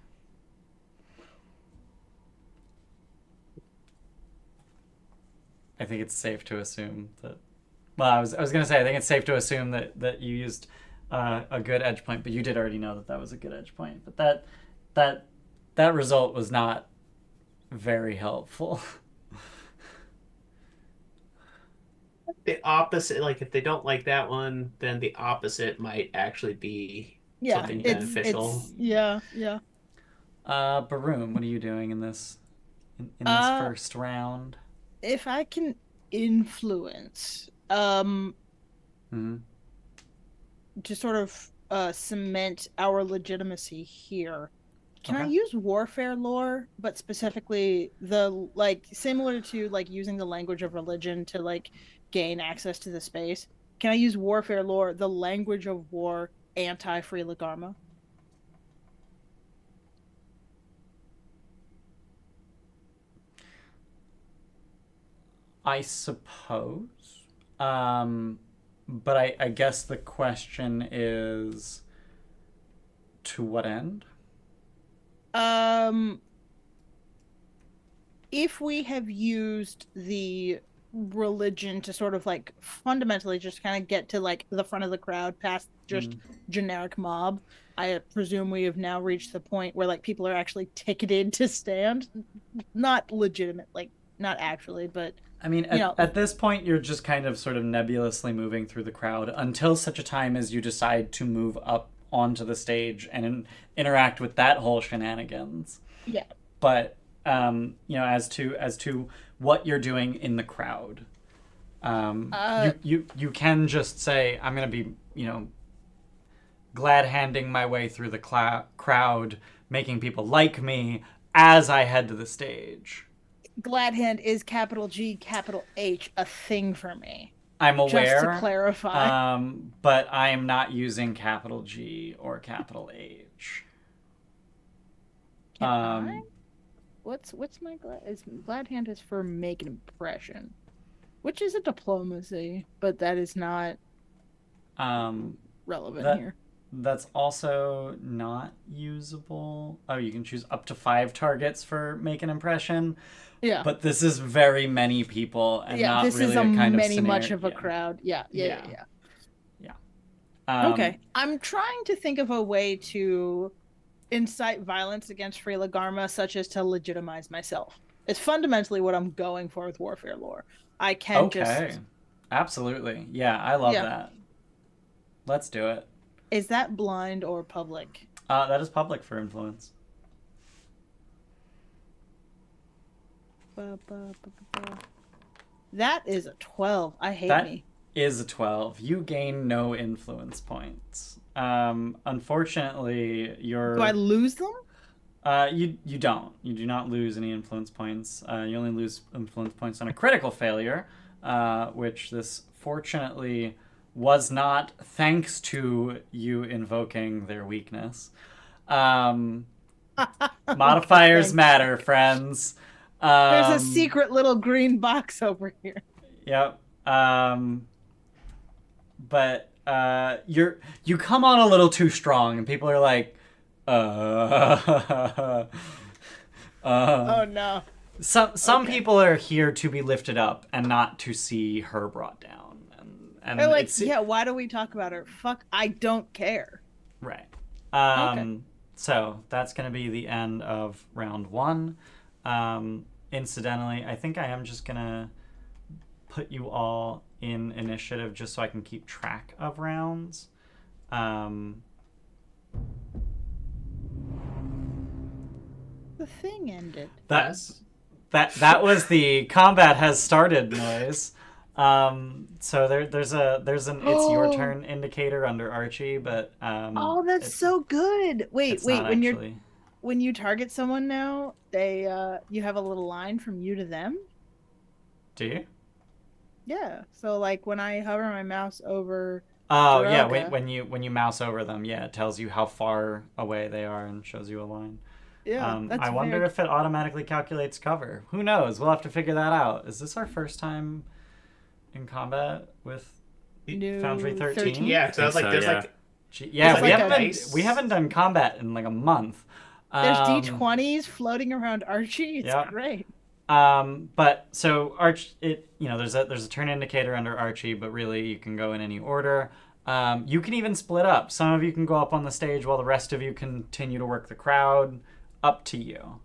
I think it's safe to assume that. Well, I was going to say I think it's safe to assume that you used a good edge point, but you did already know that was a good edge point. But that result was not very helpful. The opposite, like if they don't like that one, then the opposite might actually be something beneficial. Yeah. Baroom, what are you doing in this first round? If I can influence, to sort of cement our legitimacy here, can I use warfare lore, but specifically similar to using the language of religion to gain access to the space? Can I use warfare lore, the language of war, anti-Freeligarma? I suppose. But I guess the question is, to what end? If we have used the religion to sort of fundamentally just kind of get to the front of the crowd past just generic mob, I presume we have now reached the point where people are actually ticketed to stand. Not legitimate, not actually, but I mean, at this point, you're just kind of sort of nebulously moving through the crowd until such a time as you decide to move up onto the stage and interact with that whole shenanigans. Yeah. But as to what you're doing in the crowd, you can just say, I'm going to be glad handing my way through the crowd, making people like me as I head to the stage. Glad hand is capital G, capital H, a thing for me. I'm aware. Just to clarify. But I am not using capital G or capital H. Can I? What's my glad hand is for make an impression, which is a diplomacy, but that is not relevant here. That's also not usable. Oh, you can choose up to 5 targets for make an impression. Yeah. But this is very many people and not this really is a kind of scenario. much of a crowd. Yeah. Okay. I'm trying to think of a way to incite violence against Freeligarma, such as to legitimize myself. It's fundamentally what I'm going for with warfare lore. I can just... Absolutely. Yeah, I love that. Let's do it. Is that blind or public? That is public for influence. That is a 12. I hate me. That is a 12. You gain no influence points. Unfortunately, Do I lose them? You don't. You do not lose any influence points. You only lose influence points on a critical failure, which this fortunately was not, thanks to you invoking their weakness. Modifiers matter, friends. There's a secret little green box over here. Yep. but you come on a little too strong, and people are like, Oh no. Some Okay. people are here to be lifted up and not to see her brought down. And They're like, it's yeah, why do we talk about her? Fuck, I don't care. right. Okay. So that's gonna be the end of round 1. Incidentally, I think I am just gonna put you all in initiative just so I can keep track of rounds. The thing ended. That was the combat has started noise. So there's an it's your turn indicator under Archie, but Oh, that's so good. Wait, it's not when actually. when you target someone now, they you have a little line from you to them. Do you? Yeah. So like when I hover my mouse over Oh yeah, Droga, when you mouse over them, yeah, it tells you how far away they are and shows you a line. yeah, that's I wonder very if it automatically calculates cover. Who knows? We'll have to figure that out. Is this our first time in combat with new Foundry 13? 13? Yeah, because I was like, so, there's yeah. like Yeah, There's we like haven't a been, dice. we haven't done combat in like a month. There's Um, D20s floating around Archie. It's yeah. great. But so there's a turn indicator under Archie, but really you can go in any order. You can even split up. Some of you can go up on the stage while the rest of you continue to work the crowd. Up to you.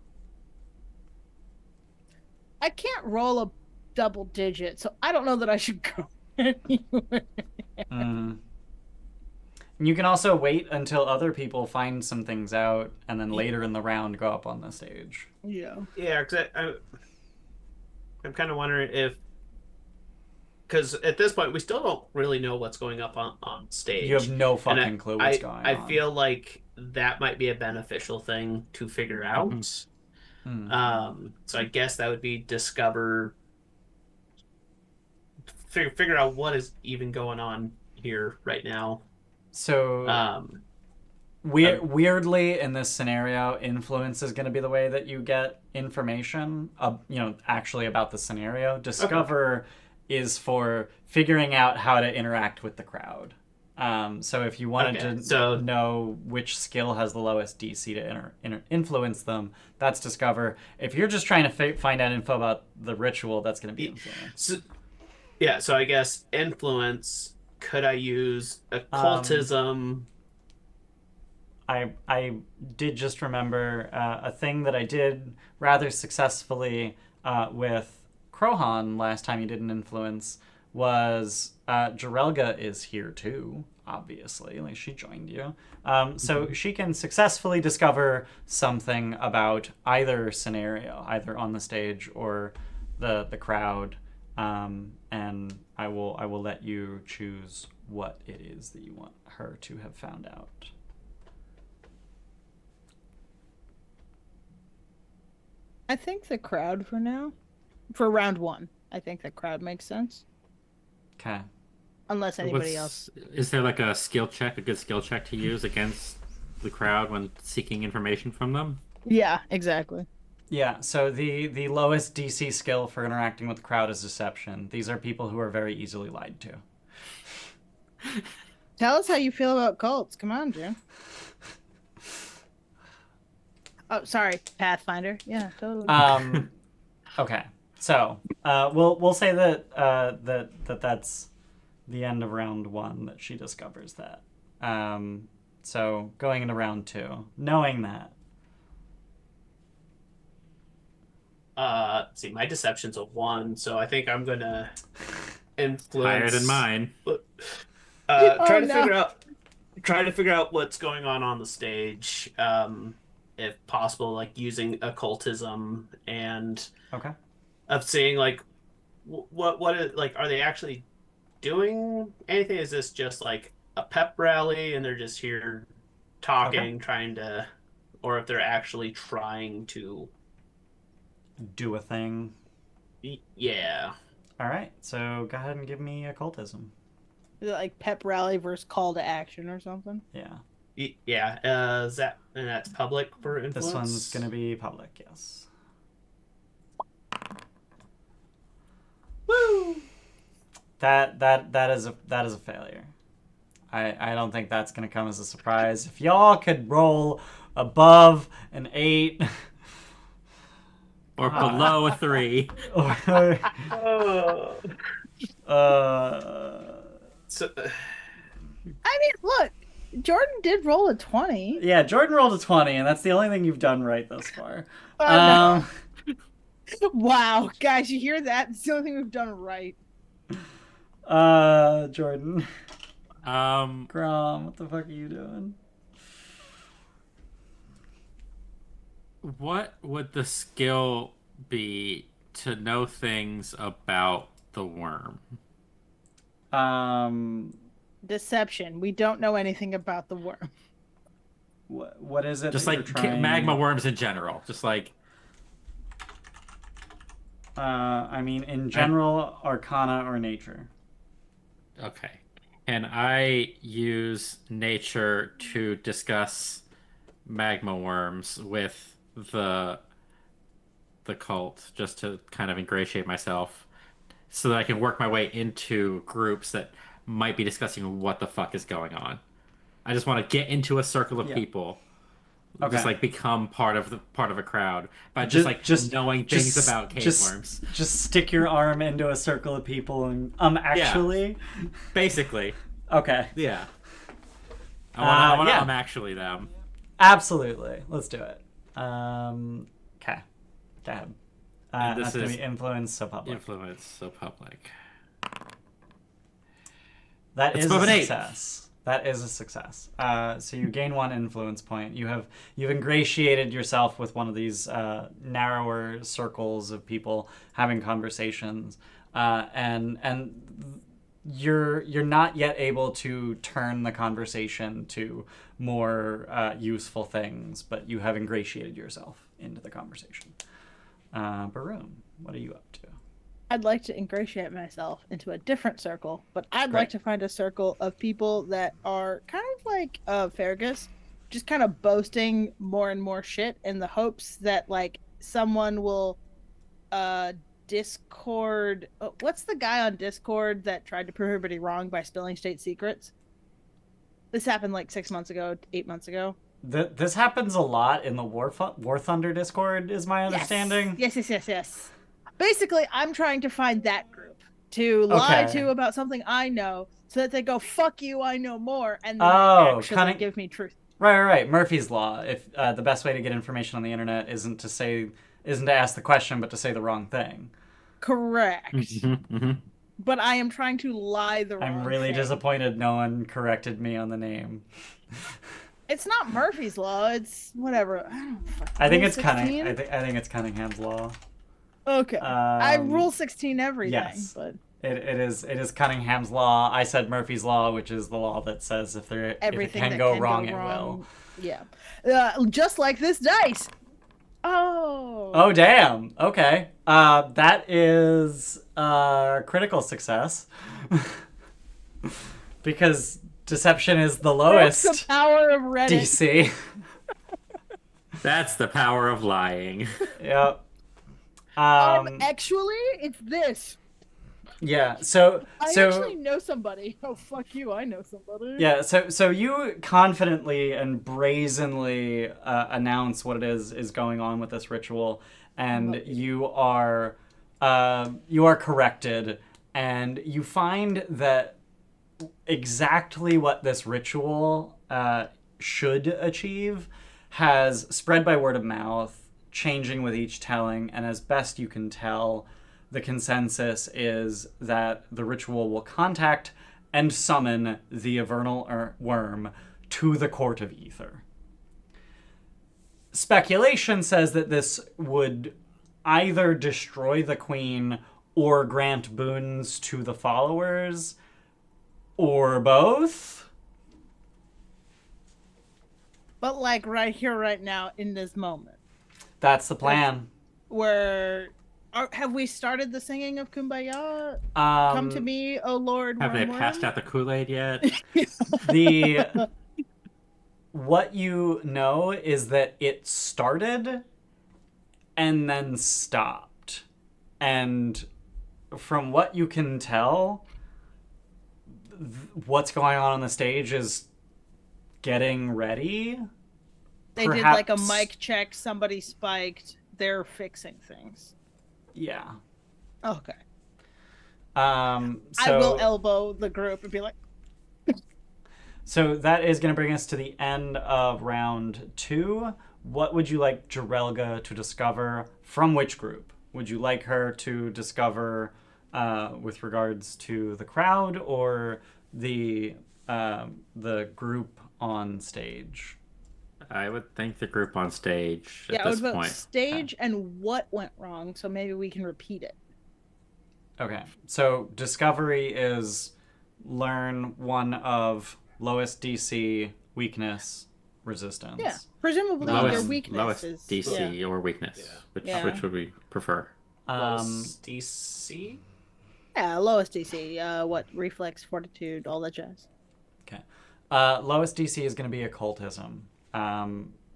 I can't roll a double digit, so I don't know that I should go anywhere. And you can also wait until other people find some things out, and then later in the round go up on the stage. Yeah. yeah, because I'm kind of wondering if because at this point we still don't really know what's going up on stage. You have no And fucking clue what's going on. I feel like that might be a beneficial thing to figure out. So I guess that would be discover, figure out what is even going on here right now. So weirdly, in this scenario, influence is going to be the way that you get information. Actually about the scenario. Discover is for figuring out how to interact with the crowd. So if you wanted to know which skill has the lowest DC to influence them, that's Discover. If you're just trying to find out info about the ritual, that's going to be Influence. So I guess Influence, could I use Occultism? I did just remember a thing that I did rather successfully with Krohan last time you did an Influence was Jarelga is here too, obviously. Like, she joined you. So she can successfully discover something about either scenario, either on the stage or the crowd. And I will let you choose what it is that you want her to have found out. I think the crowd for now. For round 1. I think the crowd makes sense. Okay. Unless anybody else. Is there like a good skill check to use against the crowd when seeking information from them? Yeah, exactly. Yeah, so the lowest DC skill for interacting with the crowd is Deception. These are people who are very easily lied to. Tell us how you feel about cults. Come on, Jim. Oh, sorry, Pathfinder. Yeah, totally. Okay, so we'll say that that's the end of round 1 that she discovers that. So going into round 2, knowing that. See, my Deception's a 1, so I think I'm gonna influence. Higher than mine. Try to figure out what's going on the stage. If possible, like using occultism and Okay. of seeing like what is, like, are they actually doing anything? Is this just like a pep rally and they're just here talking, trying to, or if they're actually trying to Do a thing. Yeah. All right, so go ahead and give me Occultism. Is it like pep rally versus call to action or something? Yeah. Yeah. And that's public for influence? This one's going to be public, yes. Woo! That is a failure. I don't think that's gonna come as a surprise. If y'all could roll above an 8 Or below a 3. or, Oh. So, I mean, look, Jordan did roll a 20. yeah, Jordan rolled a 20, and that's the only thing you've done right thus far. No. Wow, guys, you hear that? It's the only thing we've done right. Jordan. Grom, what the fuck are you doing? What would the skill be to know things about the worm? Deception. We don't know anything about the worm. What is it? Just that like you're trying... magma worms in general. Just like... I mean, in general, Arcana or Nature. Okay. And I use nature to discuss magma worms with the cult, just to kind of ingratiate myself, so that I can work my way into groups that might be discussing what the fuck is going on. I just want to get into a circle of people. Okay. Just like become part of a crowd by just knowing things about cave worms. Just stick your arm into a circle of people and actually. Yeah. Basically. Okay. Yeah. I want to actually them. Absolutely. Let's do it. Okay. Dab. That's gonna be influence so public. Influence so public. That It's is above a an 8. success. That is a success. So you gain 1 influence point. You've ingratiated yourself with one of these narrower circles of people having conversations, and you're not yet able to turn the conversation to more useful things, but you have ingratiated yourself into the conversation. Baroom, what are you up to? I'd like to ingratiate myself into a different circle, but I'd Great. like to find a circle of people that are kind of like Fergus, just kind of boasting more and more shit in the hopes that like someone will Discord. Oh, what's the guy on Discord that tried to prove everybody wrong by spilling state secrets? This happened like 6 months ago, 8 months ago. This happens a lot in the War Thunder Discord, is my understanding. Yes. Basically, I'm trying to find that group to lie to about something I know, so that they go, "Fuck you, I know more," and then they actually give me truth. Right. Murphy's Law. If the best way to get information on the internet isn't to ask the question, but to say the wrong thing. Correct. Mm-hmm. But I am trying to lie the wrong I'm really thing. disappointed no one corrected me on the name. It's not Murphy's Law. It's whatever. I think it's Cunningham. I think it's Cunningham's Law. Okay. I rule 16 everything. Yes. But it is Cunningham's Law. I said Murphy's Law, which is the law that says if it can go wrong, it will. Yeah. Just like this dice. Oh damn. Okay. That is critical success. Because deception is the lowest. That's the power of Reddit. DC. That's the power of lying. Yep. Actually, it's this. Yeah. So I actually know somebody. Oh fuck you! I know somebody. Yeah. So you confidently and brazenly announce what it is going on with this ritual, and you are corrected, and you find that exactly what this ritual should achieve has spread by word of mouth, changing with each telling, and as best you can tell, the consensus is that the ritual will contact and summon the Avernal worm to the Court of Ether. Speculation says that this would either destroy the Queen or grant boons to the followers, or both. But like right here, right now, in this moment. That's the plan. Have we started the singing of Kumbaya? Come to me, O Lord. Have they passed out the Kool-Aid yet? What you know is that it started and then stopped. And from what you can tell, what's going on the stage is getting ready. They did like a Perhaps- mic check. Somebody spiked. They're fixing things. Yeah. Okay. So, I will elbow the group and be like, So that is going to bring us to the end of round 2. What would you like Jarelga to discover from which group? Would you like her to discover with regards to the crowd or the group on stage? I would think the group on stage yeah, at I this would vote point. stage and what went wrong, so maybe we can repeat it. Okay, so discovery is learn one of lowest DC, weakness, resistance. Yeah, presumably Lowest- their Lowest weakness is DC or weakness. Yeah. Which would we prefer? DC? Yeah, lowest DC. What reflex, fortitude, all that jazz. Okay. Lowest DC is going to be occultism.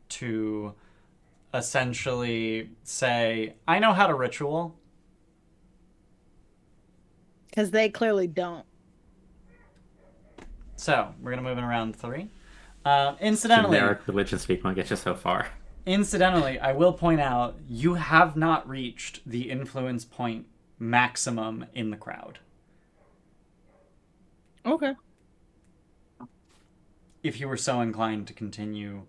To essentially say, I know how to ritual. Because they clearly don't. So we're going to move in around 3. Generic religion speak won't get you so far. Incidentally, I will point out you have not reached the influence point maximum in the crowd. Okay. If you were so inclined to continue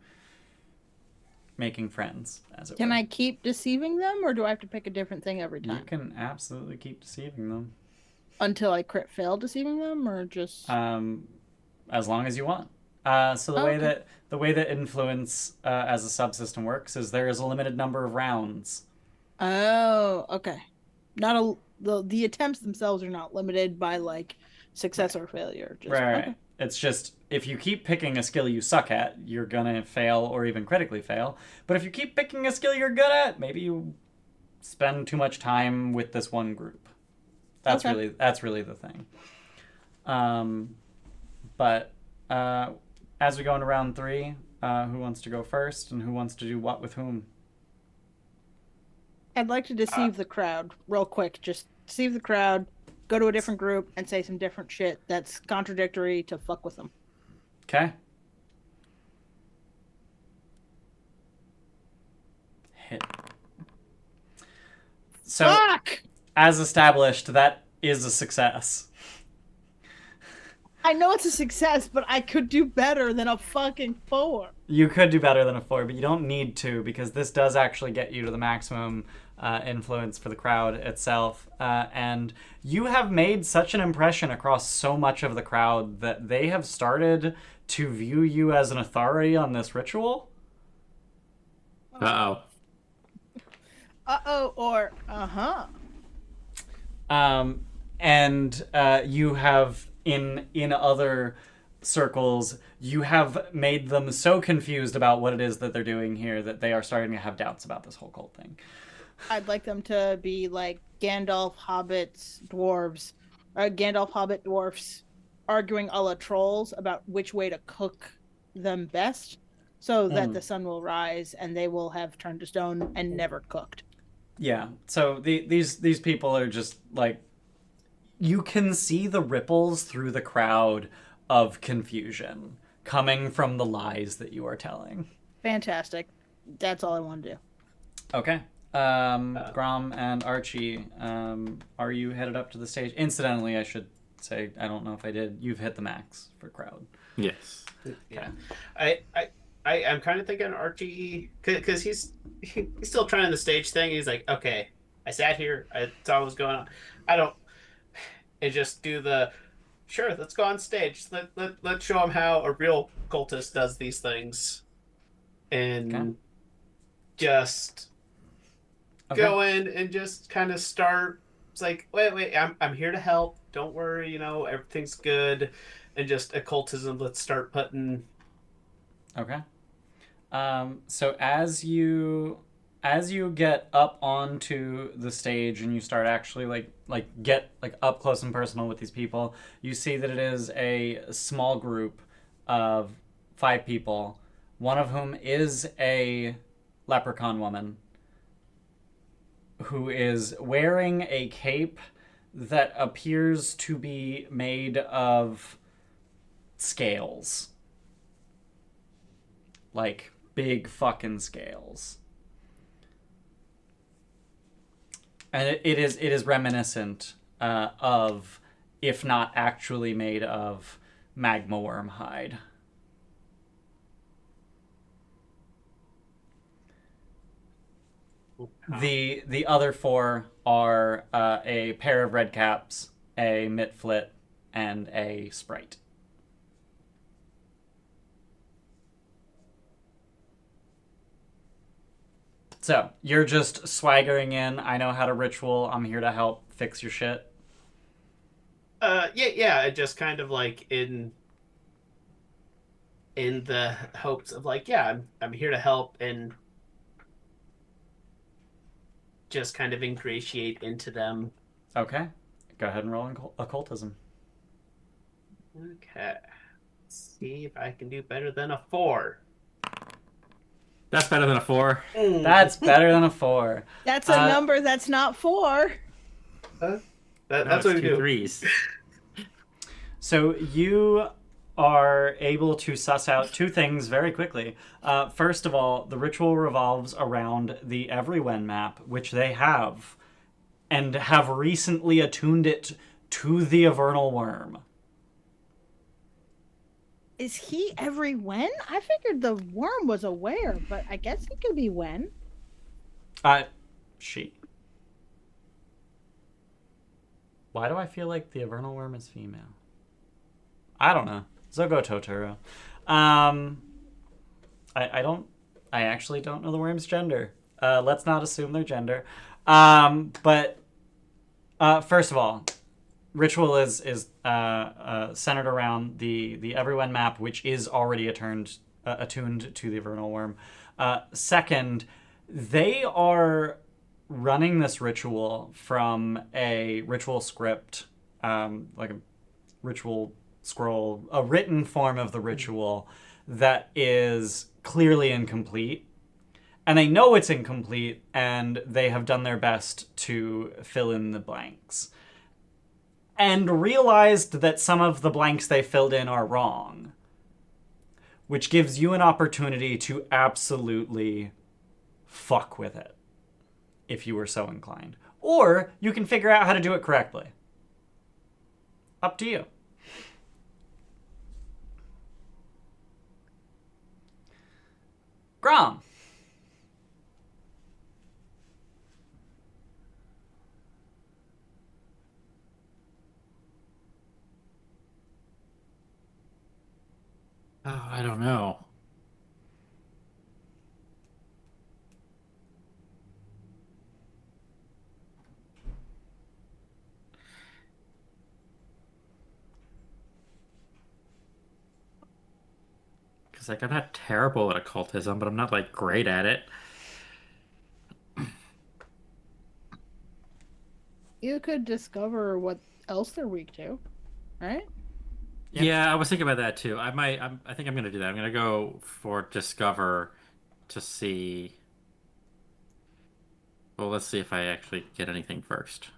making friends, as it Can were. I keep deceiving them, or do I have to pick a different thing every You time? can absolutely keep deceiving them. Until I crit fail deceiving them, or just... As long as you want. So the way that influence as a subsystem works is there is a limited number of rounds. Oh, okay. The attempts themselves are not limited by like success or failure. Just, Right. Okay. It's just if you keep picking a skill you suck at, you're gonna fail or even critically fail. But if you keep picking a skill you're good at, maybe you spend too much time with this one group. That's Okay. really the thing. But as we go into round 3, who wants to go first and who wants to do what with whom? I'd like to deceive the crowd real quick. Just deceive the crowd, go to a different group, and say some different shit that's contradictory to fuck with them. Okay. Hit. So, Fuck! as established, that is a success. I know it's a success, but I could do better than a fucking 4. You could do better than a 4, but you don't need to because this does actually get you to the maximum influence for the crowd itself. And you have made such an impression across so much of the crowd that they have started to view you as an authority on this ritual. Uh-oh. Uh-oh, or uh-huh. And you have in other circles, you have made them so confused about what it is that they're doing here that they are starting to have doubts about this whole cult thing. I'd like them to be like Gandalf, hobbits, dwarves, or Gandalf, hobbit, dwarfs, arguing a la trolls about which way to cook them best, so that the sun will rise and they will have turned to stone and never cooked. Yeah. So these people are just like, you can see the ripples through the crowd of confusion coming from the lies that you are telling. Fantastic. That's all I want to do. Okay. Grom and Archie, are you headed up to the stage? Incidentally, I should say, I don't know if I did. You've hit the max for crowd. Yes. Yeah, I'm kind of thinking Archie, because he's still trying the stage thing. He's like, okay, I sat here, I saw what was going on. I don't, and just do the, sure, let's go on stage. Let's show him how a real cultist does these things, and Okay. just Okay. go in and just kind of start. It's like, wait, I'm here to help. Don't worry, everything's good, and just occultism. Let's start putting. Okay. So as you get up onto the stage and you start actually like get like up close and personal with these people, you see that it is a small group of 5 people, one of whom is a leprechaun woman who is wearing a cape that appears to be made of scales. Like, big fucking scales. And it is reminiscent of, if not actually made of, magma worm hide. The other four are a pair of red caps, a mitflit, and a sprite. So, you're just swaggering in. I know how to ritual. I'm here to help fix your shit. Yeah, just kind of like in the hopes of like, yeah, I'm here to help and just kind of ingratiate into them. Okay. Go ahead and roll in occultism. Okay. Let's see if I can do better than a 4. That's better than a 4. That's better than a 4. That's a number that's not 4. No, That's what we do. 3s. So you are able to suss out two things very quickly. First of all, the ritual revolves around the Everywhen map, which they have, and have recently attuned it to the Avernal Worm. Is he Everywhen? I figured the worm was aware, but I guess he could be Wen. She. Why do I feel like the Avernal Worm is female? I don't know. Zogo Totoro. I actually don't know the worm's gender. Let's not assume their gender. But first of all, ritual is centered around the Everywhen map, which is already attuned to the Avernal Worm. Second, they are running this ritual from a ritual script, like a ritual scroll, a written form of the ritual that is clearly incomplete. And they know it's incomplete, and they have done their best to fill in the blanks. And realized that some of the blanks they filled in are wrong. Which gives you an opportunity to absolutely fuck with it, if you were so inclined. Or you can figure out how to do it correctly. Up to you. Grom. Oh, I don't know. Because, like, I'm not terrible at occultism, but I'm not, like, great at it. You could discover what else they're weak to, right? Yeah, I was thinking about that too. I think I'm gonna do that. I'm gonna go for discover to see. Well, let's see if I actually get anything first.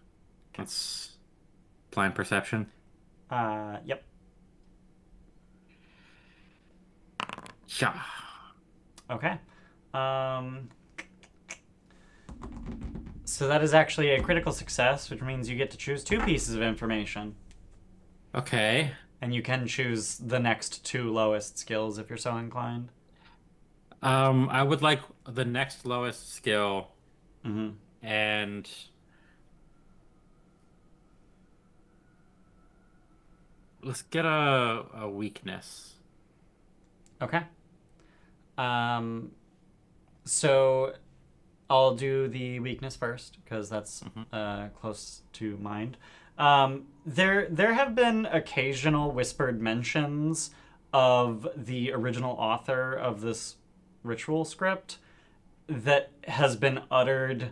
Let's blind perception. Yep. Yeah. Okay. So that is actually a critical success, which means you get to choose two pieces of information. Okay. And you can choose the next two lowest skills if you're so inclined. I would like the next lowest skill, Mm-hmm. and let's get a weakness. Okay. So I'll do the weakness first because that's close to mind. There have been occasional whispered mentions of the original author of this ritual script that has been uttered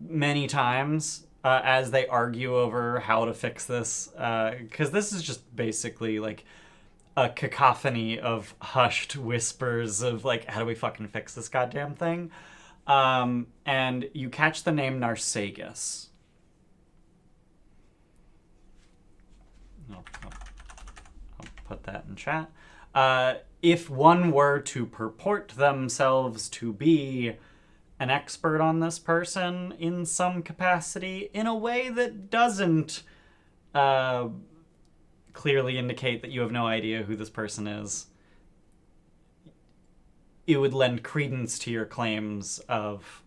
many times as they argue over how to fix this. Because this is just basically like a cacophony of hushed whispers of like, how do we fucking fix this goddamn thing? And you catch the name Narsagus. put that in chat. If one were to purport themselves to be an expert on this person in some capacity, in a way that doesn't clearly indicate that you have no idea who this person is, it would lend credence to your claims of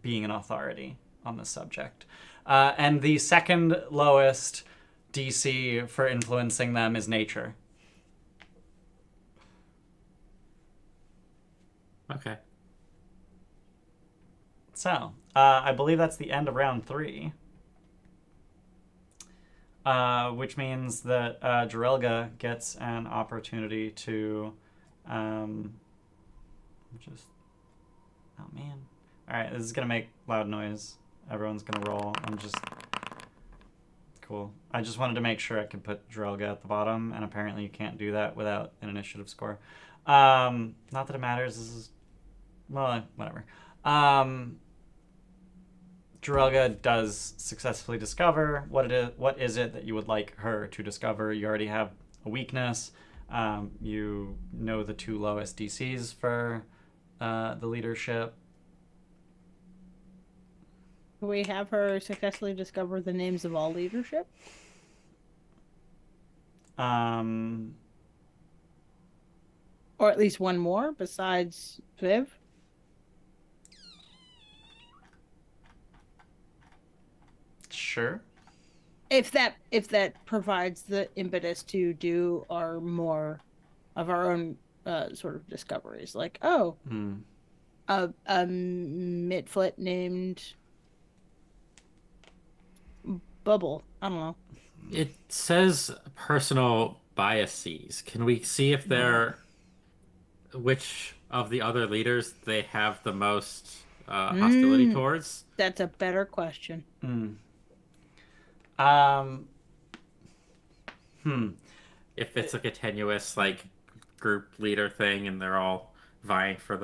being an authority on this subject. And the second lowest DC for influencing them is nature. Okay. So, I believe that's the end of round 3. Which means that Jarelga gets an opportunity to just... Oh, man. Alright, this is going to make loud noise. Everyone's going to roll. Cool. I just wanted to make sure I could put Jarelga at the bottom, and apparently you can't do that without an initiative score. Not that it matters. This is... Well, whatever. Jarelga does successfully discover what is it that you would like her to discover. You already have a weakness. You know the 2 lowest DCs for the leadership. Can we have her successfully discover the names of all leadership? Or at least one more besides Viv? Sure. If that provides the impetus to do our more of our own sort of discoveries, like a Mitflit named Bubble. I don't know. It says personal biases. Can we see if they're which of the other leaders they have the most hostility towards? That's a better question. If it's like a tenuous like group leader thing and they're all vying for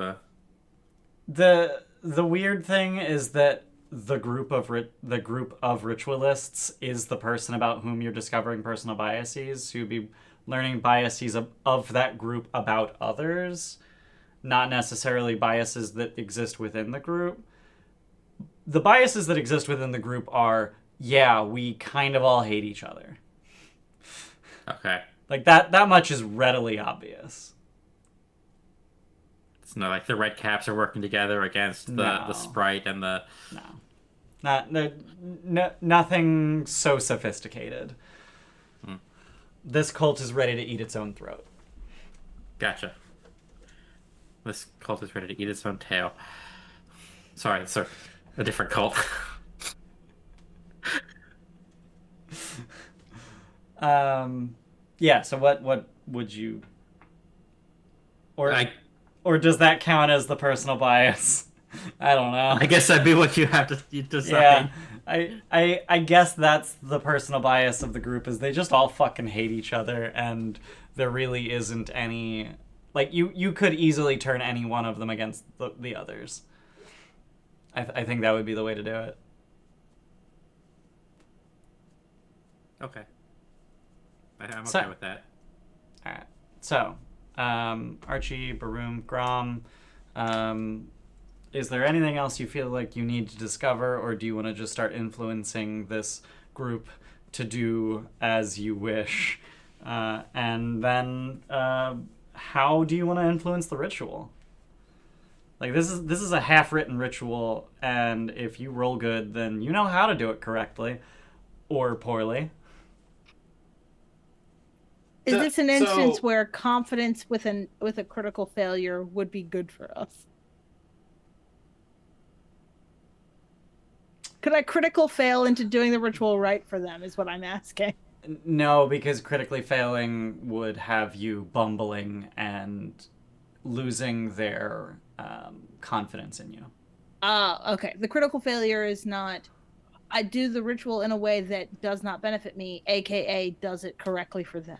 the weird thing is that the group of ritualists is the person about whom you're discovering personal biases. So you'd be learning biases of that group about others, not necessarily biases that exist within the group. The biases that exist within the group are, yeah, we kind of all hate each other. Okay. Like that much is readily obvious. It's not like the red caps are working together against the sprite and the... Nothing so sophisticated. This cult is ready to eat its own throat. Gotcha. This cult is ready to eat its own tail. Sorry, it's a different cult. Yeah, so what would you... Or does that count as the personal bias? I don't know. I guess that'd be what you have to decide. Yeah, I guess that's the personal bias of the group, is they just all fucking hate each other, and there really isn't any... Like, you could easily turn any one of them against the others. I think that would be the way to do it. Okay. I'm okay with that. Alright. So, Archie, Baroom, Grom, is there anything else you feel like you need to discover, or do you want to just start influencing this group to do as you wish? And then, how do you want to influence the ritual? Like, this is a half-written ritual, and if you roll good, then you know how to do it correctly, or poorly. Is this an instance where confidence with a critical failure would be good for us? Could I critical fail into doing the ritual right for them, is what I'm asking. No, because critically failing would have you bumbling and losing their confidence in you. Okay. The critical failure is not, I do the ritual in a way that does not benefit me, aka does it correctly for them.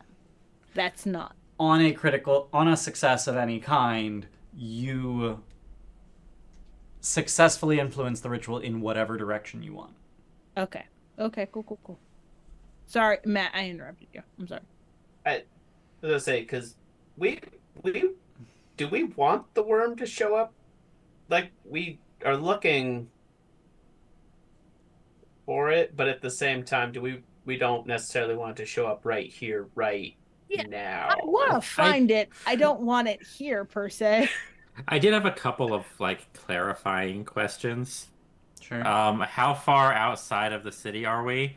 That's not. On a success of any kind, you successfully influence the ritual in whatever direction you want. Okay. Okay, cool. Sorry, Matt, I interrupted you. I'm sorry. I was gonna say because we we do we want the worm to show up? Like we are looking for it, but at the same time, do we don't necessarily want it to show up right here, right Yeah, I want to now. I find it. I don't want it here per se. I did have a couple of like clarifying questions. Sure. How far outside of the city are we?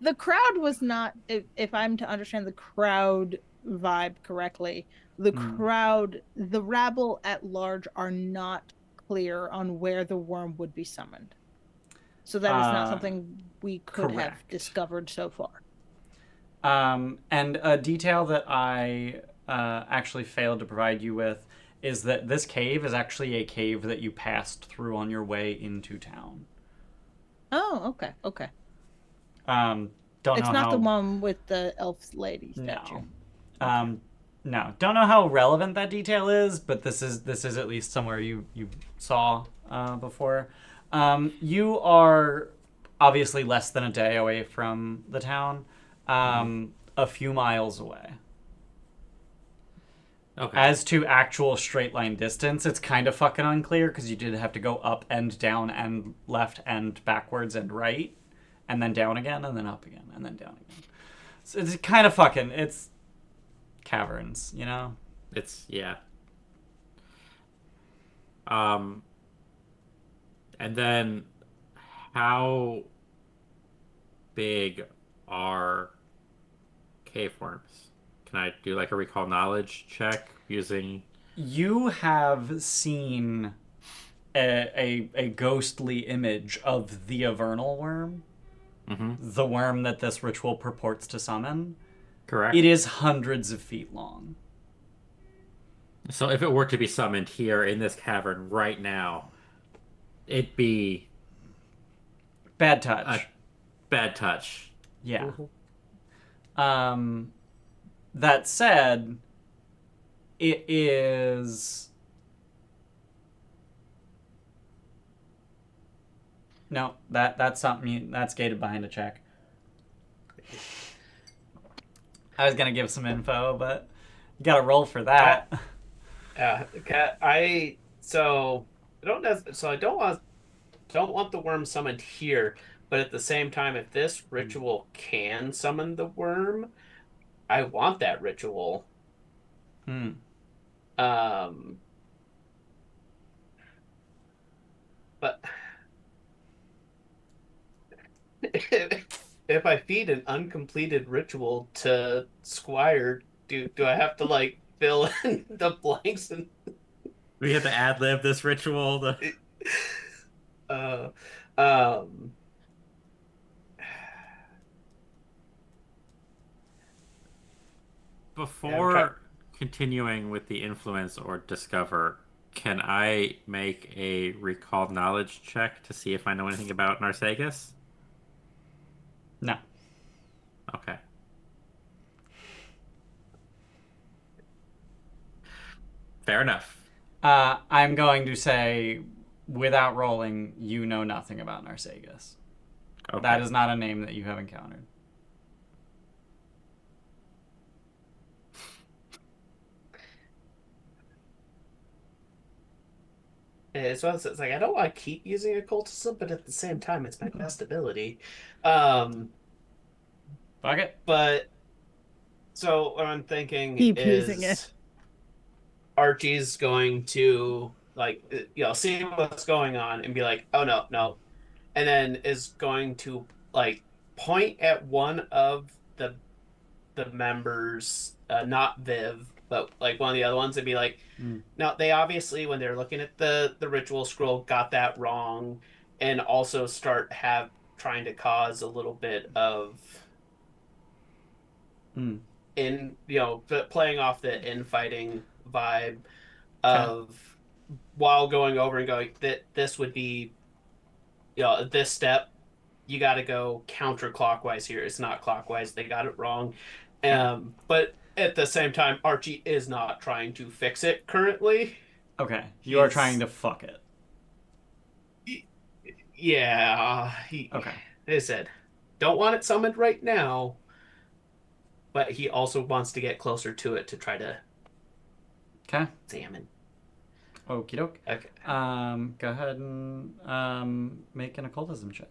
The crowd was not, if I'm to understand the crowd vibe correctly, Mm. the rabble at large are not clear on where the worm would be summoned. So that is not Uh, something we could have Correct. discovered so far. And a detail that I actually failed to provide you with is that this cave is actually a cave that you passed through on your way into town. Oh, okay, okay. Um, don't It's know not the how. one with the elf lady statue. No. Okay. Um, no. Don't know how relevant that detail is, but this is at least somewhere you saw before. You are obviously less than a day away from the town, a few miles away. Okay. As to actual straight line distance, it's kind of fucking unclear because you did have to go up and down and left and backwards and right, and then down again and then up again and then down again. So it's kind of fucking. It's caverns, you know. It's yeah. Um, and then how big are cave worms? Can I do like a recall knowledge check using? You have seen a ghostly image of the Avernal worm, Mm-hmm. the worm that this ritual purports to summon. It Correct. is hundreds of feet long. So if it were to be summoned here in this cavern right now, it'd be Bad a touch. bad touch. Yeah. Mhm. Um, that said, it is. No, that's something that's gated behind a check. I was gonna give some info, but you gotta roll for I that. I so I don't want the worm summoned here, but at the same time, if this ritual can summon the worm, I want that ritual. Hmm. Um, but if I feed an uncompleted ritual to Squire, do I have to like fill in the blanks and We have to ad lib this ritual. uh um I'm trying. Before continuing with the influence or discover, can I make a recall knowledge check to see if I know anything about Narsagus? No. Okay. Fair enough. I'm going to say, without rolling, you know nothing about Narsagus. That Okay. is not a name that you have encountered. It's like I don't want to keep using occultism, but at the same time, it's my best ability. Um, Fuck it. but so what I'm thinking Keep using it. is Archie's going to like see what's going on and be like, "Oh no, no," and then is going to like point at one of the members, not Viv, but like one of the other ones, and be like, Mm. "Now they obviously when they're looking at the ritual scroll got that wrong," and also start have trying to cause a little bit of Mm. in playing off the infighting vibe Okay. of while going over and going that this would be this step you got to go counterclockwise here. It's not clockwise. They got it wrong. Okay. But at the same time, Archie is not trying to fix it currently. Okay. You are trying He's to fuck it. yeah. He Okay. they said, don't want it summoned right now, but he also wants to get closer to it to try to Okay. examine. Okie doke. Okay. Go ahead and make an occultism check.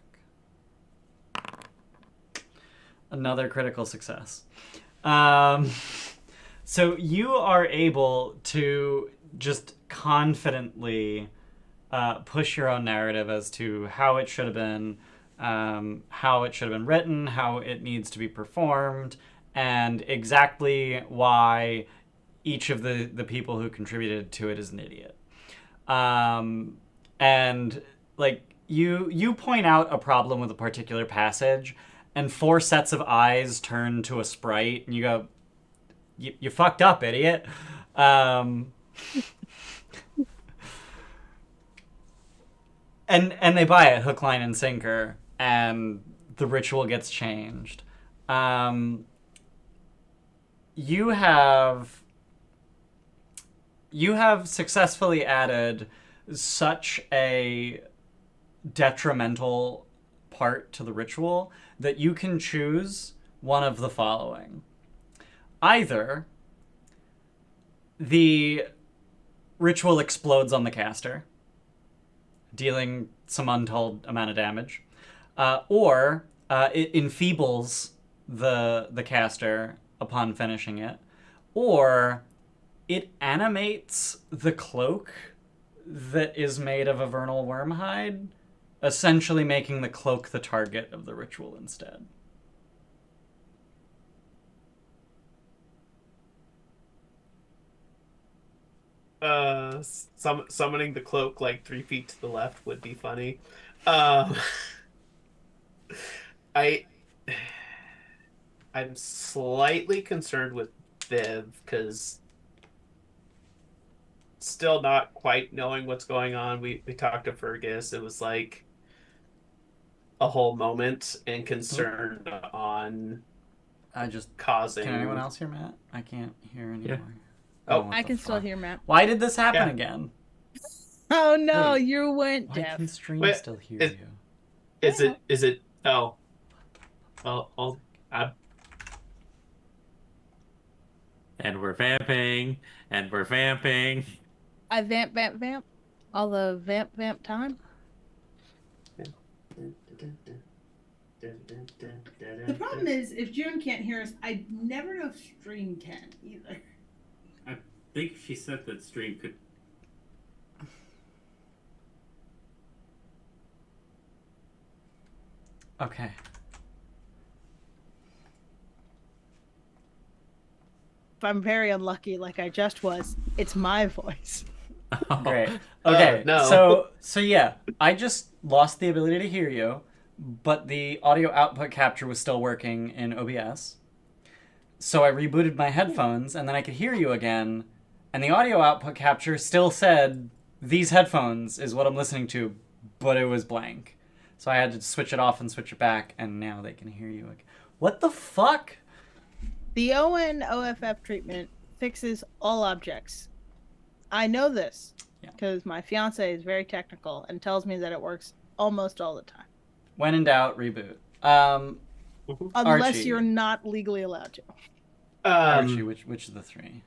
Another critical success. So you are able to just confidently push your own narrative as to how it should have been, how it should have been written, how it needs to be performed, and exactly why each of the people who contributed to it is an idiot. And like you point out a problem with a particular passage, and 4 sets of eyes turn to a sprite, and you go, "You fucked up, idiot." And they buy it hook, line, and sinker, and the ritual gets changed. You have successfully added such a detrimental part to the ritual that you can choose one of the following. Either the ritual explodes on the caster, dealing some untold amount of damage, or it enfeebles the caster upon finishing it, or it animates the cloak that is made of a vernal worm hide, essentially making the cloak the target of the ritual instead. Summoning the cloak like 3 feet to the left would be funny. Um, I I'm slightly concerned with Viv because still not quite knowing what's going on. We talked to Fergus. It was like a whole moment and concerned on I just causing. Can anyone else hear Matt? I can't hear anymore. Oh, what I the can still fuck? hear Matt. Why did this happen Yeah. again? Oh no, Wait. you went Why deaf. can stream Wait, still hear is- you? Is it? Oh, I And we're vamping, and we're vamping. I vamp. All the vamp time. The problem is, if June can't hear us, I never know if stream can either. I think she said that stream could. Okay. If I'm very unlucky, like I just was, it's my voice. Great. Okay. no. So yeah, I just lost the ability to hear you, but the audio output capture was still working in OBS. So I rebooted my headphones, and then I could hear you again, and the audio output capture still said, "These headphones is what I'm listening to," but it was blank. So I had to switch it off and switch it back, and now they can hear you again. What the fuck? The ON OFF treatment fixes all objects. I know this Yeah. because my fiance is very technical and tells me that it works almost all the time. When in doubt, reboot. Unless Archie. you're not legally allowed to. Archie, which of the 3?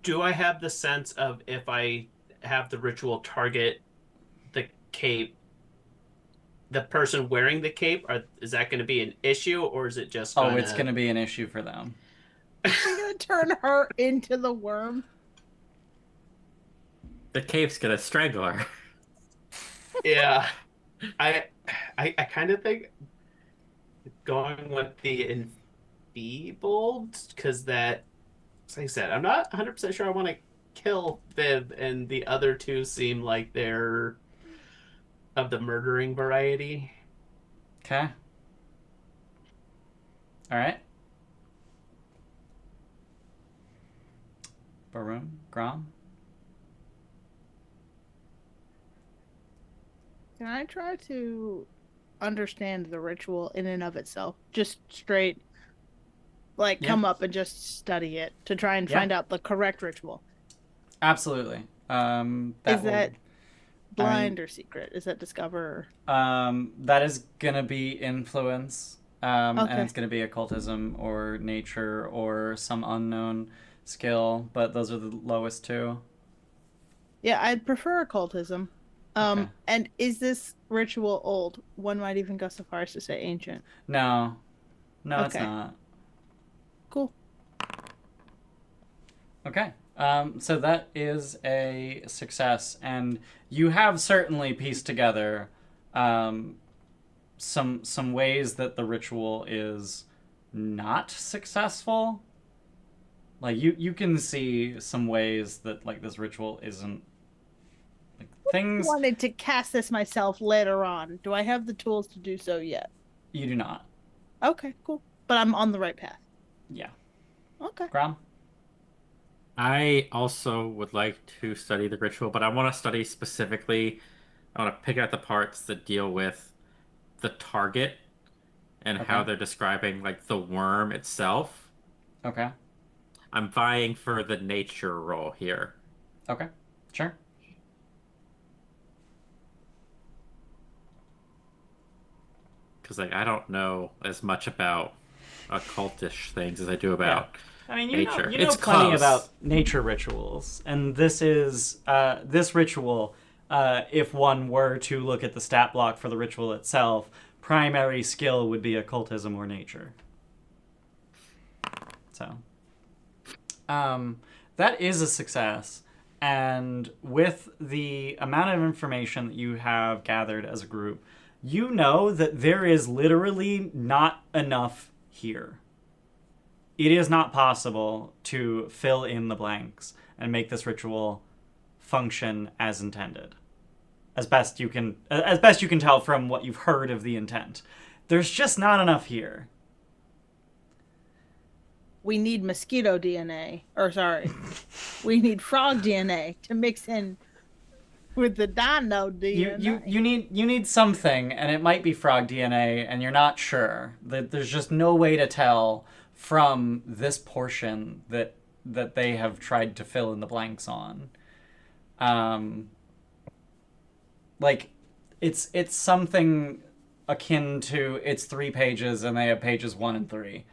Do I have the sense of if I have the ritual target the cape, the person wearing the cape, is that going to be an issue, or is it just Oh, it's going to be an issue for them. You're gonna turn her into the worm. The cape's gonna strangle her. Yeah, I kind of think going with the enfeebled, because that, like I said, I'm not 100% sure I want to kill Viv, and the other 2 seem like they're of the murdering variety. Okay. All right. Baroom, Grom. Can I try to understand the ritual in and of itself? Just straight, like, Yeah. come up and just study it to try and Yeah. find out the correct ritual. Absolutely. Is that blind or secret? Is that discover? That is gonna be influence, and Okay. it's gonna be occultism or nature or some unknown skill. But those are the lowest two. Yeah, I'd prefer occultism. Okay. And is this ritual old? One might even go so far as to say ancient. No, it's Okay. not. Cool. Okay. So that is a success, and you have certainly pieced together some ways that the ritual is not successful. Like you can see some ways that like this ritual isn't like things I wanted to cast this myself later on. Do I have the tools to do so yet? you do not. Okay, cool. But I'm on the right path. Yeah. Okay. Grom? I also would like to study the ritual, but I want to study specifically, I want to pick out the parts that deal with the target and how Okay. they're describing like the worm itself. Okay. I'm vying for the nature role here. Okay. Sure. Because like I don't know as much about occultish things as I do about I mean, you nature. know, you know It's plenty close. about nature rituals, and this is this ritual. If one were to look at the stat block for the ritual itself, primary skill would be occultism or nature. So, that is a success, and with the amount of information that you have gathered as a group, you know that there is literally not enough here. It is not possible to fill in the blanks and make this ritual function as intended. As best you can tell from what you've heard of the intent. There's just not enough here. We need mosquito DNA. Or sorry. We need frog DNA to mix in with the dino DNA. You need something, and it might be frog DNA, and you're not sure. There's just no way to tell from this portion that they have tried to fill in the blanks on. Like it's something akin to it's 3 pages and they have pages 1 and 3.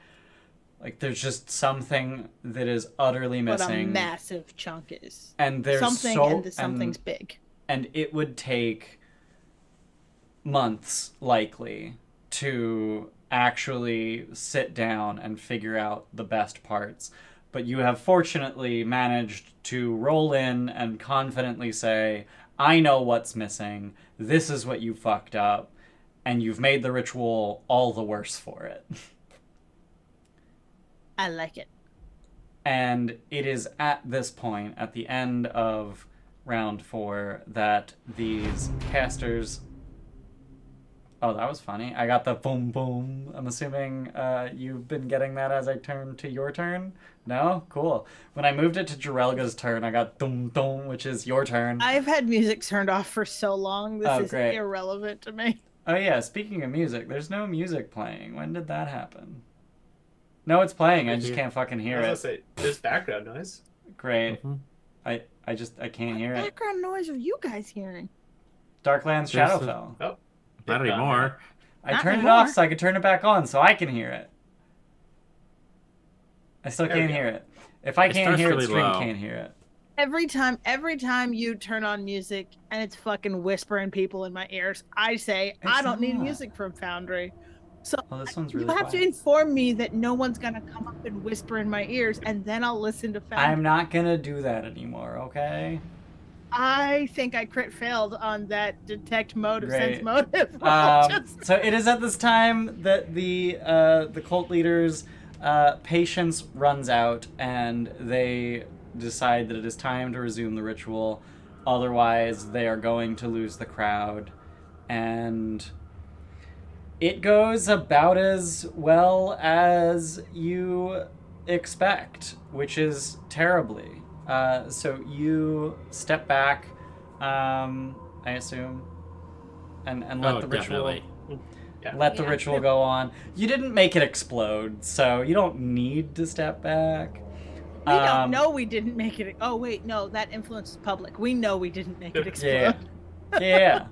Like there's just something that is utterly What a missing. massive chunk is. And there's something so and something's big. and it would take months likely to actually sit down and figure out the best parts. But you have fortunately managed to roll in and confidently say, I know what's missing, this is what you fucked up, and you've made the ritual all the worse for it. I like it. And it is at this point, at the end of round 4, that these casters... Oh, that was funny. I got the boom boom. I'm assuming you've been getting that as I turn to your turn? No? Cool. When I moved it to Jarelga's turn, I got dum dum, which is your turn. I've had music turned off for so long. This is great. irrelevant to me. Oh yeah, speaking of music, there's no music playing. When did that happen? No, it's playing. I just can't fucking hear I it. was gonna say, there's background noise. Great. Mhm. I can't hear What it. background noise are you guys hearing? Darklands There's Shadowfell. Oh, Not yeah, anymore. I Not turned it anymore. off so I could turn it back on so I can hear it. I still There we can't go. hear it. If I It can't starts hear it, really stream low. can't hear it. Every time you turn on music and it's fucking whispering people in my ears, I say, I It's don't need not. music from Foundry. So Oh, this one's you really have to quiet. inform me that no one's gonna come up and whisper in my ears, and then I'll listen to Foundry. I'm not gonna do that anymore, okay? I think I crit failed on that detect motive, Great. sense motive. roll. So it is at this time that the cult leaders' patience runs out, and they decide that it is time to resume the ritual. Otherwise, they are going to lose the crowd, and it goes about as well as you expect, which is terribly. So you step back, I assume, and let the ritual Definitely. let the Yeah. ritual go on. You didn't make it explode, so you don't need to step back. We don't know we didn't make it. Oh wait, no, that influence is public. We know we didn't make it explode. Yeah.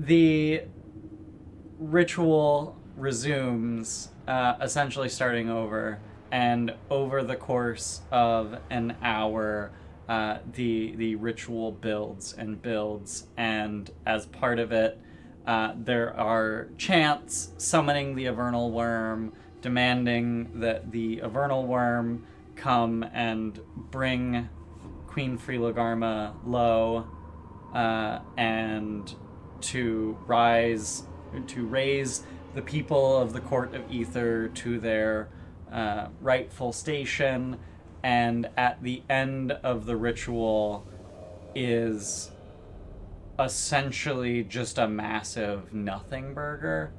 The ritual resumes, essentially starting over, and over the course of an hour, the ritual builds and builds, and as part of it, there are chants summoning the Avernal Worm, demanding that the Avernal Worm come and bring Queen Freelagarma low, and to raise the people of the Court of Ether to their rightful station, and at the end of the ritual is essentially just a massive nothing burger.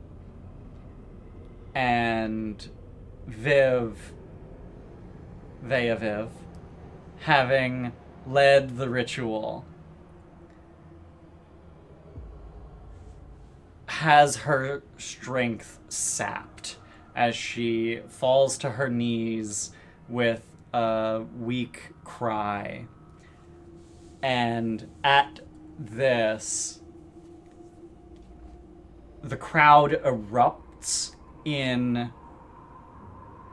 And Viv, having led the ritual, has her strength sapped as she falls to her knees with a weak cry. And at this, the crowd erupts in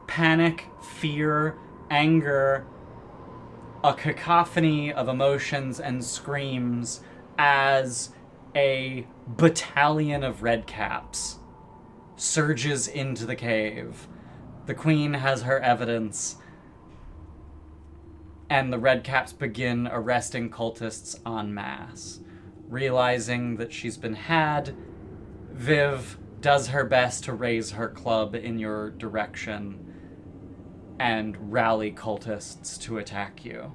panic, fear, anger, a cacophony of emotions and screams as a battalion of redcaps surges into the cave. The queen has her evidence, and the redcaps begin arresting cultists en masse. Realizing that she's been had, Viv does her best to raise her club in your direction and rally cultists to attack you.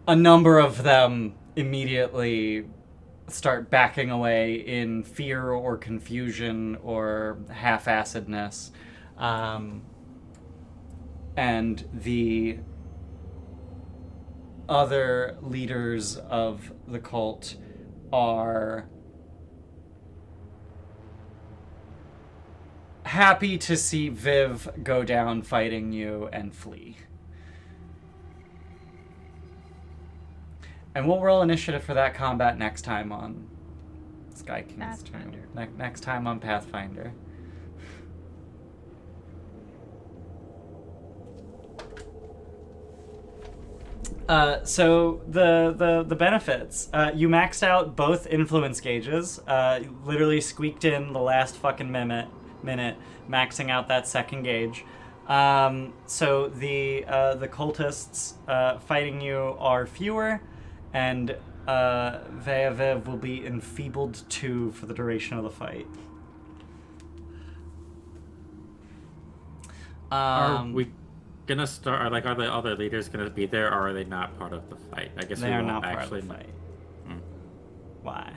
A number of them immediately start backing away in fear or confusion or half-assedness. And the other leaders of the cult are happy to see Viv go down fighting you and flee. And we'll roll initiative for that combat next time on Sky King's turn. Next time on Pathfinder. So the benefits. You maxed out both influence gauges. Literally squeaked in the last fucking minute, maxing out that second gauge. So the cultists fighting you are fewer, and Veaviv will be enfeebled 2 for the duration of the fight. Are we gonna start? Are the other leaders gonna be there, or are they not part of the fight? I guess They we are won't not part actually of the fight. Hmm. Why?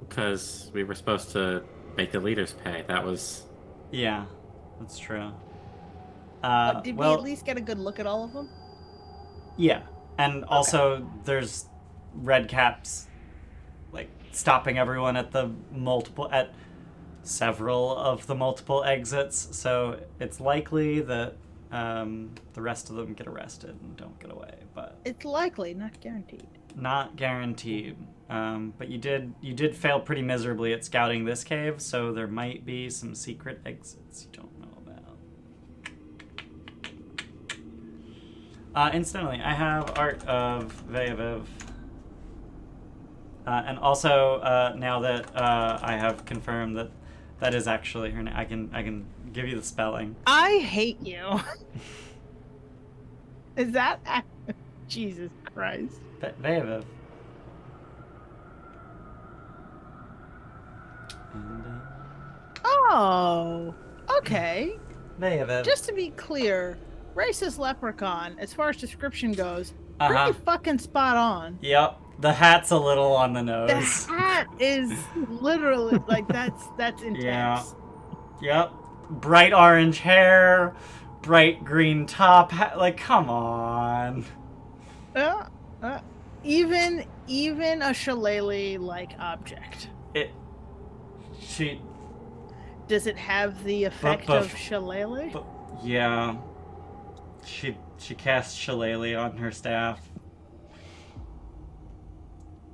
Because we were supposed to make the leaders pay. That was. Yeah, that's true. Did we at least get a good look at all of them? Yeah, and also there's red caps, like stopping everyone at several of the multiple exits. So it's likely that the rest of them get arrested and don't get away. But it's likely, not guaranteed. Not guaranteed. But you did fail pretty miserably at scouting this cave, so there might be some secret exits you don't know about. Incidentally, I have art of Veaviv. And also, now that I have confirmed that that is actually her name, I can give you the spelling. I hate you. Is that Jesus Christ? Veaviv. Oh, okay. Veaviv. Just to be clear, racist leprechaun, as far as description goes, pretty Uh-huh. fucking spot on. Yep. The hat's a little on the The nose. hat is literally like that's intense. Yeah. Yep. Bright orange hair, bright green top hat. Like, come on. Even a shillelagh like object. She. Does it have the effect of shillelagh? Yeah. She casts Shillelagh on her staff.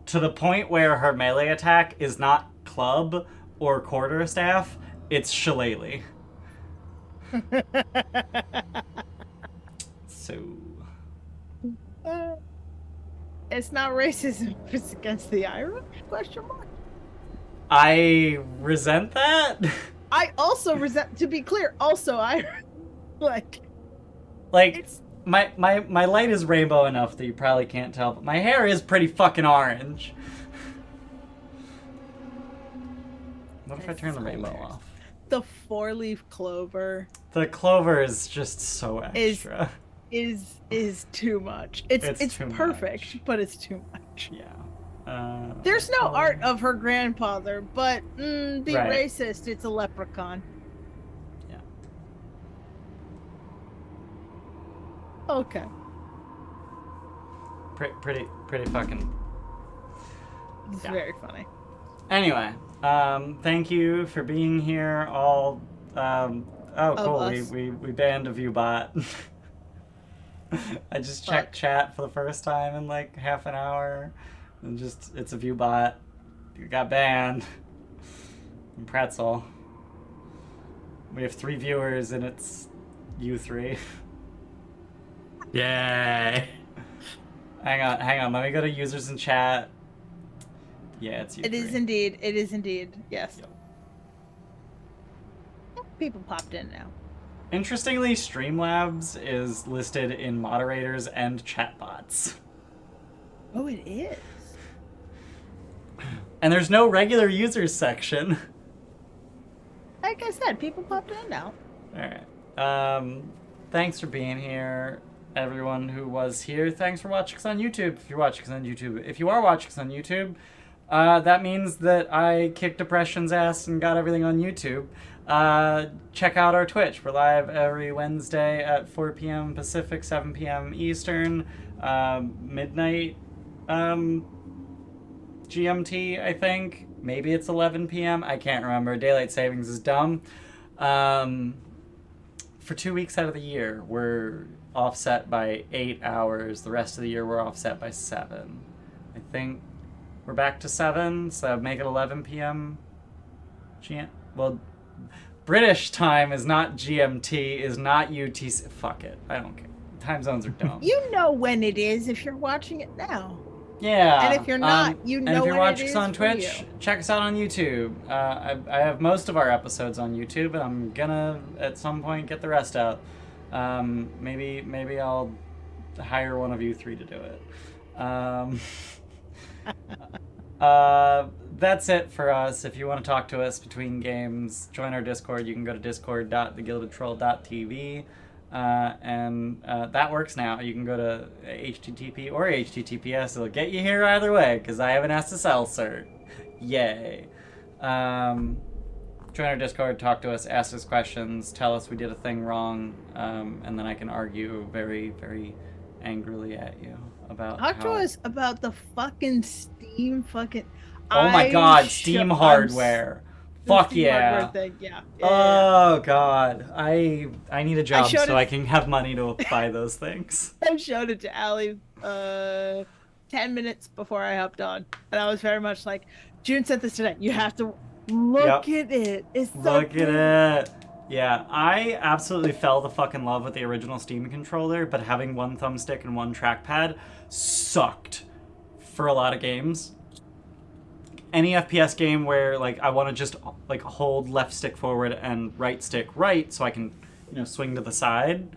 To the point where her melee attack is not club or quarterstaff, it's Shillelagh. So... It's not racism. It's against the Irish? Question mark. I resent that. I also resent. To be clear, also Irish. Like Like, my light is rainbow enough that you probably can't tell, but my hair is pretty fucking orange. What if I turn the rainbow off? the 4-leaf clover The clover is just so extra. is too much. It's too perfect, much. but it's too much. Yeah. There's no art of her grandfather, but be Right. racist. It's a leprechaun. Yeah. Okay. Pretty fucking. It's Yeah. very funny. Anyway, thank you for being here. All. Oh, cool. us. We banned a view bot. I just checked chat for the first time in like half an hour, and just it's a view bot. You got banned. And Pretzel. We have 3 viewers, and it's you 3. Yay! Hang on. Let me go to users in chat. Yeah, it's you. It is indeed. It is indeed. Yes. Yep. People popped in now. Interestingly, Streamlabs is listed in moderators and chatbots. Oh, it is. And there's no regular users section. Like I said, people popped in now. Alright. Thanks for being here, everyone who was here. Thanks for watching us on YouTube. If you're watching us on YouTube. If you are watching us on YouTube, that means that I kicked Depression's ass and got everything on YouTube. Check out our Twitch. We're live every Wednesday at 4 p.m. Pacific, 7 p.m. Eastern, midnight GMT, I think. Maybe it's 11 p.m. I can't remember. Daylight savings is dumb. For 2 weeks out of the year, we're offset by 8 hours. The rest of the year, we're offset by 7. I think we're back to 7, so make it 11 p.m. Well, British time is not GMT, is not UTC. Fuck it. I don't care. Time zones are dumb. You know when it is if you're watching it now. Yeah. And if you're not, you know and if you're when watching it us on is for Twitch, you. check us out on YouTube. I have most of our episodes on YouTube, and I'm gonna at some point get the rest out. Maybe I'll hire one of you 3 to do it. That's it for us. If you want to talk to us between games, join our Discord. You can go to discord.thegildedtroll.tv. And that works now. You can go to HTTP or HTTPS. It'll get you here either way, because I have an SSL cert. Yay. Join our Discord, talk to us, ask us questions, tell us we did a thing wrong, and then I can argue very, very angrily at you about Talk to how... us about the fucking Steam fucking. Oh my god, Steam hardware. Fuck Steam yeah. hardware thing, yeah. Oh god. I need a job showed so it- I can have money to buy those things. I showed it to Allie 10 minutes before I hopped on. And I was very much like, June sent this today. You have to look at it. It's so Look good. at it. Yeah, I absolutely fell the fucking love with the original Steam controller, but having one thumbstick and one trackpad sucked for a lot of games. Any FPS game where like I want to just like hold left stick forward and right stick right so I can, swing to the side.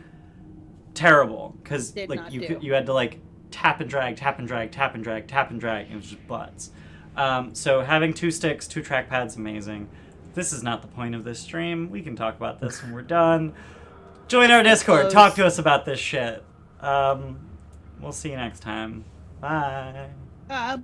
Terrible, because Did like not you do. you had to like tap and drag, tap and drag, tap and drag, tap and drag, and it was just butts. So having 2 sticks, 2 trackpads, amazing. This is not the point of this stream. We can talk about this when we're done. Join our Discord. Close. Talk to us about this shit. We'll see you next time. Bye. Bye.